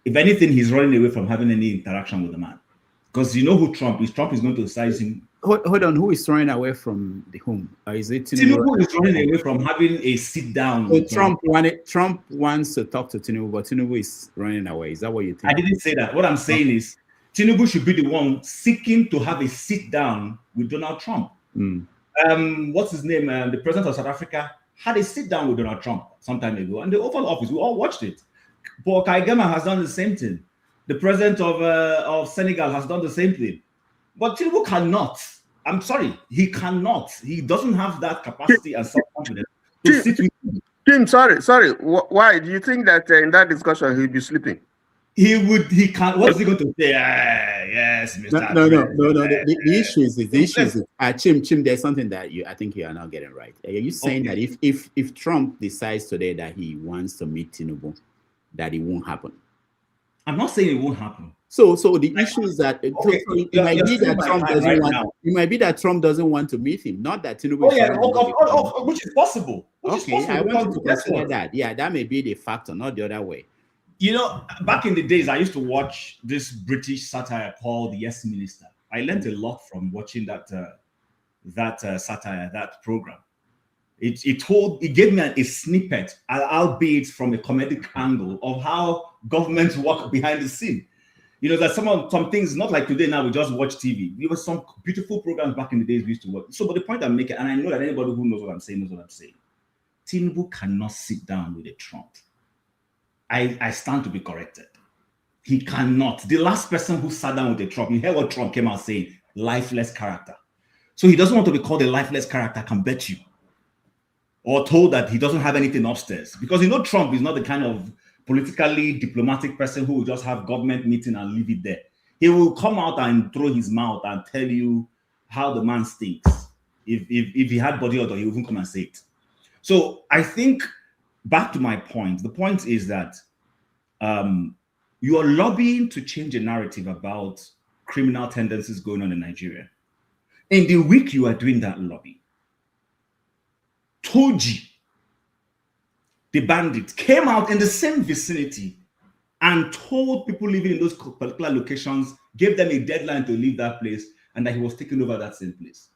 If anything, he's running away from having any interaction with the man. Because you know who Trump is. Trump is going to size him. Hold on, who is running away from the whom? Is it Tinubu? Tinubu is running away from having a sit down. So Trump wants to talk to Tinubu, but Tinubu is running away. Is that what you think? I didn't say that. What I'm saying is Tinubu should be the one seeking to have a sit down with Donald Trump. What's his name? The president of South Africa had a sit down with Donald Trump some time ago, and the Oval Office, we all watched it. Paul Kagame has done the same thing. The president of Senegal has done the same thing. But Tinubu cannot. I'm sorry, he cannot. He doesn't have that capacity and self-confidence to sit with him. Tim, sorry. Why do you think that in that discussion he'll be sleeping? He can't. What is he going to say? Yes, Mr. No. The issue is Chim, there's something that I think you are not getting right. Are you saying that if Trump decides today that he wants to meet Tinubu, that it won't happen? I'm not saying it won't happen. So the issue is that it might be that Trump doesn't want. It might be that Trump doesn't want to meet him, not that Tinubu. Which is possible. I want to consider that. Yeah, that may be the factor, not the other way. You know, back in the days, I used to watch this British satire called Yes Minister. I learned a lot from watching that satire, that program. It gave me a snippet, albeit from a comedic angle, of how governments work behind the scene. You know, that some things, not like today now, we just watch TV. There were some beautiful programs back in the days we used to work. So, but the point I'm making, and I know that anybody who knows what I'm saying knows what I'm saying. Tinubu cannot sit down with a Trump. I stand to be corrected. He cannot. The last person who sat down with a Trump, you heard what Trump came out saying, lifeless character. So he doesn't want to be called a lifeless character, I can bet you. Or told that he doesn't have anything upstairs. Because you know Trump is not the kind of politically diplomatic person who will just have government meeting and leave it there. He will come out and throw his mouth and tell you how the man stinks. If he had body odor, he would even come and say it. So I think, back to my point, the point is that you are lobbying to change a narrative about criminal tendencies going on in Nigeria. In the week you are doing that lobby, Toji, the bandit, came out in the same vicinity and told people living in those particular locations, gave them a deadline to leave that place, and that he was taking over that same place.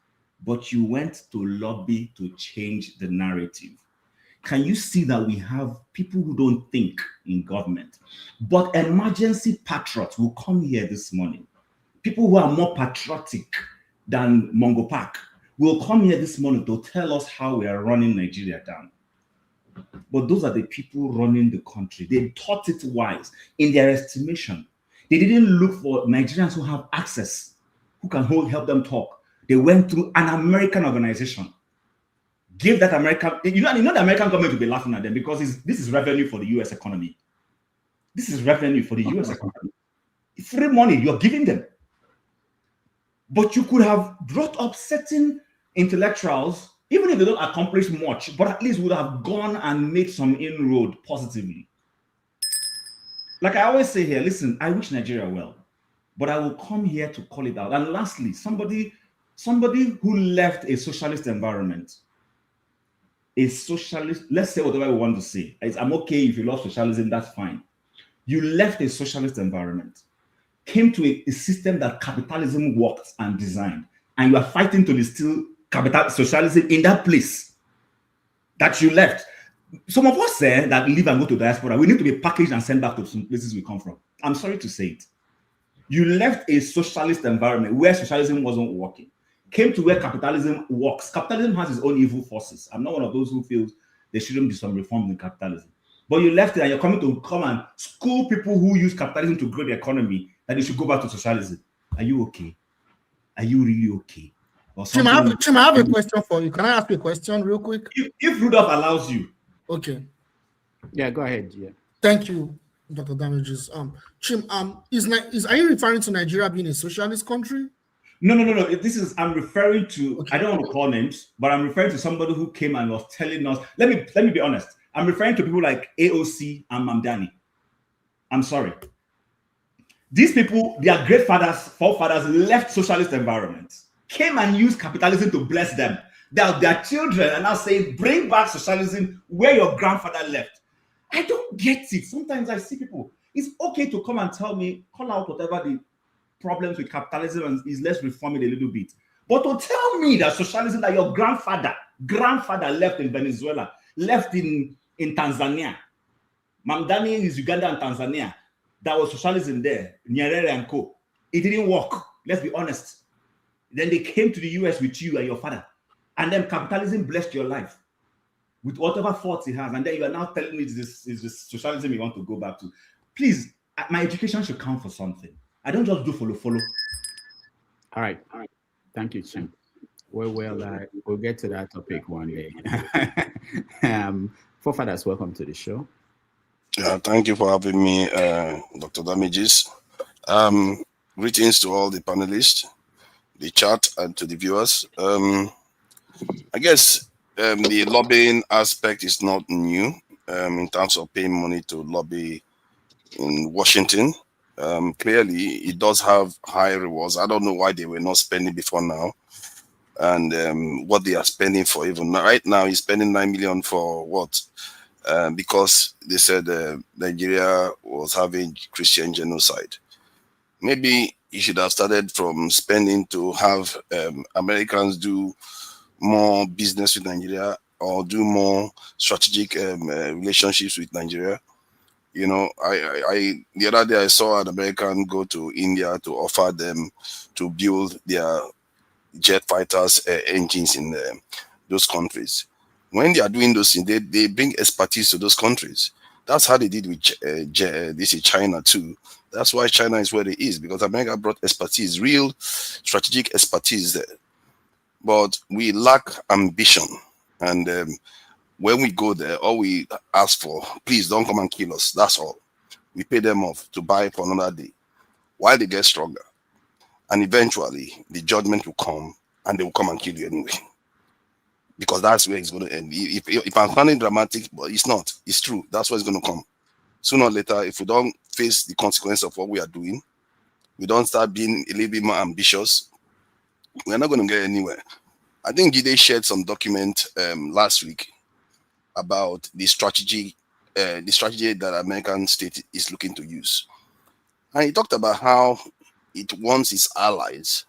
But you went to lobby to change the narrative. Can you see that we have people who don't think in government, but emergency patriots will come here this morning people who are more patriotic than Mongo Park will come here this morning to tell us how we are running Nigeria down. But those are the people running the country. They thought it wise in their estimation. They didn't look for Nigerians who have access, who can help them talk. They went through an American organization. Give that American, you know the American government will be laughing at them because this is revenue for the US economy. This is revenue for the US economy. It's free money you're giving them. But you could have brought up certain intellectuals, even if they don't accomplish much, but at least would have gone and made some inroad positively. Like I always say here, listen, I wish Nigeria well, but I will come here to call it out. And lastly, somebody who left a socialist environment, a socialist, let's say whatever we want to say. I'm okay if you love socialism, that's fine. You left a socialist environment, came to a system that capitalism worked and designed, and you are fighting to distill socialism in that place that you left. Some of us say that leave and go to diaspora, we need to be packaged and sent back to some places we come from. I'm sorry to say it. You left a socialist environment where socialism wasn't working, came to where capitalism works. Capitalism has its own evil forces. I'm not one of those who feels there shouldn't be some reforms in capitalism. But you left it and you're coming to come and school people who use capitalism to grow the economy that they should go back to socialism. Are you okay? Are you really okay? Tim, I have a question for you. Can I ask you a question real quick? If Rudolph allows you. Okay. Yeah, go ahead. Yeah. Thank you, Dr. Damages. Chim, are you referring to Nigeria being a socialist country? No. I'm referring to, okay. I don't want to call names, but I'm referring to somebody who came and was telling us, let me be honest. I'm referring to people like AOC and Mamdani. I'm sorry. These people, their great forefathers left socialist environments, came and used capitalism to bless them. Their children are now saying, bring back socialism where your grandfather left. I don't get it. Sometimes I see people, it's okay to come and tell me, call out whatever the problems with capitalism and is let's reform it a little bit. But to tell me that socialism that your grandfather left in Venezuela, left in Tanzania, Mamdani is Uganda and Tanzania, that was socialism there, Nyerere and co. It didn't work, let's be honest. Then they came to the US with you and your father. And then capitalism blessed your life with whatever faults it has. And then you are now telling me this is the socialism you want to go back to. Please, my education should count for something. I don't just do follow. All right. Thank you, Chim. We'll get to that topic one day. Forefathers, welcome to the show. Yeah, thank you for having me, Dr. Damages. Greetings to all the panelists, the chat, and to the viewers. I guess the lobbying aspect is not new in terms of paying money to lobby in Washington. Clearly, it does have high rewards. I don't know why they were not spending before now, and what they are spending for. Even right now, he's spending $9 million for what? Because they said Nigeria was having Christian genocide. Maybe he should have started from spending to have Americans do more business with Nigeria or do more strategic relationships with Nigeria. You know, I the other day I saw an American go to India to offer them to build their jet fighters engines in those countries. When they are doing those things, they bring expertise to those countries. That's how they did with this is China too. That's why China is where it is, because America brought expertise, real strategic expertise there. But we lack ambition. And when we go there, all we ask for, please don't come and kill us. That's all. We pay them off to buy for another day while they get stronger. And eventually, the judgment will come and they will come and kill you anyway. Because that's where it's going to end. If I'm sounding dramatic, but it's not. It's true. That's where it's going to come. Sooner or later, if we don't face the consequence of what we are doing, we don't start being a little bit more ambitious, we're not going to get anywhere. I think Gide shared some document last week about the strategy that American state is looking to use. And he talked about how it wants its allies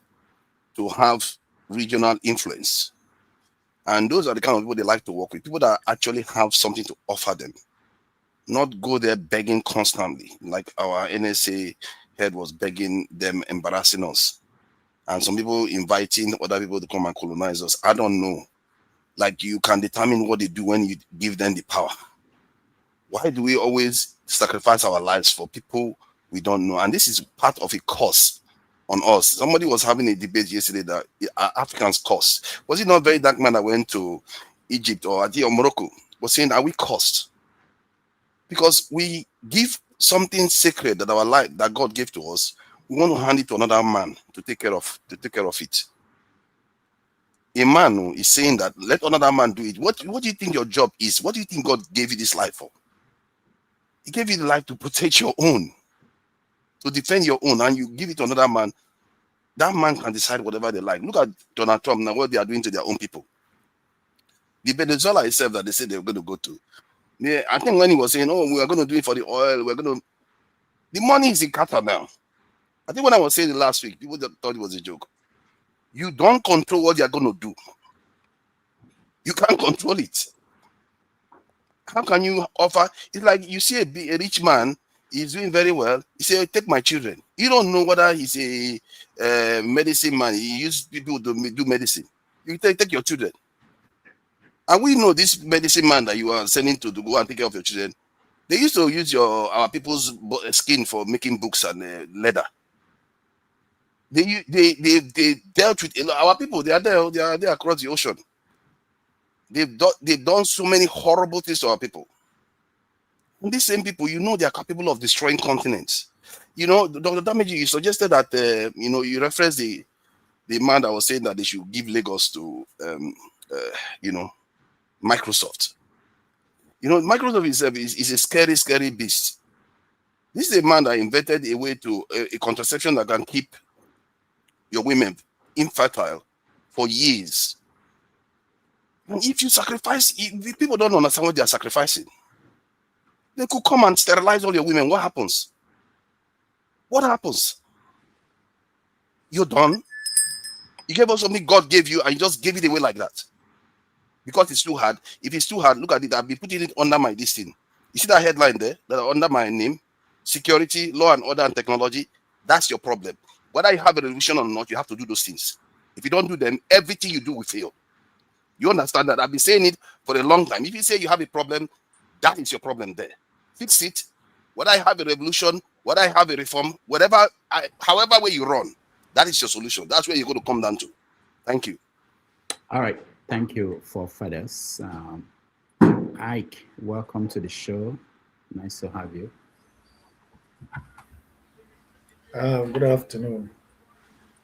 to have regional influence. And those are the kind of people they like to work with, people that actually have something to offer them, not go there begging constantly, like our NSA heard was begging them, embarrassing us. And some people inviting other people to come and colonize us. I don't know. Like, you can determine what they do when you give them the power. Why do we always sacrifice our lives for people we don't know? And this is part of a curse on us. Somebody was having a debate yesterday that Africans curse. Was it not very dark man that went to Egypt or Morocco was saying, are we cursed? Because we give something sacred that our life that God gave to us, we want to hand it to another man to take care of it. A man is saying that let another man do it. What do you think your job is? What do you think God gave you this life for? He gave you the life to protect your own, to defend your own, and you give it to another man. That man can decide whatever they like. Look at Donald Trump now, what they are doing to their own people. The Venezuela itself that they said they were going to go to. Yeah, I think when he was saying, oh, we are going to do it for the oil, the money is in Qatar now. I think when I was saying it last week, people thought it was a joke. You don't control what they are going to do. You can't control it. How can you offer? It's like you see a rich man, he's doing very well. He say, take my children. You don't know whether he's a medicine man. He uses people to do medicine. You take your children. And we know this medicine man that you are sending to go and take care of your children. They used to use our people's skin for making books and leather. They dealt with our people. They are there across the ocean. They've done so many horrible things to our people. And these same people, you know, they are capable of destroying continents. You know, Dr. Damage, you suggested that you referenced the man that was saying that they should give Lagos to Microsoft. You know, Microsoft is a scary, scary beast. This is a man that invented a way to a contraception that can keep your women infertile for years. And if you sacrifice, if people don't understand what they are sacrificing, they could come and sterilize all your women. What happens? What happens? You're done. You gave us something God gave you and you just gave it away like that. Because it's too hard. If it's too hard, look at it. I'll be putting it under my this thing. You see that headline there that are under my name? Security, law and order and technology. That's your problem. Whether you have a revolution or not, you have to do those things. If you don't do them, everything you do will fail. You understand that? I've been saying it for a long time. If you say you have a problem, that is your problem there. Fix it. Whether I have a revolution, whether I have a reform, however way you run, that is your solution. That's where you're going to come down to. Thank you. All right. Thank you for fathers. Ike, welcome to the show. Nice to have you. Good afternoon.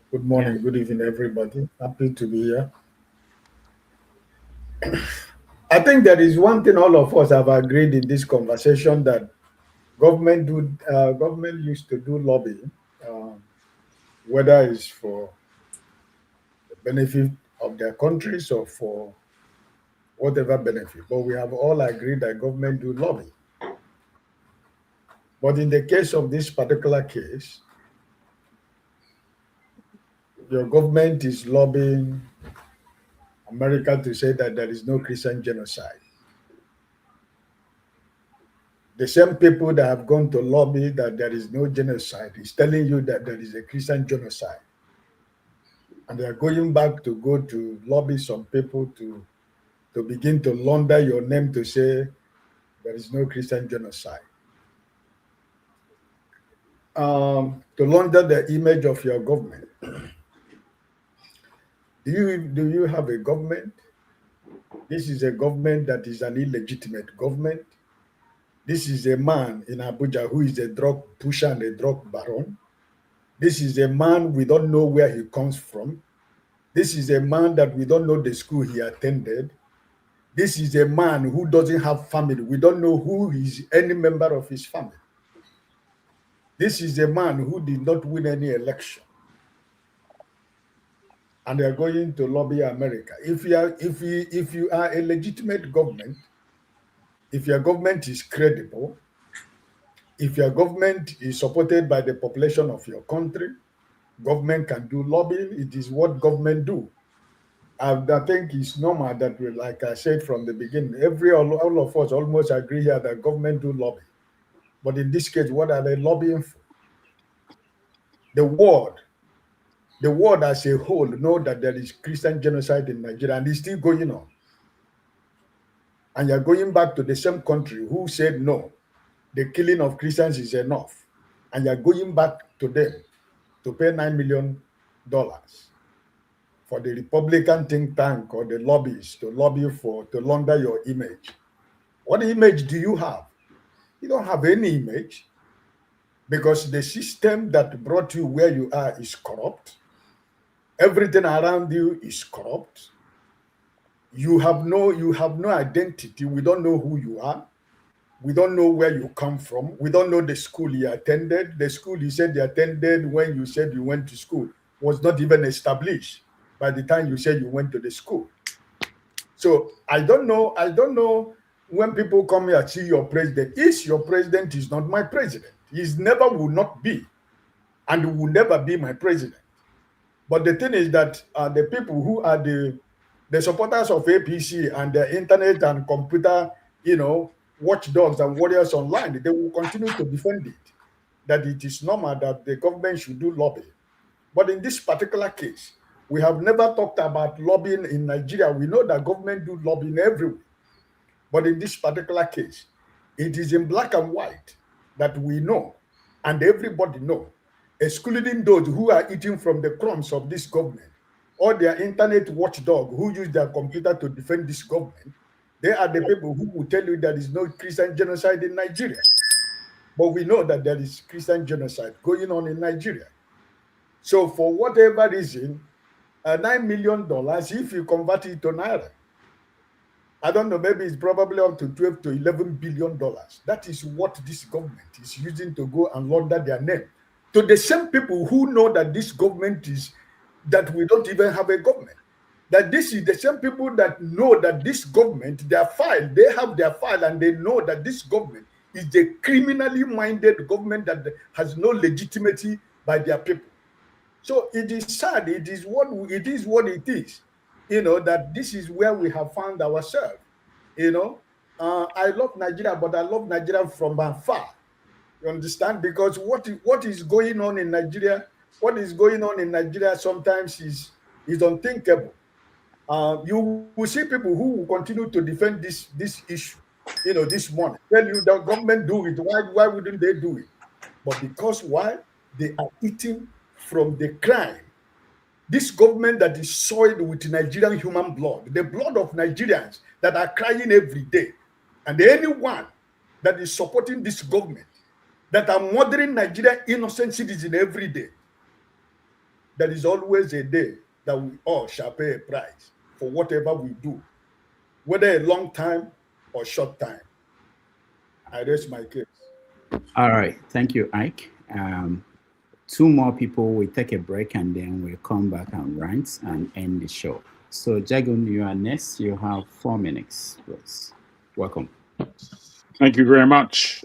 Good morning. Good evening, everybody. Happy to be here. I think there is one thing all of us have agreed in this conversation, that government used to do lobbying, whether it's for the benefit of their countries or for whatever benefit. But we have all agreed that government do lobby. But in the case of this particular case, your government is lobbying America to say that there is no Christian genocide. The same people that have gone to lobby that there is no genocide is telling you that there is a Christian genocide. And they are going back to go to lobby some people to begin to launder your name to say there is no Christian genocide. To launder the image of your government. Do you have a government? This is a government that is an illegitimate government. This is a man in Abuja who is a drug pusher and a drug baron. This is a man we don't know where he comes from. This is a man that we don't know the school he attended. This is a man who doesn't have family. We don't know who is any member of his family. This is a man who did not win any election. And they are going to lobby America. If you are a legitimate government, if your government is credible, if your government is supported by the population of your country, government can do lobbying. It is what government do. I think it's normal that we, like I said from the beginning, all of us almost agree here that government do lobby. But in this case, what are they lobbying for? The world as a whole know that there is Christian genocide in Nigeria and it's still going on. And you're going back to the same country who said no, the killing of Christians is enough. And you're going back to them to pay $9 million for the Republican think tank or the lobbyists to lobby to launder your image. What image do you have? You don't have any image because the system that brought you where you are is corrupt. Everything around you is corrupt. You have no identity. We don't know who you are. We don't know where you come from. We don't know the school you attended. The school you said you attended when you said you went to school was not even established by the time you said you went to the school. So I don't know when people come here and see your president. Your president is not my president. He never will not be, and will never be my president. But the thing is that the people who are the supporters of APC and the internet and computer, watchdogs and warriors online, they will continue to defend it, that it is normal that the government should do lobbying. But in this particular case, we have never talked about lobbying in Nigeria. We know that government do lobbying everywhere. But in this particular case, it is in black and white that we know, and everybody know, excluding those who are eating from the crumbs of this government, or their internet watchdog who use their computer to defend this government. They are the people who will tell you there is no Christian genocide in Nigeria. But we know that there is Christian genocide going on in Nigeria. So for whatever reason, $9 million, if you convert it to Naira, I don't know, maybe it's probably up to 12 to $11 billion. That is what this government is using to go and launder their name. To the same people who know that this government that we don't even have a government. That this is the same people that know that this government, they have their file and they know that this government is the criminally minded government that has no legitimacy by their people. So it is sad, it is what it is, that this is where we have found ourselves. I love Nigeria, but I love Nigeria from afar. You understand? Because what is going on in Nigeria, sometimes is unthinkable. You will see people who will continue to defend this issue, this morning. Tell you the government do it. Why wouldn't they do it? But because why? They are eating from the crime. This government that is soiled with Nigerian human blood, the blood of Nigerians that are crying every day. And anyone that is supporting this government, that are murdering Nigerian innocent citizens every day, there is always a day that we all shall pay a price for whatever we do, whether a long time or short time. I rest my case. All right. Thank you, Ike. Two more people, we take a break and then we'll come back and rant and end the show. So, Jagun, you are next. You have 4 minutes, please. Welcome. Thank you very much.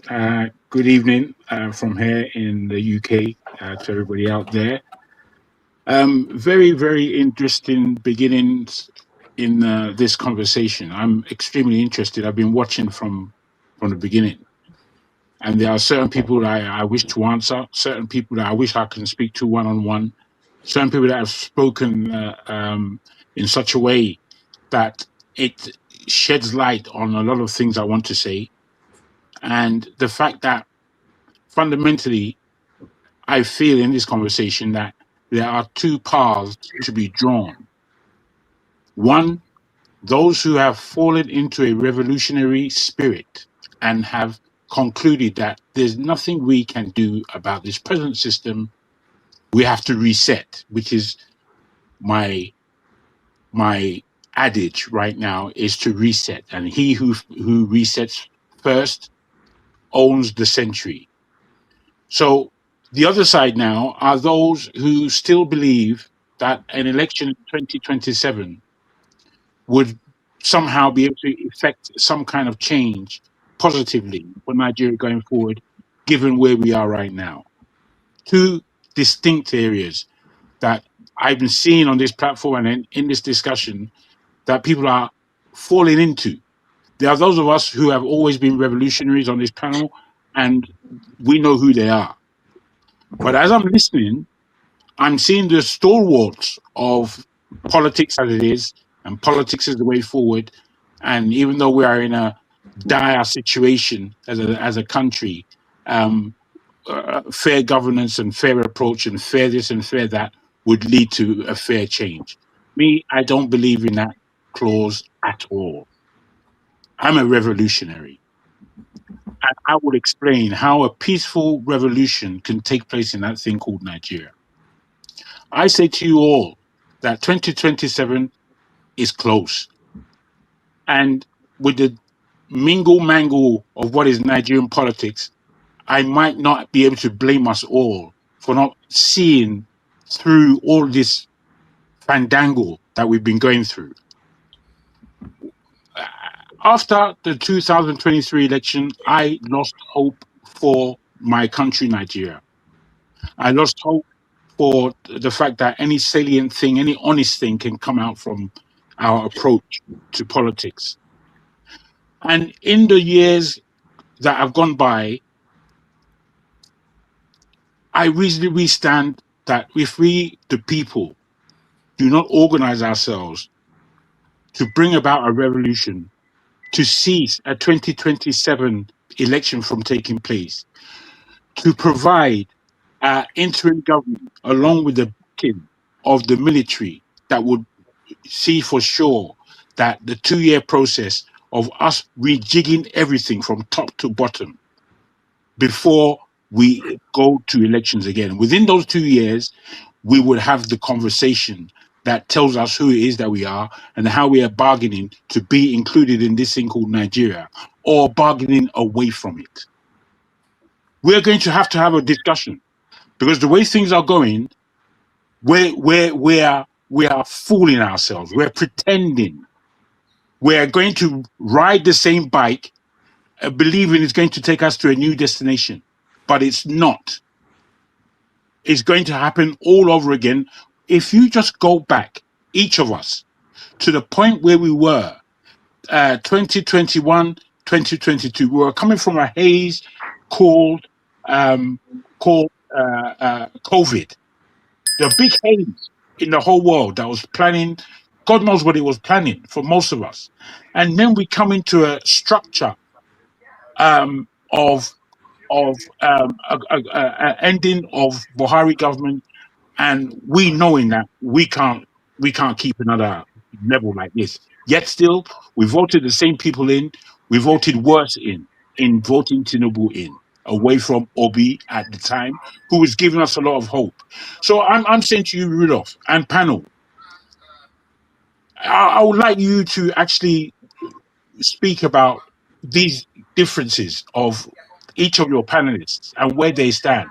Good evening from here in the UK to everybody out there. Very, very interesting beginnings in this conversation. I'm extremely interested. I've been watching from the beginning. And there are certain people that I wish to answer, certain people that I wish I can speak to one-on-one, certain people that have spoken in such a way that it sheds light on a lot of things I want to say. And the fact that fundamentally, I feel in this conversation that there are two paths to be drawn. One, those who have fallen into a revolutionary spirit and have concluded that there's nothing we can do about this present system. We have to reset, which is my adage right now, is to reset. And he who resets first owns the century. So the other side now are those who still believe that an election in 2027 would somehow be able to effect some kind of change positively for Nigeria going forward, given where we are right now. Two distinct areas that I've been seeing on this platform and in this discussion that people are falling into. There are those of us who have always been revolutionaries on this panel, and we know who they are. But as I'm listening, I'm seeing the stalwarts of politics as it is, and politics is the way forward. And even though we are in a dire situation as a country, fair governance and fair approach and fair this and fair that would lead to a fair change. Me, I don't believe in that clause at all. I'm a revolutionary. And I will explain how a peaceful revolution can take place in that thing called Nigeria. I say to you all that 2027 is close. And with the mingle-mangle of what is Nigerian politics, I might not be able to blame us all for not seeing through all this fandangle that we've been going through. After the 2023 election, I lost hope for my country, Nigeria. I lost hope for the fact that any salient thing, any honest thing can come out from our approach to politics. And in the years that have gone by, I reasonably stand that if we, the people, do not organize ourselves to bring about a revolution, to cease a 2027 election from taking place, to provide interim government along with the backing of the military that would see for sure that the 2-year process of us rejigging everything from top to bottom before we go to elections again. Within those 2 years, we would have the conversation that tells us who it is that we are and how we are bargaining to be included in this thing called Nigeria, or bargaining away from it. We're going to have a discussion, because the way things are going, we are fooling ourselves. We're pretending. We're going to ride the same bike, believing it's going to take us to a new destination, but it's not. It's going to happen all over again. If you just go back, each of us, to the point where we were, 2021, 2022, we were coming from a haze called COVID. The big haze in the whole world that was planning, God knows what it was planning for most of us. And then we come into a structure of ending of Buhari government, and we knowing that we can't keep another level like this. Yet still, we voted the same people in. We voted worse in voting Tinubu in, away from Obi at the time, who was giving us a lot of hope. So I'm saying to you, Rudolph and panel, I would like you to actually speak about these differences of each of your panelists and where they stand,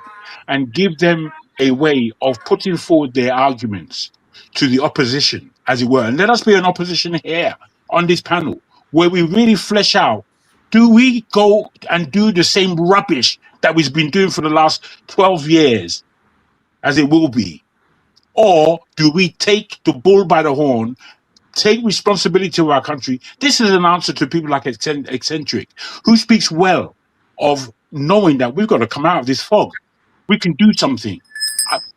and give them a way of putting forward their arguments to the opposition, as it were. And let us be an opposition here on this panel, where we really flesh out, do we go and do the same rubbish that we've been doing for the last 12 years, as it will be? Or do we take the bull by the horn, take responsibility of our country? This is an answer to people like Eccentric, who speaks well of knowing that we've got to come out of this fog. We can do something.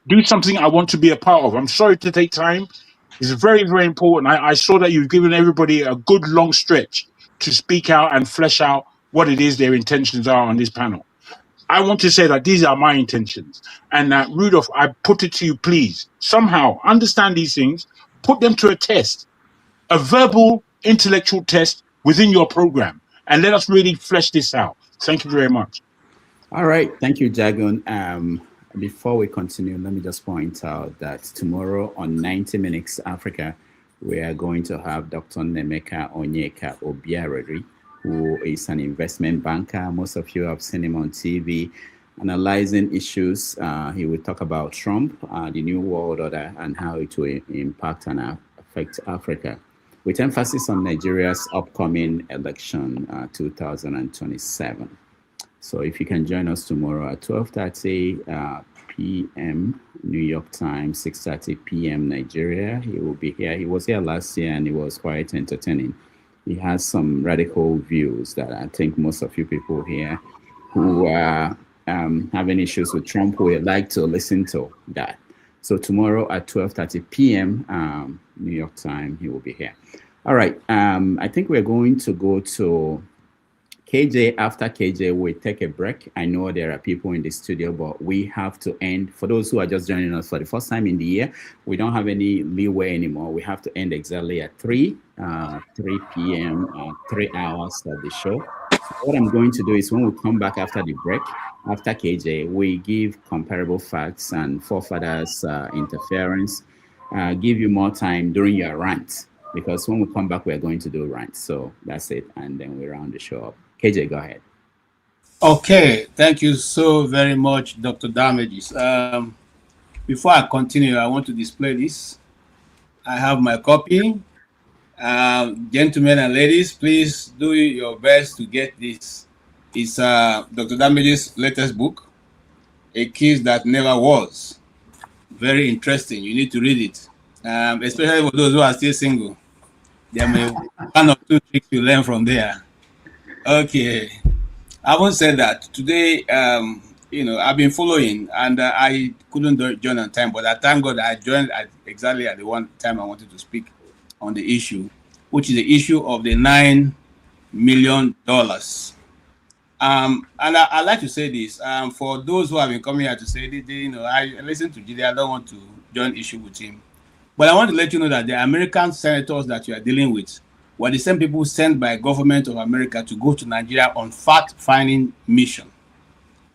Do something I want to be a part of. I'm sorry to take time. It's very, very important. I saw that you've given everybody a good long stretch to speak out and flesh out what it is their intentions are on this panel. I want to say that these are my intentions. And Rudolph, I put it to you, please, somehow understand these things, put them to a test, a verbal, intellectual test within your program, and let us really flesh this out. Thank you very much. All right. Thank you, Jagun. Before we continue, let me just point out that tomorrow on 90 Minutes Africa, we are going to have Dr. Nemeka Onyeka Obiareri, who is an investment banker. Most of you have seen him on TV analyzing issues. He will talk about Trump, the New World Order, and how it will impact and affect Africa, with emphasis on Nigeria's upcoming election, 2027. So if you can join us tomorrow at 12:30 p.m. New York time, 6:30 p.m. Nigeria, he will be here. He was here last year and it was quite entertaining. He has some radical views that I think most of you people here who are having issues with Trump would like to listen to that. So tomorrow at 12:30 p.m. New York time, he will be here. All right. I think we're going to go to KJ. After KJ, we take a break. I know there are people in the studio, but we have to end. For those who are just joining us for the first time in the year, we don't have any leeway anymore. We have to end exactly at 3 p.m., 3 hours of the show. So what I'm going to do is when we come back after the break, after KJ, we give comparable facts and forefathers interference, give you more time during your rant, because when we come back, we're going to do rants. So that's it. And then we round the show up. KJ, go ahead. Okay, thank you so very much, Dr. Damages. Before I continue, I want to display this. I have my copy. Gentlemen and ladies, please do your best to get this. It's Dr. Damages' latest book, A Kiss That Never Was. Very interesting. You need to read it, especially for those who are still single. There may be one or two tricks you learn from there. Okay. Having said that, today, I've been following, and I couldn't join on time, but I thank God I joined exactly at the one time I wanted to speak on the issue, which is the issue of the $9 million. And I like to say this, for those who have been coming here to say, I listen to Jide, I don't want to join issue with him. But I want to let you know that the American senators that you are dealing with were the same people sent by government of America to go to Nigeria on fact-finding mission.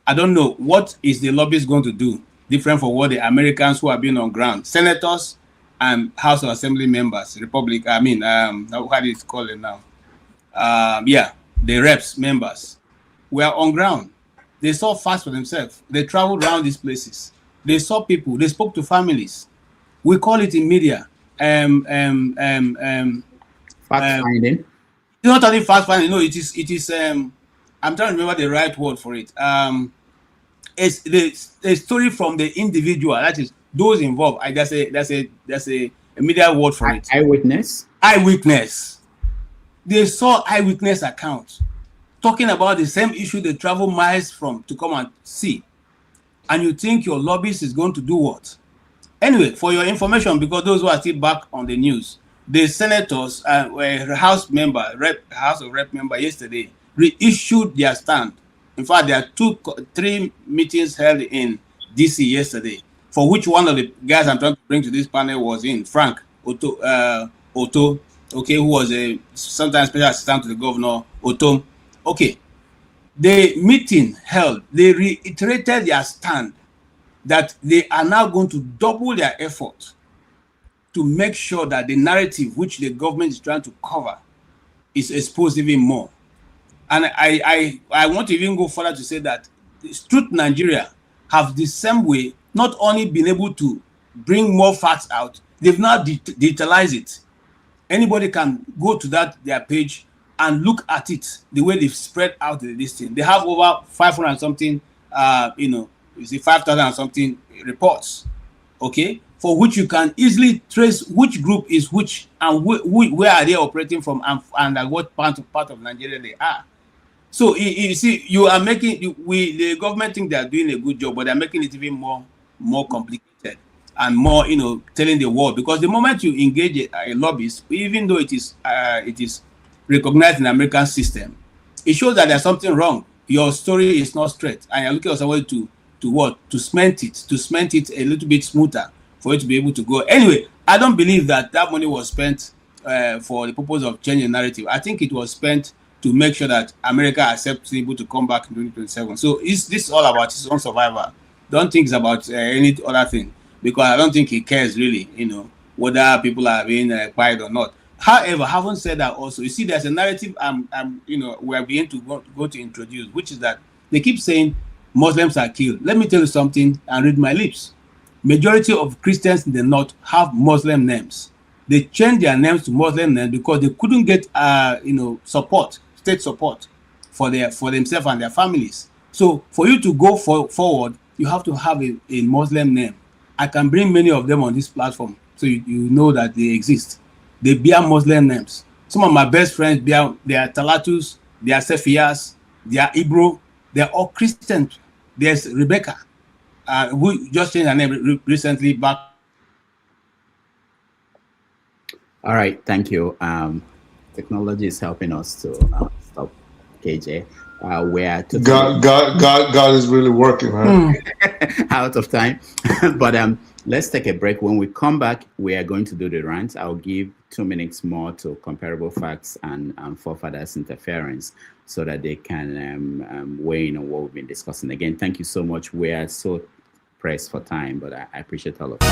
I don't know what is the lobbyist going to do different from what the Americans who have been on ground, senators and House of Assembly members, how do you call it now? The reps members were on ground. They saw facts for themselves. They traveled around these places. They saw people. They spoke to families. We call it in media fact finding. It's not only fact finding. No, it is. I'm trying to remember the right word for it. It's a story from the individual. That is those involved. That's a media word for it. Eyewitness. Eyewitness. They saw eyewitness accounts talking about the same issue they travel miles from to come and see. And you think your lobbyist is going to do what? Anyway, for your information, because those who are still back on the news, the senators were House of Rep member yesterday reissued their stand. In fact, there are 3 meetings held in DC yesterday, for which one of the guys I'm trying to bring to this panel was in Frank Otto, okay, who was a sometimes special assistant to the governor, Otto. Okay, the meeting held, they reiterated their stand that they are now going to double their effort to make sure that the narrative which the government is trying to cover is exposed even more. And I want to even go further to say that Truth Nigeria have the same way not only been able to bring more facts out, they've now digitalized it. Anybody can go to their page and look at it the way they've spread out the listing. They have over 500 and something, 5,000 and something reports, okay, for which you can easily trace which group is which and where are they operating from and at what part of Nigeria they are. So you see, you are making the government think they are doing a good job, but they're making it even more complicated and more, telling the world, because the moment you engage a lobbyist, even though it is recognized in the American system, it shows that there's something wrong. Your story is not straight, and you're looking for somebody to cement it a little bit smoother for it to be able to go. Anyway, I don't believe that money was spent for the purpose of changing the narrative. I think it was spent to make sure that America accepts able to come back in 2027. So this is all about his own survival. Don't think it's about any other thing, because I don't think he cares really, whether people are being quiet or not. However, having said that, also, you see, there's a narrative we are beginning to go to introduce, which is that they keep saying Muslims are killed. Let me tell you something and read my lips. Majority of Christians in the north have Muslim names. They changed their names to Muslim names because they couldn't get state support for themselves and their families. So for you to go forward, you have to have a Muslim name. I can bring many of them on this platform, so you know that they exist. They bear Muslim names. Some of my best friends they are Talatus, they are Sefias, they are Ibro, they are all Christians. There's Rebecca. who just changed her name recently back. All right, thank you. Technology is helping us to stop KJ. We're totally God is really working, man. out of time. But let's take a break. When we come back, we are going to do the rant. I'll give 2 minutes more to comparable facts and forefathers interference so that they can weigh in on what we've been discussing. Again, thank you so much. We are so pressed for time, but I appreciate all of you.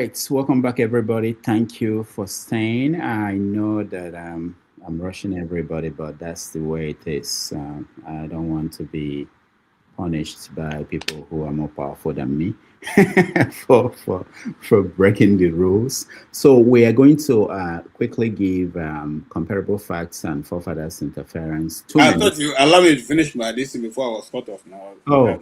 right, welcome back, everybody. Thank you for staying. I know that I'm rushing everybody, but that's the way it is. I don't want to be punished by people who are more powerful than me for breaking the rules. So we are going to quickly give comparable facts and forefathers interference. I thought you allowed me to finish my this before I was cut off now. Oh.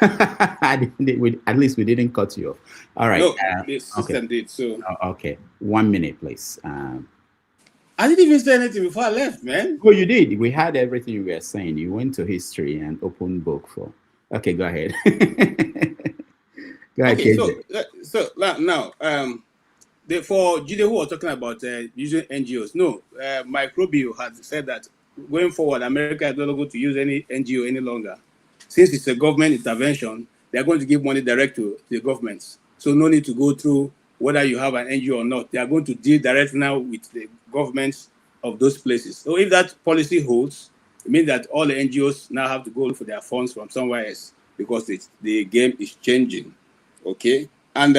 At least we didn't cut you off. All right. No, the system did. So okay, 1 minute, please. I didn't even say anything before I left, man. Oh, you did. We had everything you were saying. You went to history and open book for. Okay, go ahead. Go ahead. Okay, so now, for Jide who was talking about using NGOs, no, Mike Rubio has said that going forward, America is not going to use any NGO any longer. Since it's a government intervention, they're going to give money direct to the governments. So no need to go through whether you have an NGO or not. They are going to deal directly now with the governments of those places. So if that policy holds, it means that all the NGOs now have to go look for their funds from somewhere else because the game is changing. Okay? And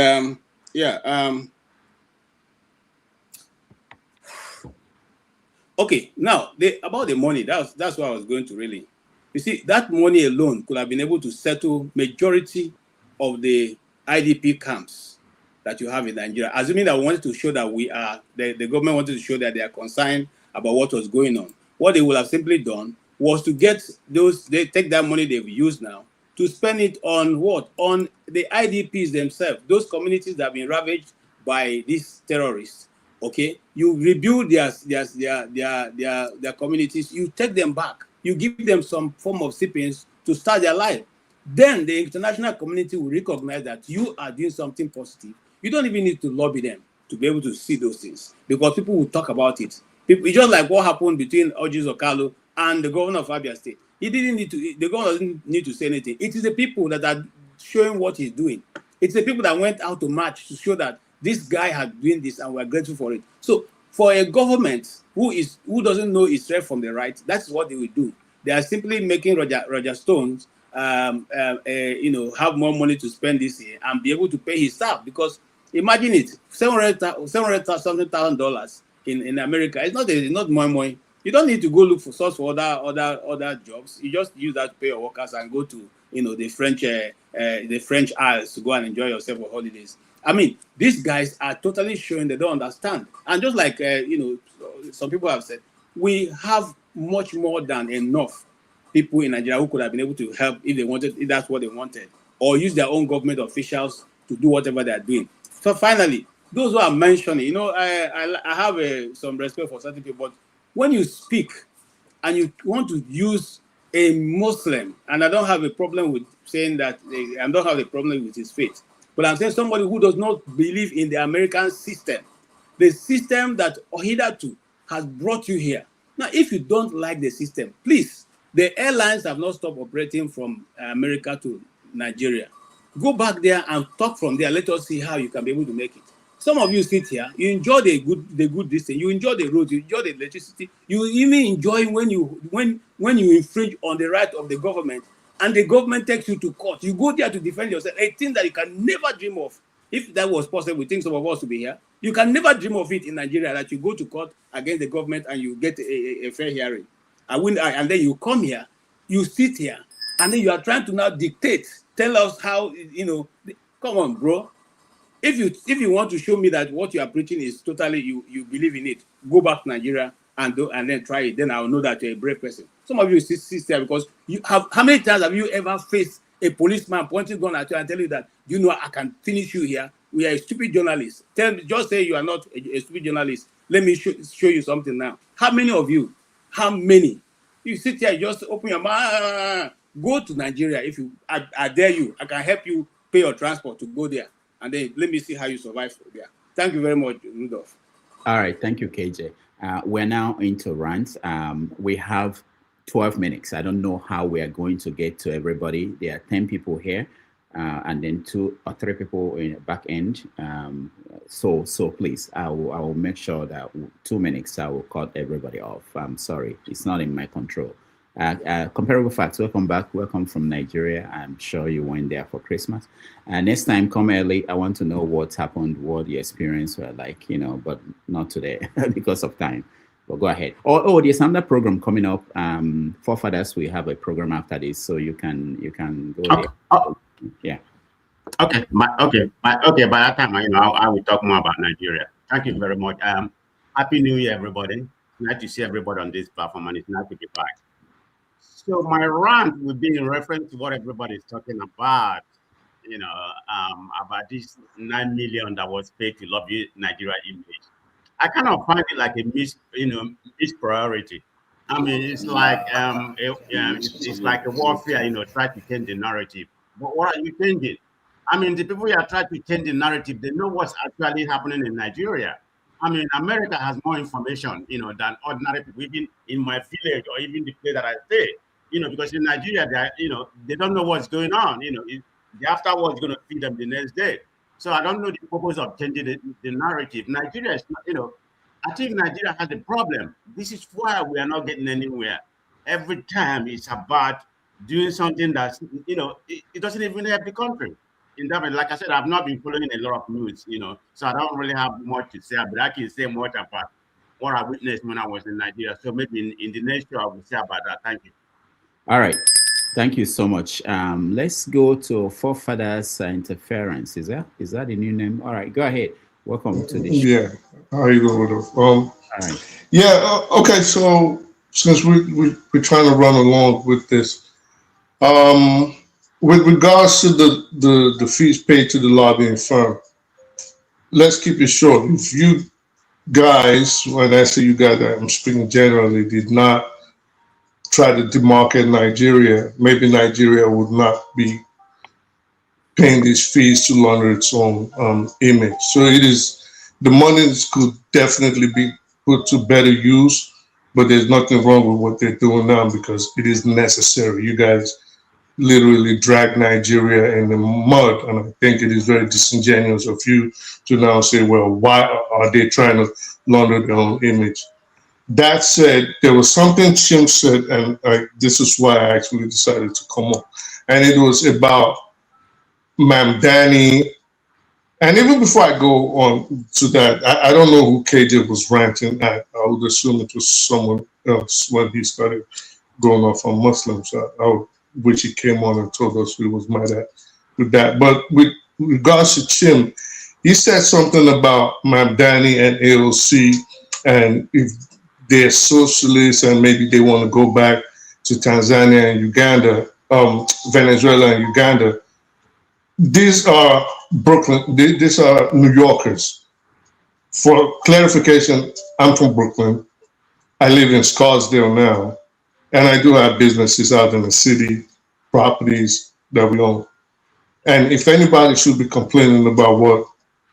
okay, now about the money, that's what I was going to really. You see, that money alone could have been able to settle majority of the IDP camps that you have in Nigeria, assuming that we wanted to show that the government wanted to show that they are concerned about what was going on. What they would have simply done was to get they take that money they've used now to spend it on what? On the IDPs themselves, those communities that have been ravaged by these terrorists. Okay, you rebuild their communities, you take them back, you give them some form of stipends to start their life. Then the international community will recognize that you are doing something positive. You don't even need to lobby them to be able to see those things, because people will talk about it. It's just like what happened between Orji Okalo and the governor of Abia State. The governor doesn't need to say anything. It is the people that are showing what he's doing. It's the people that went out to march to show that this guy had doing this and we're grateful for it. So for a government who doesn't know its left from the right, that's what they will do. They are simply making Roger Stones have more money to spend this year and be able to pay his staff, because imagine it, $700,000 in America. It's not more money. You don't need to go look for source for other jobs. You just use that to pay your workers and go to the French Isles to go and enjoy yourself for holidays. I mean, these guys are totally showing they don't understand. And just like some people have said, we have much more than enough people in Nigeria who could have been able to help if they wanted, if that's what they wanted, or use their own government officials to do whatever they are doing. So finally, those who are mentioning, I have some respect for certain people, but when you speak and you want to use a Muslim, and I don't have a problem with saying that, I don't have a problem with his faith, but I'm saying somebody who does not believe in the American system, the system that hitherto has brought you here. Now, if you don't like the system, please, the airlines have not stopped operating from America to Nigeria. Go back there and talk from there. Let us see how you can be able to make it. Some of you sit here, you enjoy the good distance, you enjoy the roads, you enjoy the electricity, you even enjoy when you infringe on the right of the government, and the government takes you to court. You go there to defend yourself, a thing that you can never dream of. If that was possible, we think some of us to be here. You can never dream of it in Nigeria, that you go to court against the government and you get a fair hearing. And then you come here, you sit here, and then you are trying to now dictate, tell us how, come on, bro. If you want to show me that what you are preaching is totally, you believe in it, go back to Nigeria and then try it. Then I'll know that you're a brave person. Some of you sit there because you have. How many times have you ever faced a policeman pointing gun at you and tell you that, I can finish you here? We are a stupid journalist. Just say you are not a stupid journalist. Let me show you something now. How many of you? How many? You sit here, just open your mouth. Go to Nigeria. If you, I dare you. I can help you pay your transport to go there. And then let me see how you survive there. Thank you very much, Rudolph. All right. Thank you, KJ. We're now into rants. We have 12 minutes. I don't know how we are going to get to everybody. There are 10 people here, and then 2 or 3 people in the back end. So please, I will make sure that 2 minutes, I will cut everybody off. I'm sorry. It's not in my control. Comparable facts, welcome back. Welcome from Nigeria. I'm sure you went there for Christmas. Next time, come early. I want to know what happened, what the experience were like, but not today because of time. But go ahead. Oh, there's another program coming up. Forefathers, we have a program after this, so you can go there. Oh. Yeah. Okay. By that time, I will talk more about Nigeria. Thank you very much. Happy New Year, everybody. Nice to see everybody on this platform, and it's nice to be back. So my rant will be in reference to what everybody is talking about, about this 9 million that was paid to lobby Nigeria image. I kind of find it like a missed priority. I mean, it's like it's like a warfare, try to change the narrative. But what are you changing? I mean, the people who are trying to change the narrative, they know what's actually happening in Nigeria. I mean, America has more information, than ordinary people, even in my village or even the place that I stay. Because in Nigeria, they don't know what's going on. The afterwards is going to feed them the next day. So I don't know the purpose of changing the narrative. Nigeria is not, I think Nigeria has a problem. This is why we are not getting anywhere. Every time it's about doing something that's, it doesn't even help the country. In that way, like I said, I've not been following a lot of news, so I don't really have much to say, but I can say much about what I witnessed when I was in Nigeria. So maybe in the next show, I will say about that. Thank you. All right. Thank you so much. Let's go to Forefathers Interference. Is that the new name? All right, go ahead. Welcome to the show. Yeah. How you doing? All right. Yeah. Okay. So since we're trying to run along with this, with regards to the fees paid to the lobbying firm, let's keep it short. If you guys, when I say you guys, I'm speaking generally, did not try to demarcate Nigeria, maybe Nigeria would not be paying these fees to launder its own image. So it is, the monies could definitely be put to better use, but there's nothing wrong with what they're doing now because it is necessary. You guys literally drag Nigeria in the mud, and I think it is very disingenuous of you to now say, well, why are they trying to launder their own image? That said, there was something Chim said, and this is why I actually decided to come up, and it was about Ma'am Danny. And even before I go on to that, I don't know who KJ was ranting at. I would assume it was someone else when he started going off on Muslims, which he came on and told us we was mad at with that. But with regards to Chim, he said something about Ma'am Danny and AOC, and if they're socialists and maybe they want to go back to Tanzania and Uganda, Venezuela and Uganda. These are Brooklyn, these are New Yorkers. For clarification, I'm from Brooklyn. I live in Scarsdale now, and I do have businesses out in the city, properties that we own. And if anybody should be complaining about what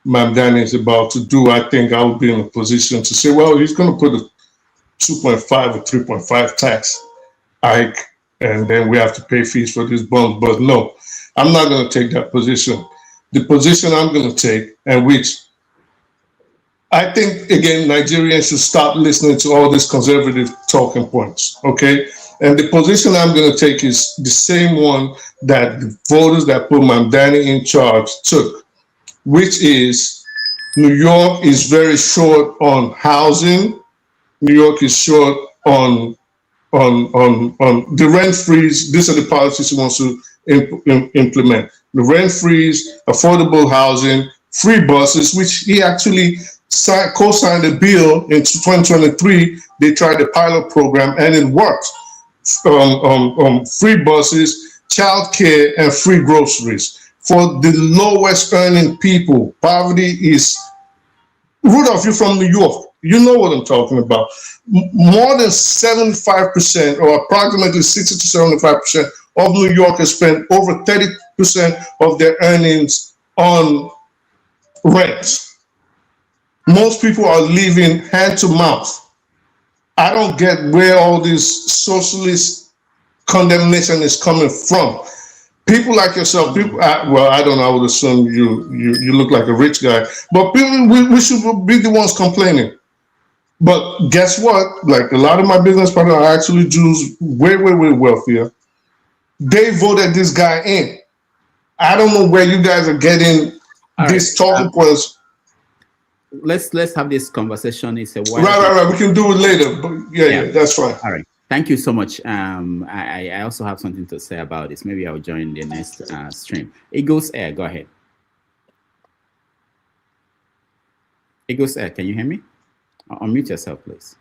Ma'am Danny is about to do, I think I would be in a position to say, well, he's going to put a 2.5 or 3.5 tax hike, and then we have to pay fees for this bond. But no, I'm not going to take that position. The position I'm going to take, and which I think, again, Nigerians should stop listening to all these conservative talking points, okay? And the position I'm going to take is the same one that the voters that put Mamdani in charge took, which is New York is very short on housing. New York is short on the rent freeze. These are the policies he wants to implement. The rent freeze, affordable housing, free buses, which he actually co-signed a bill in 2023. They tried a pilot program and it worked. Free buses, childcare, and free groceries. For the lowest earning people, poverty is, Rudolph, you're from New York. You know what I'm talking about. More than 75% or approximately 60 to 75% of New Yorkers spend over 30% of their earnings on rent. Most people are living hand to mouth. I don't get where all this socialist condemnation is coming from. People like yourself, people, well, I don't know, I would assume you look like a rich guy, but people, we should be the ones complaining. But guess what? Like a lot of my business partners are actually Jews, way wealthier. They voted this guy in. I don't know where you guys are getting these talking points. Let's have this conversation. It's a while. Right. We can do it later. But yeah, that's fine. All right. Thank you so much. I also have something to say about this. Maybe I'll join the next stream. Eagles Air, go ahead. Eagles Air, can you hear me? Unmute yourself, please.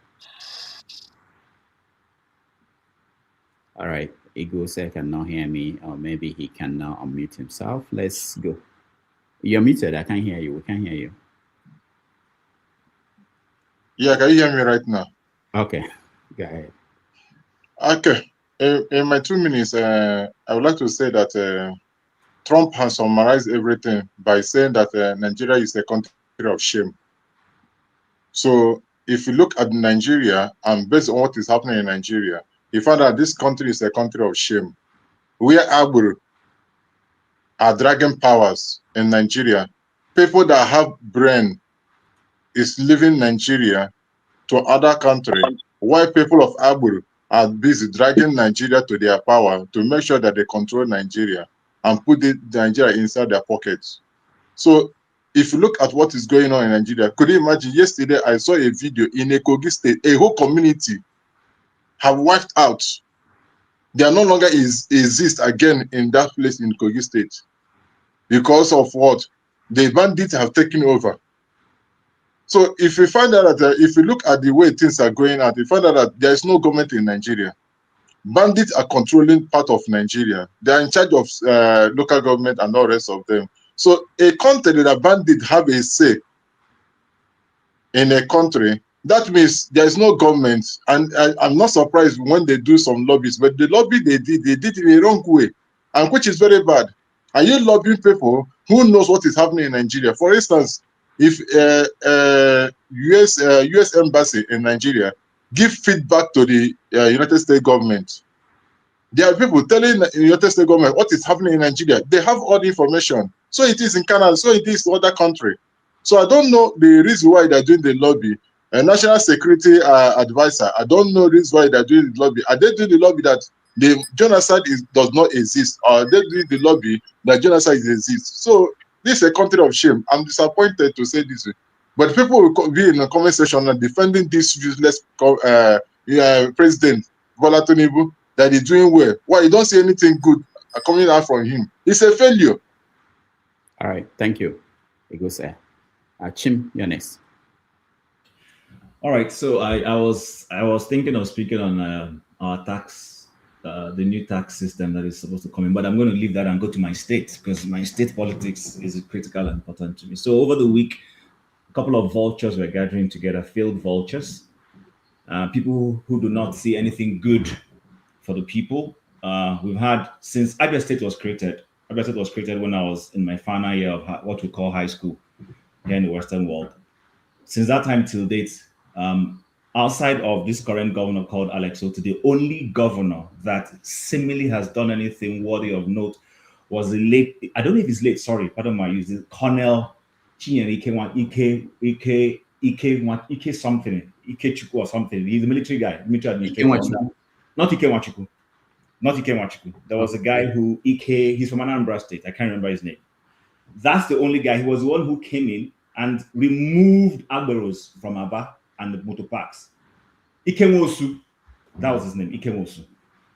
All right. Eagles Air cannot hear me, or maybe he can now unmute himself. Let's go. You're muted. I can't hear you. We can't hear you. Yeah, can you hear me right now? Okay. Go ahead. Okay. In my 2 minutes, I would like to say that Trump has summarized everything by saying that Nigeria is a country of shame. So if you look at Nigeria and based on what is happening in Nigeria, you find that this country is a country of shame. Where Agbero are dragging powers in Nigeria. People that have brain is leaving Nigeria to other countries, while people of Agbero are busy dragging Nigeria to their power to make sure that they control Nigeria and put Nigeria inside their pockets. So if you look at what is going on in Nigeria, could you imagine yesterday I saw a video in a Kogi state, a whole community have wiped out they are no longer exist again in that place in Kogi State because of what the bandits have taken over. So if you find out that if you look at the way things are going out, you find out that there is no government in Nigeria. Bandits are controlling part of Nigeria. They are in charge of local government and all the rest of them. So a country that bandits have a say in a country, that means there is no government. And I'm not surprised when they do some lobbies, but the lobby they did it in the wrong way, and which is very bad. Are you lobbying people who knows what is happening in Nigeria? For instance, if US embassy in Nigeria give feedback to the United States government, there are people telling the United States government what is happening in Nigeria. They have all the information. So it is in Canada, so it is in other country. So I don't know the reason why they're doing the lobby. A national security advisor, I don't know the reason why they're doing the lobby. Are they doing the lobby that the genocide does not exist? Or are they doing the lobby that genocide exists? So this is a country of shame. I'm disappointed to say this way. But people will be in the comment section and defending this useless president, Bola Tinubu, that is doing well. Why you don't see anything good coming out from him? It's a failure. All right, thank you. It goes there. Chim, you're next. All right, so I was thinking of speaking on our tax, the new tax system that is supposed to come in, but I'm going to leave that and go to my state because my state politics is critical and important to me. So over the week, a couple of vultures were gathering together, failed vultures, people who do not see anything good for the people. We've had since Abia State was created. Abia State was created when I was in my final year of what we call high school here in the Western world. Since that time till date, outside of this current governor called Alex Otti, the only governor that seemingly has done anything worthy of note was the late, I don't know if he's late, sorry, pardon my use, Colonel Chinyere Ike something, Ike Chukwu or something. He's a military guy, military administrator. Not Ike Nwachukwu. Not Ike Nwachukwu. There was a guy who, he's from Anambra State. I can't remember his name. That's the only guy. He was the one who came in and removed Agberos from Aba and the motor parks. Ike Nwosu, that was his name, Ike Nwosu.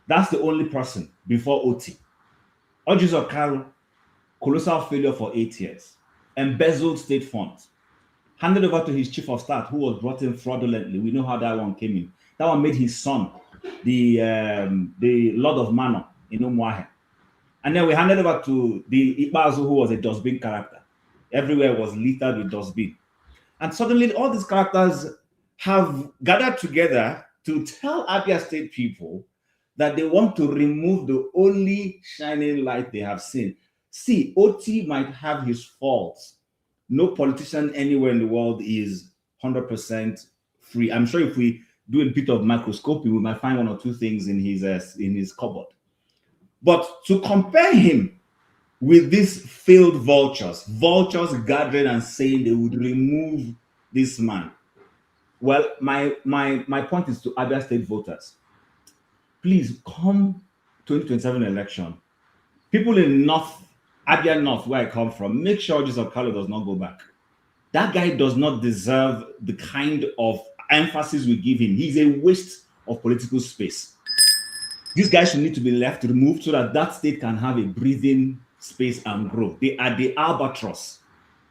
That's the only person before Oti. Orji's Okaro, colossal failure for 8 years. Embezzled state funds. Handed over to his chief of staff, who was brought in fraudulently. We know how that one came in. That one made his son the Lord of Manor in Umuahe. And then we handed over to the Ibazu, who was a dustbin character. Everywhere was littered with dustbin. And suddenly all these characters have gathered together to tell Abia State people that they want to remove the only shining light they have seen. See, Oti might have his faults. No politician anywhere in the world is 100% free. I'm sure if we do a bit of microscopy, we might find one or two things in his cupboard. But to compare him with these failed vultures gathering and saying they would remove this man. Well, my point is to Abia State voters. Please come 2027 election. People in Abia North, where I come from, make sure Jesus Okalo does not go back. That guy does not deserve the kind of emphasis we give him. He's a waste of political space. These guys should need to be left removed so that that state can have a breathing space and grow. They are the albatross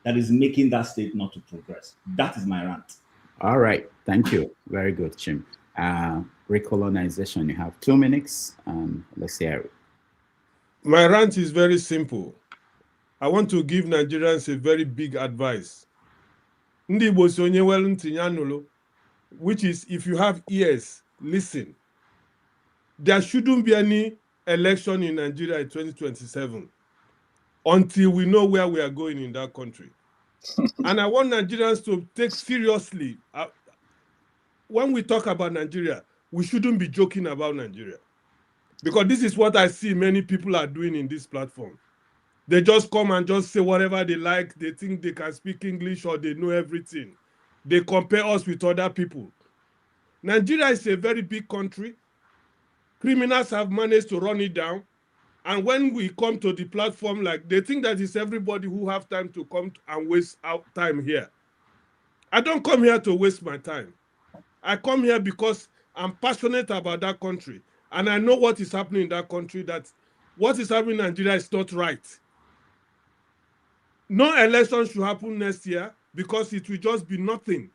that is making that state not to progress. That is my rant. All right. Thank you. Very good, Chim. Recolonization, you have 2 minutes. Let's hear it. My rant is very simple. I want to give Nigerians a very big advice. Which is, if you have ears, listen. There shouldn't be any election in Nigeria in 2027 until we know where we are going in that country. And I want Nigerians to take seriously. When we talk about Nigeria, we shouldn't be joking about Nigeria. Because this is what I see many people are doing in this platform. They just come and just say whatever they like. They think they can speak English or they know everything. They compare us with other people. Nigeria is a very big country. Criminals have managed to run it down. And when we come to the platform, like they think that it's everybody who have time to come and waste out time here. I don't come here to waste my time. I come here because I'm passionate about that country. And I know what is happening in that country, that what is happening in Nigeria is not right. No election should happen next year because it will just be nothing.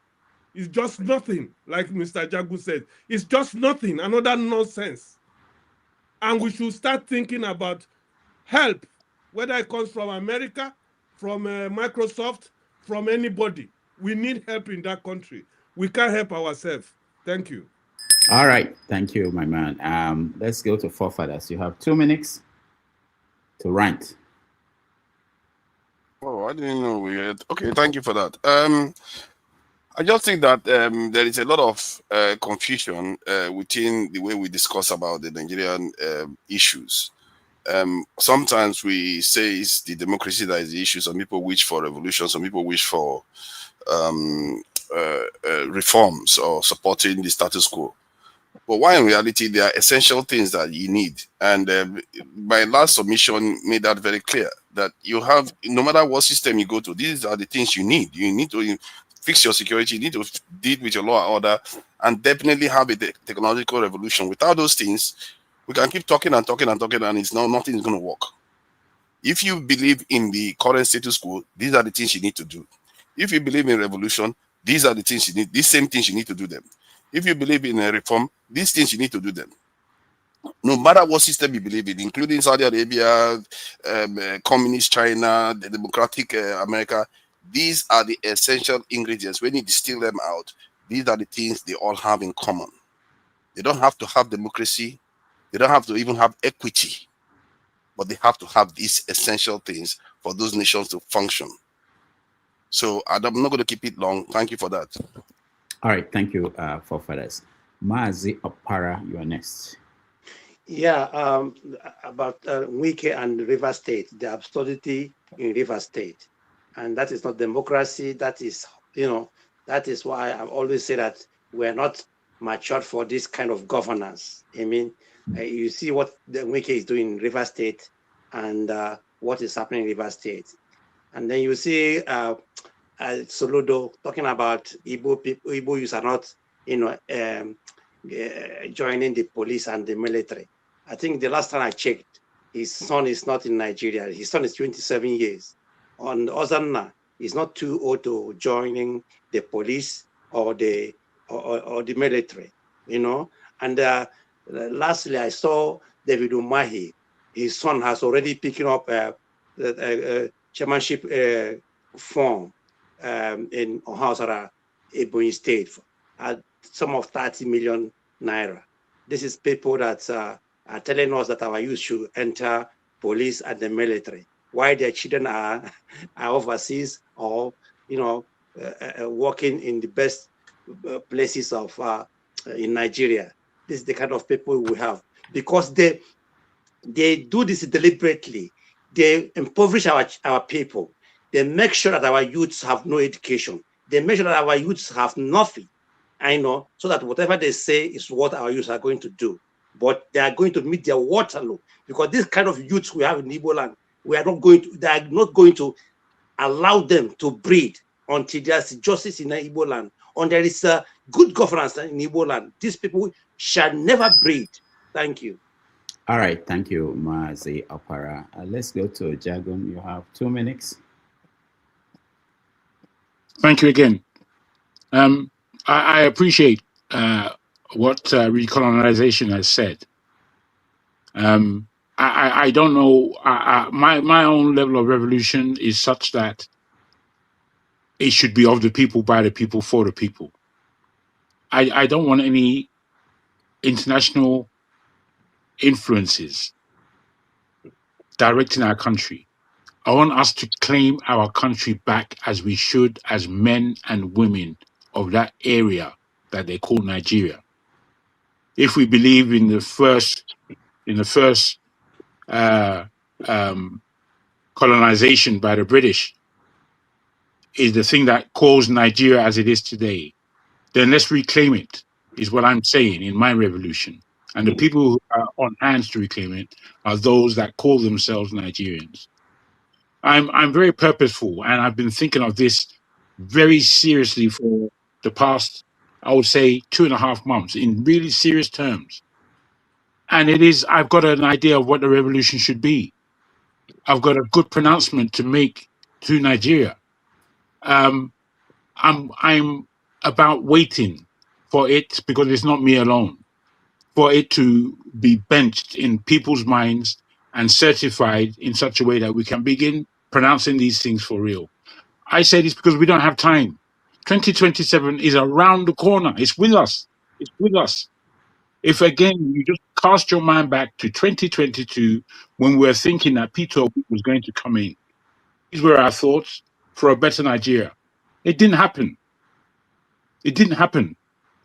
It's just nothing, like Mr. Jagu said. It's just nothing, another nonsense. And we should start thinking about help, whether it comes from America, from Microsoft, from anybody. We need help in that country. We can't help ourselves. Thank you. All right. Thank you, my man. Let's go to Forefathers. You have 2 minutes to rant. Oh, I didn't know we had. Okay, thank you for that. I just think that there is a lot of confusion within the way we discuss about the Nigerian issues. Sometimes we say it's the democracy that is the issue. Some people wish for revolution. Some people wish for reforms or supporting the status quo. But why in reality, there are essential things that you need. And my last submission made that very clear, that you have, no matter what system you go to, these are the things you need. You need to fix your security, you need to deal with your law and order, and definitely have a technological revolution. Without those things, we can keep talking and talking and talking, and nothing is going to work. If you believe in the current status quo, these are the things you need to do. If you believe in revolution, these are the things you need, these same things you need to do them. If you believe in a reform, these things you need to do them. No matter what system you believe in, including Saudi Arabia, communist China, the democratic America, these are the essential ingredients. When you distill them out, these are the things they all have in common. They don't have to have democracy. They don't have to even have equity. But they have to have these essential things for those nations to function. So I'm not going to keep it long. Thank you for that. All right, thank you, Forefathers. Mazi Opara, you are next. Yeah, about Wike and River State, the absurdity in River State. And that is not democracy. That is, that is why I always say that we're not matured for this kind of governance. I mean, you see what the Wike is doing in River State and what is happening in River State. And then you see Soludo talking about Igbo people. Igbo youths are not, joining the police and the military. I think the last time I checked, his son is not in Nigeria. His son is 27 years. On Ozanna, he's not too old to joining the police or the military, And lastly, I saw David Umahi. His son has already picking up the chairmanship form in Ohausara, Ebonyi State, at sum of 30 million naira. This is people that are telling us that our youth should enter police and the military, while their children are overseas or working in the best places of in Nigeria. This is the kind of people we have, because they do this deliberately. They impoverish our people. They make sure that our youths have no education. They make sure that our youths have nothing. So that whatever they say is what our youths are going to do. But they are going to meet their Waterloo, because this kind of youths we have in Igbo land, they are not going to allow them to breed until there's justice in Igbo land, and there is good governance in Igbo land. These people shall never breed. Thank you. All right, thank you, Mazi Opara. Let's go to Jagun. You have 2 minutes. Thank you again. I appreciate what recolonization has said. I don't know. My own level of revolution is such that it should be of the people, by the people, for the people. I don't want any international influences directing our country. I want us to claim our country back as we should, as men and women of that area that they call Nigeria. If we believe in the first colonization by the British is the thing that caused Nigeria as it is today, then let's reclaim it, is what I'm saying in my revolution. And the people who are on hands to reclaim it are those that call themselves Nigerians. I'm very purposeful, and I've been thinking of this very seriously for the past, I would say, 2.5 months, in really serious terms. And I've got an idea of what the revolution should be. I've got a good pronouncement to make to Nigeria. I'm about waiting for it, because it's not me alone, for it to be benched in people's minds and certified in such a way that we can begin pronouncing these things for real. I say this because we don't have time. 2027 is around the corner. It's with us. It's with us. If again, you just cast your mind back to 2022, when we were thinking that Peter Obi was going to come in, these were our thoughts for a better Nigeria. It didn't happen. It didn't happen.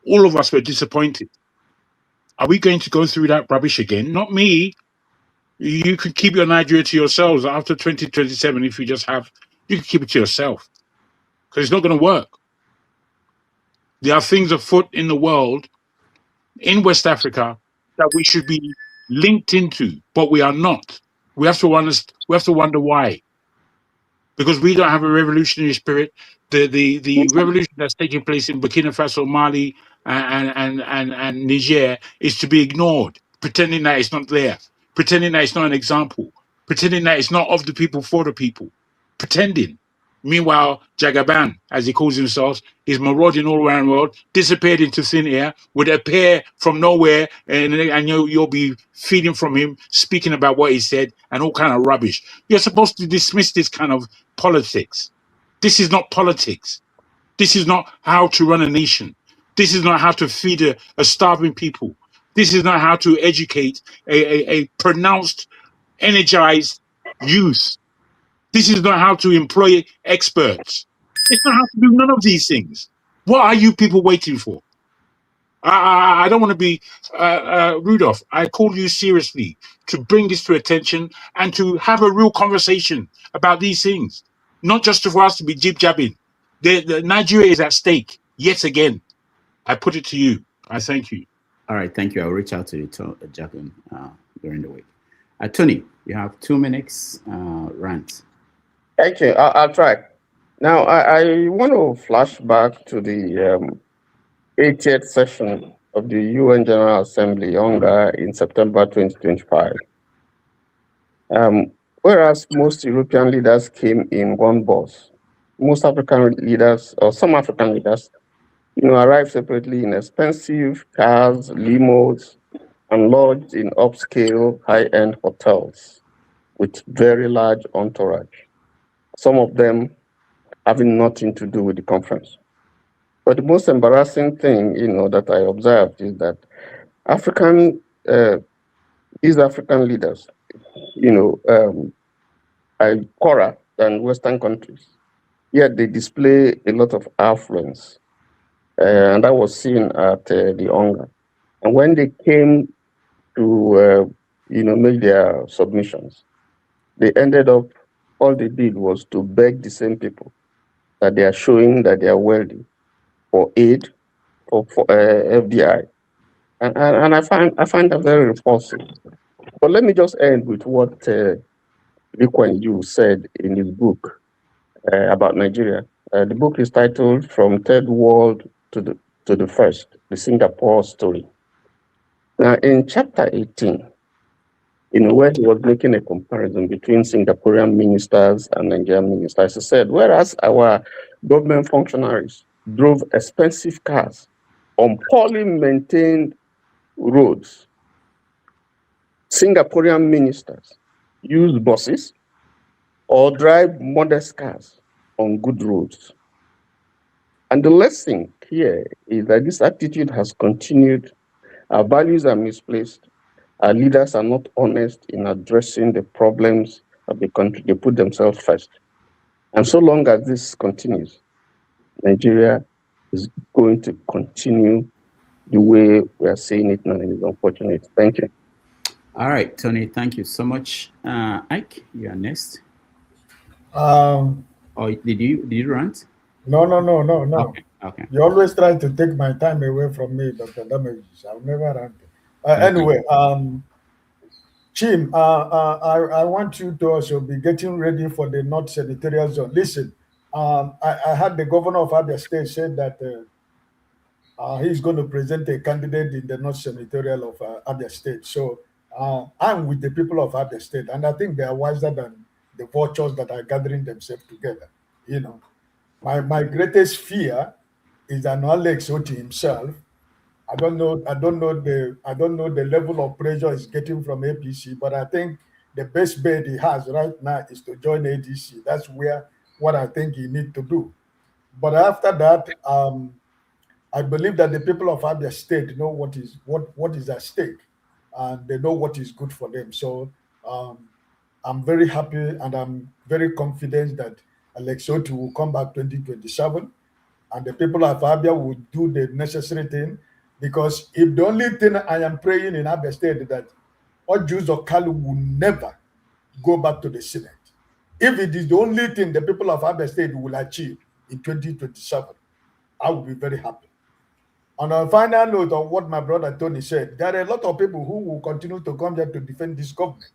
All of us were disappointed. Are we going to go through that rubbish again? Not me. You can keep your Nigeria to yourselves after 2027. If you can keep it to yourself, because it's not going to work. There are things afoot in the world, in West Africa, that we should be linked into, but we are not. We have to wonder why. Because we don't have a revolutionary spirit. The revolution that's taking place in Burkina Faso, Mali, and Niger is to be ignored, pretending that it's not there, pretending that it's not an example, pretending that it's not of the people for the people, pretending. Meanwhile, Jagaban, as he calls himself, is marauding all around the world, disappeared into thin air, would appear from nowhere, and you'll be feeding from him, speaking about what he said, and all kind of rubbish. You're supposed to dismiss this kind of politics. This is not politics. This is not how to run a nation. This is not how to feed a starving people. This is not how to educate a pronounced, energized youth. This is not how to employ experts. It's not how to do none of these things. What are you people waiting for? I don't want to be Rudolph. I call you seriously to bring this to attention and to have a real conversation about these things, not just for us to be jib-jabbing. The Nigeria is at stake yet again. I put it to you. I thank you. All right, thank you. I'll reach out to you, Jacqueline, during the week. Tony, you have 2 minutes rant. Okay, I'll try. Now, I want to flash back to the 80th session of the UN General Assembly in September 2025. Whereas most European leaders came in one bus, most African leaders, or some African leaders, arrived separately in expensive cars, limos, and lodged in upscale, high-end hotels with very large entourage. Some of them having nothing to do with the conference. But the most embarrassing thing, that I observed is that these African leaders, are poorer than Western countries, yet they display a lot of affluence. And that was seen at the UNGA. And when they came to, make their submissions, they ended up, all they did was to beg the same people that they are showing that they are wealthy for aid, for FDI. And I find that very repulsive. But let me just end with what Lee Kuan Yew said in his book about Nigeria. The book is titled From Third World to the First, the Singapore Story. Now, in chapter 18, where he was making a comparison between Singaporean ministers and Nigerian ministers, he said, whereas our government functionaries drove expensive cars on poorly maintained roads, Singaporean ministers use buses or drive modest cars on good roads. And the lesson here is that this attitude has continued. Our values are misplaced. Our leaders are not honest in addressing the problems of the country. They put themselves first. And so long as this continues, Nigeria is going to continue the way we are seeing it now. It is unfortunate. Thank you. All right, Tony, thank you so much. Ike, you are next. Did you rant? No. Okay. You always try to take my time away from me, Dr. Damages. I'll never rant. Anyway, Chim, I want you to also be getting ready for the North Senatorial Zone. Listen, I had the governor of Abia State said that He's going to present a candidate in the North Senatorial of Abia State. So I'm with the people of Abia State, and I think they are wiser than the vultures that are gathering themselves together. You know, my greatest fear is that Alex Oti himself. I don't know the level of pressure he's getting from APC, but I think the best bet he has right now is to join ADC. That's what I think he needs to do. But after that, I believe that the people of Abia State know what is at stake, and they know what is good for them. So I'm very happy and I'm very confident that Alex Oti will come back 2027, and the people of Abia will do the necessary thing. Because if the only thing I am praying in Abia State that all Jews of Kali will never go back to the Senate. If it is the only thing the people of Abia State will achieve in 2027, I will be very happy. On a final note of what my brother Tony said, there are a lot of people who will continue to come here to defend this government.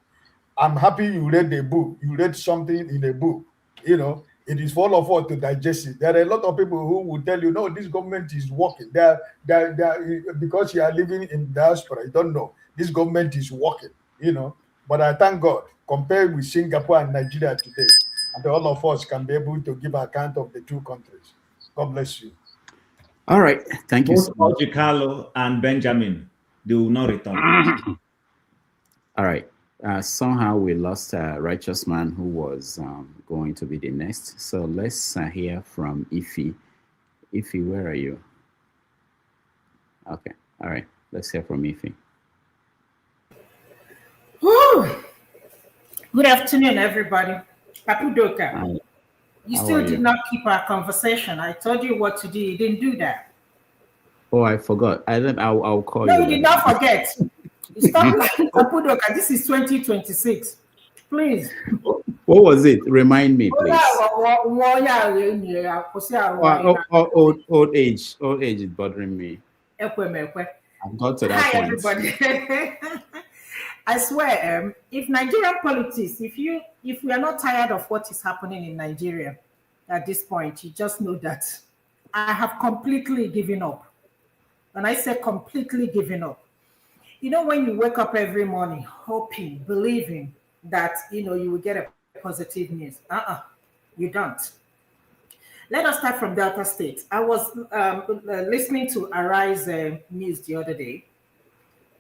I'm happy you read the book. You read something in the book. You know, it is for all of us to digest it. There are a lot of people who will tell you, no, this government is working. Because you are living in diaspora, you don't know. This government is working, you know. But I thank God, compared with Singapore and Nigeria today, and all of us can be able to give account of the two countries. God bless you. All right. Thank you Both so much. Ojikalo and Benjamin, they will not return. All right. Somehow we lost a righteous man who was going to be the next. So let's hear from Ife. Ife, where are you? Okay. All right. Let's hear from Ife. Woo. Good afternoon, everybody. Papudoka, you still did not keep our conversation. I told you what to do. You didn't do that. Oh, I forgot. I'll call you. No, you did not forget. Stop lying, Papudoka. This is 2026. Please. What was it? Remind me, please. Old age. Old age is bothering me. I've got to that Hi, point. everybody. I swear, if Nigerian politics, if we are not tired of what is happening in Nigeria at this point, you just know that I have completely given up. And I say completely given up. You know, when you wake up every morning, hoping, believing that, you know, you will get a positive news. You don't. Let us start from Delta State. I was listening to Arise news the other day,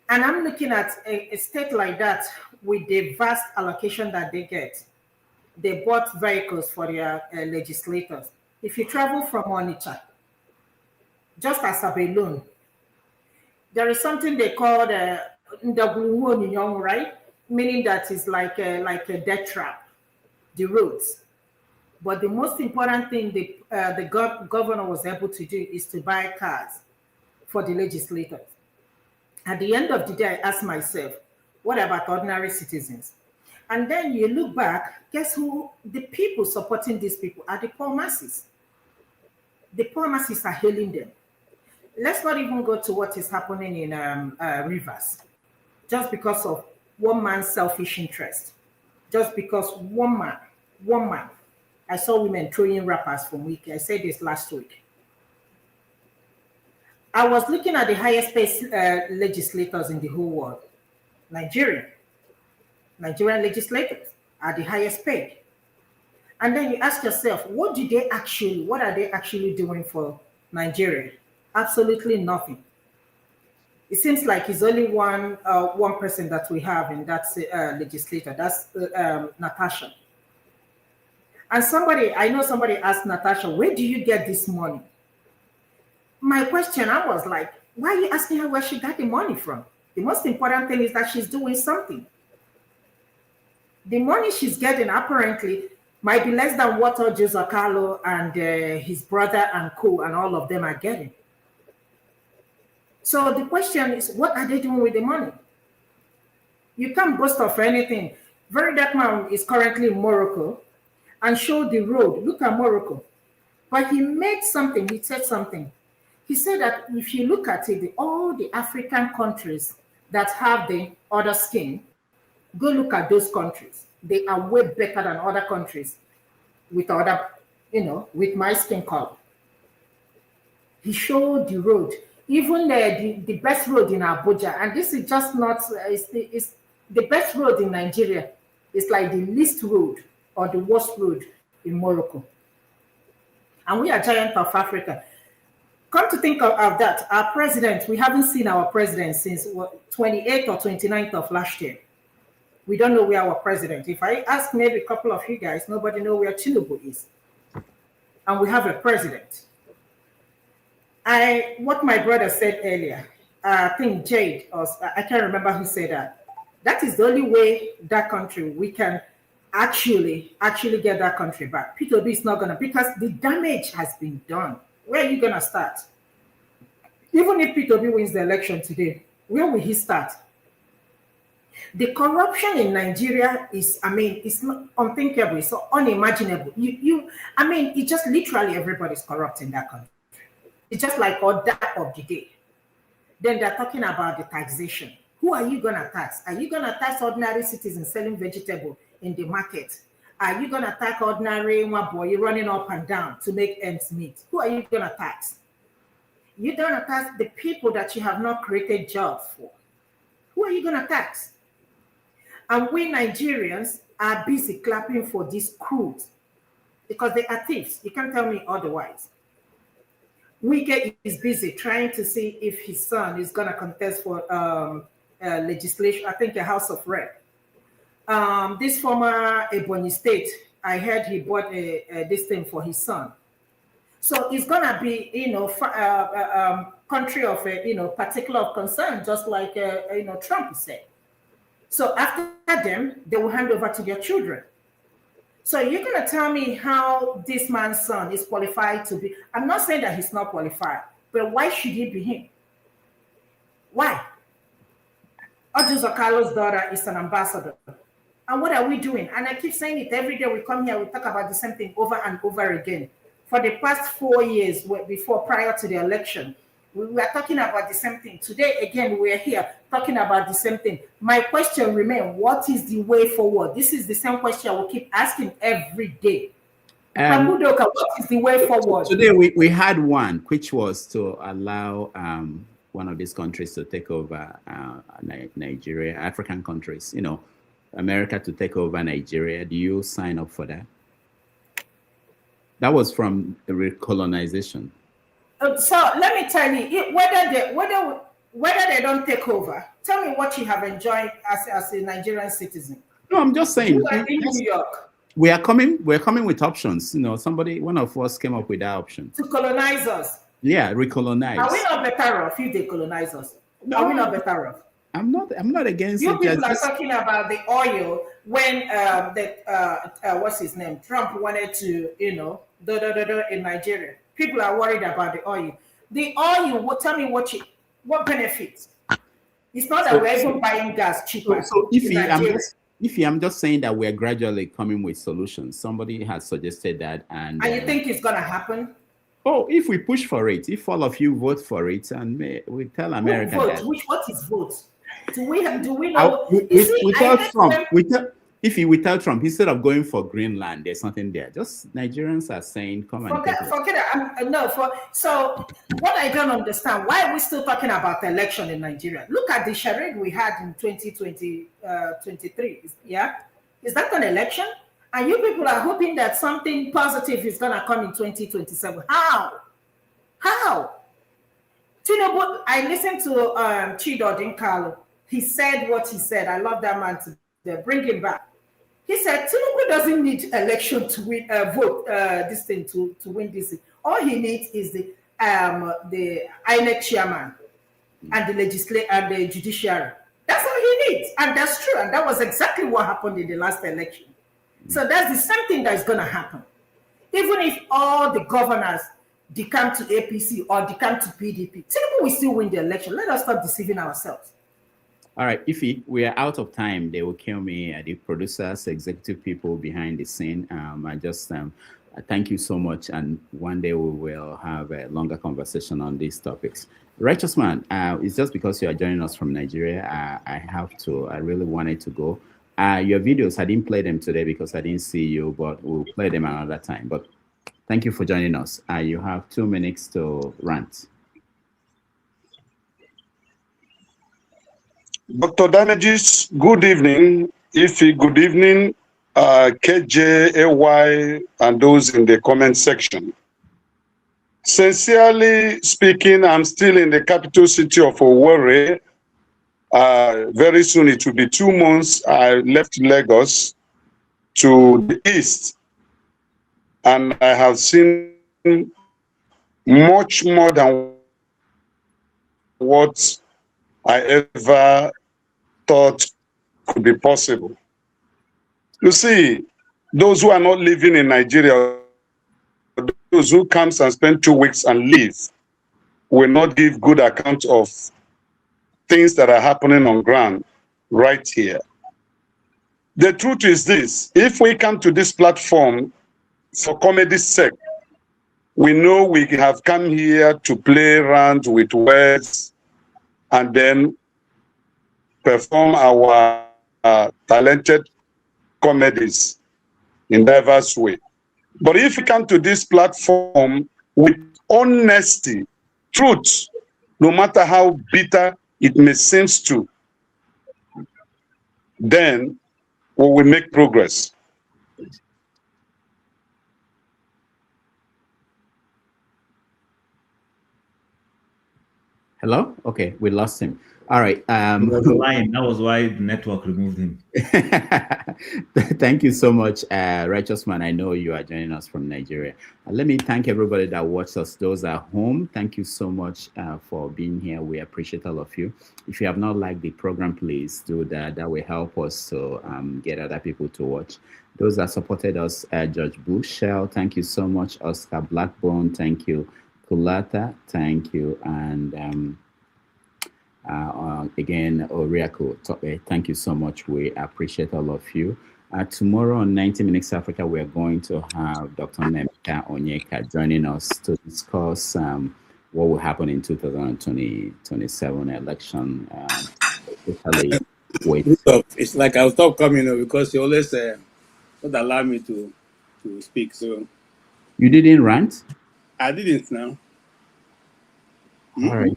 and I'm looking at a state like that with the vast allocation that they get. They bought vehicles for their legislators. If you travel from Onitsha, just as a balloon, there is something they call the Ndaguluwo, right? Meaning that is like a death trap, the roads. But the most important thing the governor was able to do is to buy cars for the legislators. At the end of the day, I asked myself, what about ordinary citizens? And then you look back, guess who? The people supporting these people are the poor masses. The poor masses are hailing them. Let's not even go to what is happening in Rivers, just because of one man's selfish interest. Just because one man. I saw women throwing wrappers from week. I said this last week. I was looking at the highest paid legislators in the whole world. Nigerian legislators are the highest paid. And then you ask yourself, what are they actually doing for Nigeria? Absolutely nothing. It seems like it's only one person that we have in that legislator. That's Natasha. And I know somebody asked Natasha, where do you get this money? My question, I was like, why are you asking her where she got the money from? The most important thing is that she's doing something. The money she's getting apparently might be less than what Jose Carlo and his brother and co and all of them are getting. So the question is, what are they doing with the money? You can't boast of anything. Very Dark Man is currently in Morocco and showed the road. Look at Morocco. But he made something, he said something. He said that if you look at it, all the African countries that have the other skin, go look at those countries. They are way better than other countries with other, with my skin color. He showed the road, even the best road in Abuja. And this is just not, it's the best road in Nigeria. It's like the least road or the worst road in Morocco. And we are giant of Africa. Come to think of that, our president, we haven't seen our president since 28th or 29th of last year. We don't know where our president. If I ask maybe a couple of you guys, nobody know where Tinubu is. And we have a president. What my brother said earlier, I think Jade, or I can't remember who said that. That is the only way that country, we can actually get that country back. P2B is not gonna, because the damage has been done. Where are you gonna start? Even if P2B wins the election today, where will he start? The corruption in Nigeria is, I mean, it's not unthinkable, it's so unimaginable. I mean, it's just literally everybody's corrupt in that country. It's just like order of the day. Then they're talking about the taxation. Who are you gonna tax? Are you gonna tax ordinary citizens selling vegetable in the market? Are you gonna tax ordinary boy running up and down to make ends meet? Who are you gonna tax? You're gonna tax the people that you have not created jobs for. Who are you gonna tax? And we Nigerians are busy clapping for these crews because they are thieves. You can't tell me otherwise. Wike is busy trying to see if his son is gonna contest for legislation, I think a House of Rep. This former Ebonyi State, I heard he bought this thing for his son. So it's gonna be, country of particular of concern, just like Trump said. So after them, they will hand over to their children. So you're gonna tell me how this man's son is qualified to be? I'm not saying that he's not qualified, but why should he be him? Why? Ojo Carlos' daughter is an ambassador. And what are we doing? And I keep saying it every day we come here, we talk about the same thing over and over again. For the past 4 years, prior to the election, we were talking about the same thing. Today, again, we're here talking about the same thing. My question remains, what is the way forward? This is the same question I will keep asking every day. What is the way forward? Today, we had one, which was to allow one of these countries to take over Nigeria, African countries, America to take over Nigeria. Do you sign up for that? That was from the recolonization. So let me tell you, whether they don't take over, tell me what you have enjoyed as a Nigerian citizen. No, I'm just saying. You are in New York. We're coming with options. One of us came up with that option. To colonize us. Yeah, recolonize. Are we not better off if they colonize us? No, are we not better off? I'm not against you it. People are talking about the oil when what's his name? Trump wanted to, in Nigeria. People are worried about the oil. The oil, tell me what benefits? It's not that we're even buying gas cheaper. So I'm just saying that we're gradually coming with solutions. Somebody has suggested that, and you think it's gonna happen? Oh, if we push for it, if all of you vote for it, and we tell America that. What is vote? Do we know? If we tell Trump, instead of going for Greenland, there's something there. Just Nigerians are saying, come and forget it. So what I don't understand, why are we still talking about the election in Nigeria? Look at the charade we had in 2023. Yeah, is that an election? And you people are hoping that something positive is gonna come in 2027. How? Tinubu, I listened to Chido Dinkalo. He said what he said. I love that man to bring him back. He said Tinubu doesn't need election to win this thing to win this thing. All he needs is the INEC chairman and the legislature and the judiciary. That's all he needs, and that's true. And that was exactly what happened in the last election. So that's the same thing that is going to happen. Even if all the governors decamp to APC or decamp to PDP, Tinubu will still win the election. Let us stop deceiving ourselves. All right, Ify, we are out of time. They will kill me. The producers, executive people behind the scene. I just thank you so much. And one day we will have a longer conversation on these topics. Righteous Man, it's just because you are joining us from Nigeria. I really wanted to go. Your videos, I didn't play them today because I didn't see you, but we'll play them another time. But Thank you for joining us. You have 2 minutes to rant. Dr. Damages, good evening. Ify, good evening. KJ, AY, and those in the comment section. Sincerely speaking, I'm still in the capital city of Owerri. Very soon, it will be 2 months. I left Lagos to the east, and I have seen much more than what I ever thought could be possible. You see, those who are not living in Nigeria, those who comes and spend 2 weeks and leave, will not give good account of things that are happening on ground right here. The truth is this: if we come to this platform for comedy's sake, we know we have come here to play around with words and then perform our talented comedies in diverse way. But if we come to this platform with honesty, truth, no matter how bitter it may seem to, then we will make progress. Hello? Okay, we lost him. All right. He was lying. That was why the network removed him. Thank you so much, Righteous Man. I know you are joining us from Nigeria. Let me thank everybody that watched us. Those at home, thank you so much for being here. We appreciate all of you. If you have not liked the program, please do that. That will help us to get other people to watch. Those that supported us, George Bushell, thank you so much. Oscar Blackbone, thank you. Kulata, thank you. And again, Oriako, thank you so much. We appreciate all of you. Tomorrow on 90 Minutes Africa, we are going to have Dr. Nemeka Onyeka joining us to discuss what will happen in 2027 election. It's like I'll stop coming because you always not allow me to speak. So you didn't rant? I didn't now. All right.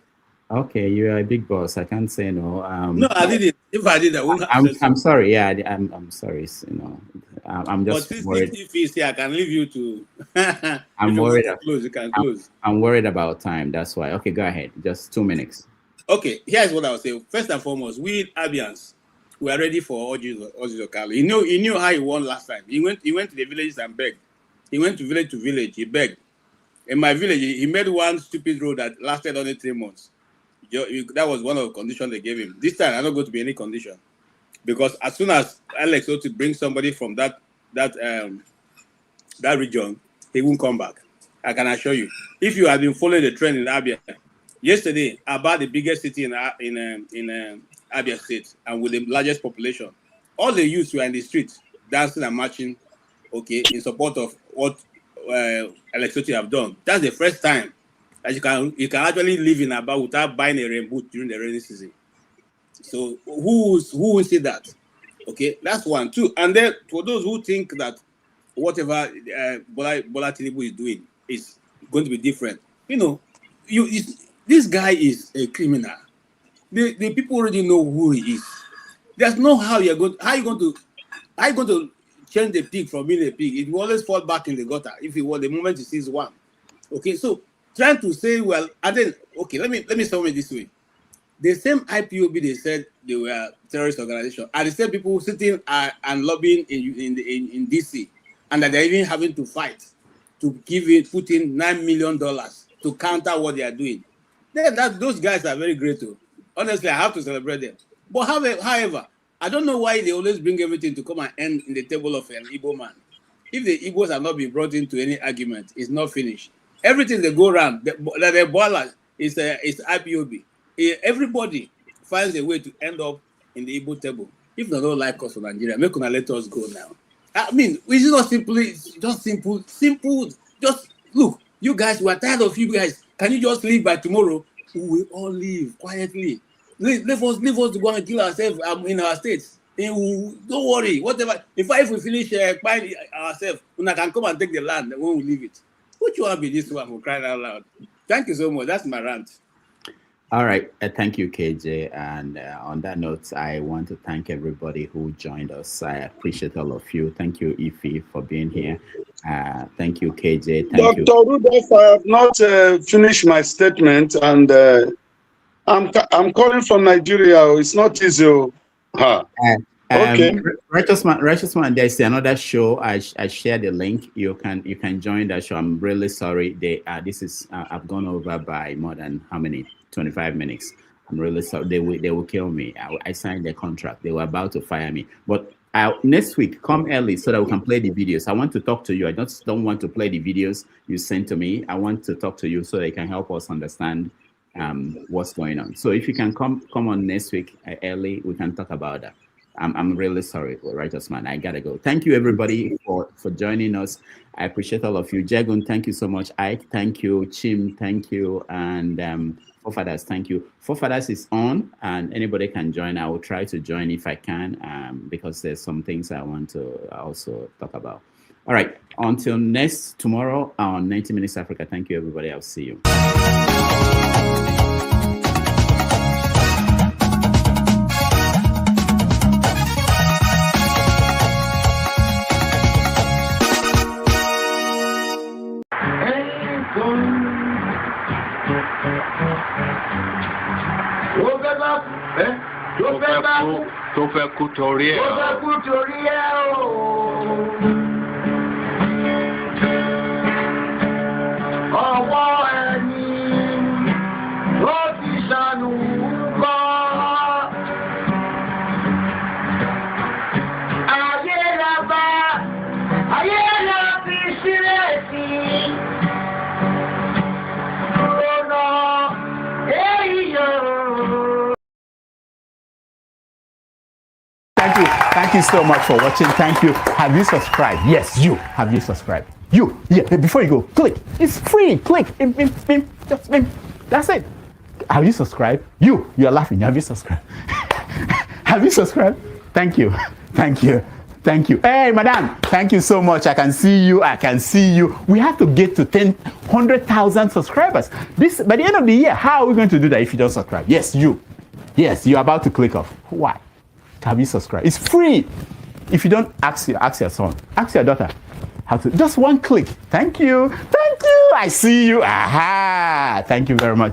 Okay, you are a big boss. I can't say no. No, I didn't. If I did, I wouldn't have said so. I'm sorry. Yeah, I'm sorry. You know, I'm just worried. If you say I can leave you to, I'm worried. Close, you can close. I'm worried about time. That's why. Okay, go ahead. Just 2 minutes. Okay, here's what I'll say. First and foremost, we Abians, we are ready for Oji's Okalo. He knew how he won last time. He went to the villages and begged. He went to village. He begged. In my village, he made one stupid road that lasted only 3 months. That was one of the conditions they gave him. This time, I'm not going to be any condition, because as soon as Alex ought to bring somebody from that region, he won't come back. I can assure you. If you have been following the trend in Abia, yesterday about the biggest city in Abia State and with the largest population, all the youths were in the streets dancing and marching, okay, in support of what Alex Otti have done. That's the first time that you can actually live in Aba without buying a rain boot during the rainy season. So who will say that? Okay, that's 1. 2, and then for those who think that whatever Bola Tinubu is doing is going to be different, this guy is a criminal. The people already know who he is. There's no how you're going to change the pig from being a pig. It will always fall back in the gutter if it was the moment he sees one. Okay, so trying to say, well, and then okay, let me sum it this way. The same IPOB they said they were terrorist organization are the same people sitting and lobbying in DC, and that they're even having to fight to put in $9 million to counter what they are doing. Those guys are very great too. Honestly, I have to celebrate them. But however, I don't know why they always bring everything to come and end in the table of an Igbo man. If the Igbos are not being brought into any argument, it's not finished. Everything they go around, the boiler is IPOB. Everybody finds a way to end up in the Igbo table. If they don't like us for Nigeria, make una let us go now. I mean, it's not simply just simple. Just look, you guys, we are tired of you guys. Can you just leave by tomorrow? We will all leave quietly. Leave us to go and kill ourselves in our states. Don't worry, whatever. If we finish buying ourselves, we can come and take the land when we leave it. Which one be this one for crying out loud? Thank you so much. That's my rant. All right. Thank you, KJ. And on that note, I want to thank everybody who joined us. I appreciate all of you. Thank you, Ify, for being here. Thank you, KJ. Thank you. Dr. Rudolph, I have not finished my statement, and I'm calling from Nigeria. It's not easy. Okay. Righteous man, there's another show. I shared the link. You can join that show. I'm really sorry. I've gone over by more than how many? 25 minutes. I'm really sorry. They will kill me. I signed the contract. They were about to fire me. But next week, come early so that we can play the videos. I want to talk to you. I just don't want to play the videos you sent to me. I want to talk to you so they can help us understand what's going on. So if you can come on next week early, we can talk about that. I'm really sorry, Righteous Man. I gotta go. Thank you, everybody, for joining us. I appreciate all of you. Jagun, thank you so much. Ike, thank you. Chim, thank you. And Forefathers, thank you. Forefathers is on, and anybody can join. I will try to join if I can, because there's some things I want to also talk about. All right. Until tomorrow on 90 Minutes Africa. Thank you, everybody. I'll see you. Tó fẹ́ kú torí ẹ̀ o. Ọwọ́ ẹni ló ti ṣàánú kọ́. Ayé la bá, ayé la fi sílẹ̀ sí. Lọ́nà èyí yóò. Thank you so much for watching. Thank you. Have you subscribed? Yes, you. Have you subscribed? You. Yeah, before you go, click. It's free. Click. Just that's it. Have you subscribed? You're laughing. Have you subscribed? Have you subscribed? Thank you. Thank you. Thank you. Hey, madam. Thank you so much. I can see you. We have to get to 100,000 subscribers. By the end of the year, how are we going to do that if you don't subscribe? Yes, you. Yes, you're about to click off. Why? Have you subscribed? It's free. If you don't, ask your son, ask your daughter how to. Just one click. Thank you. I see you. Aha. Thank you very much.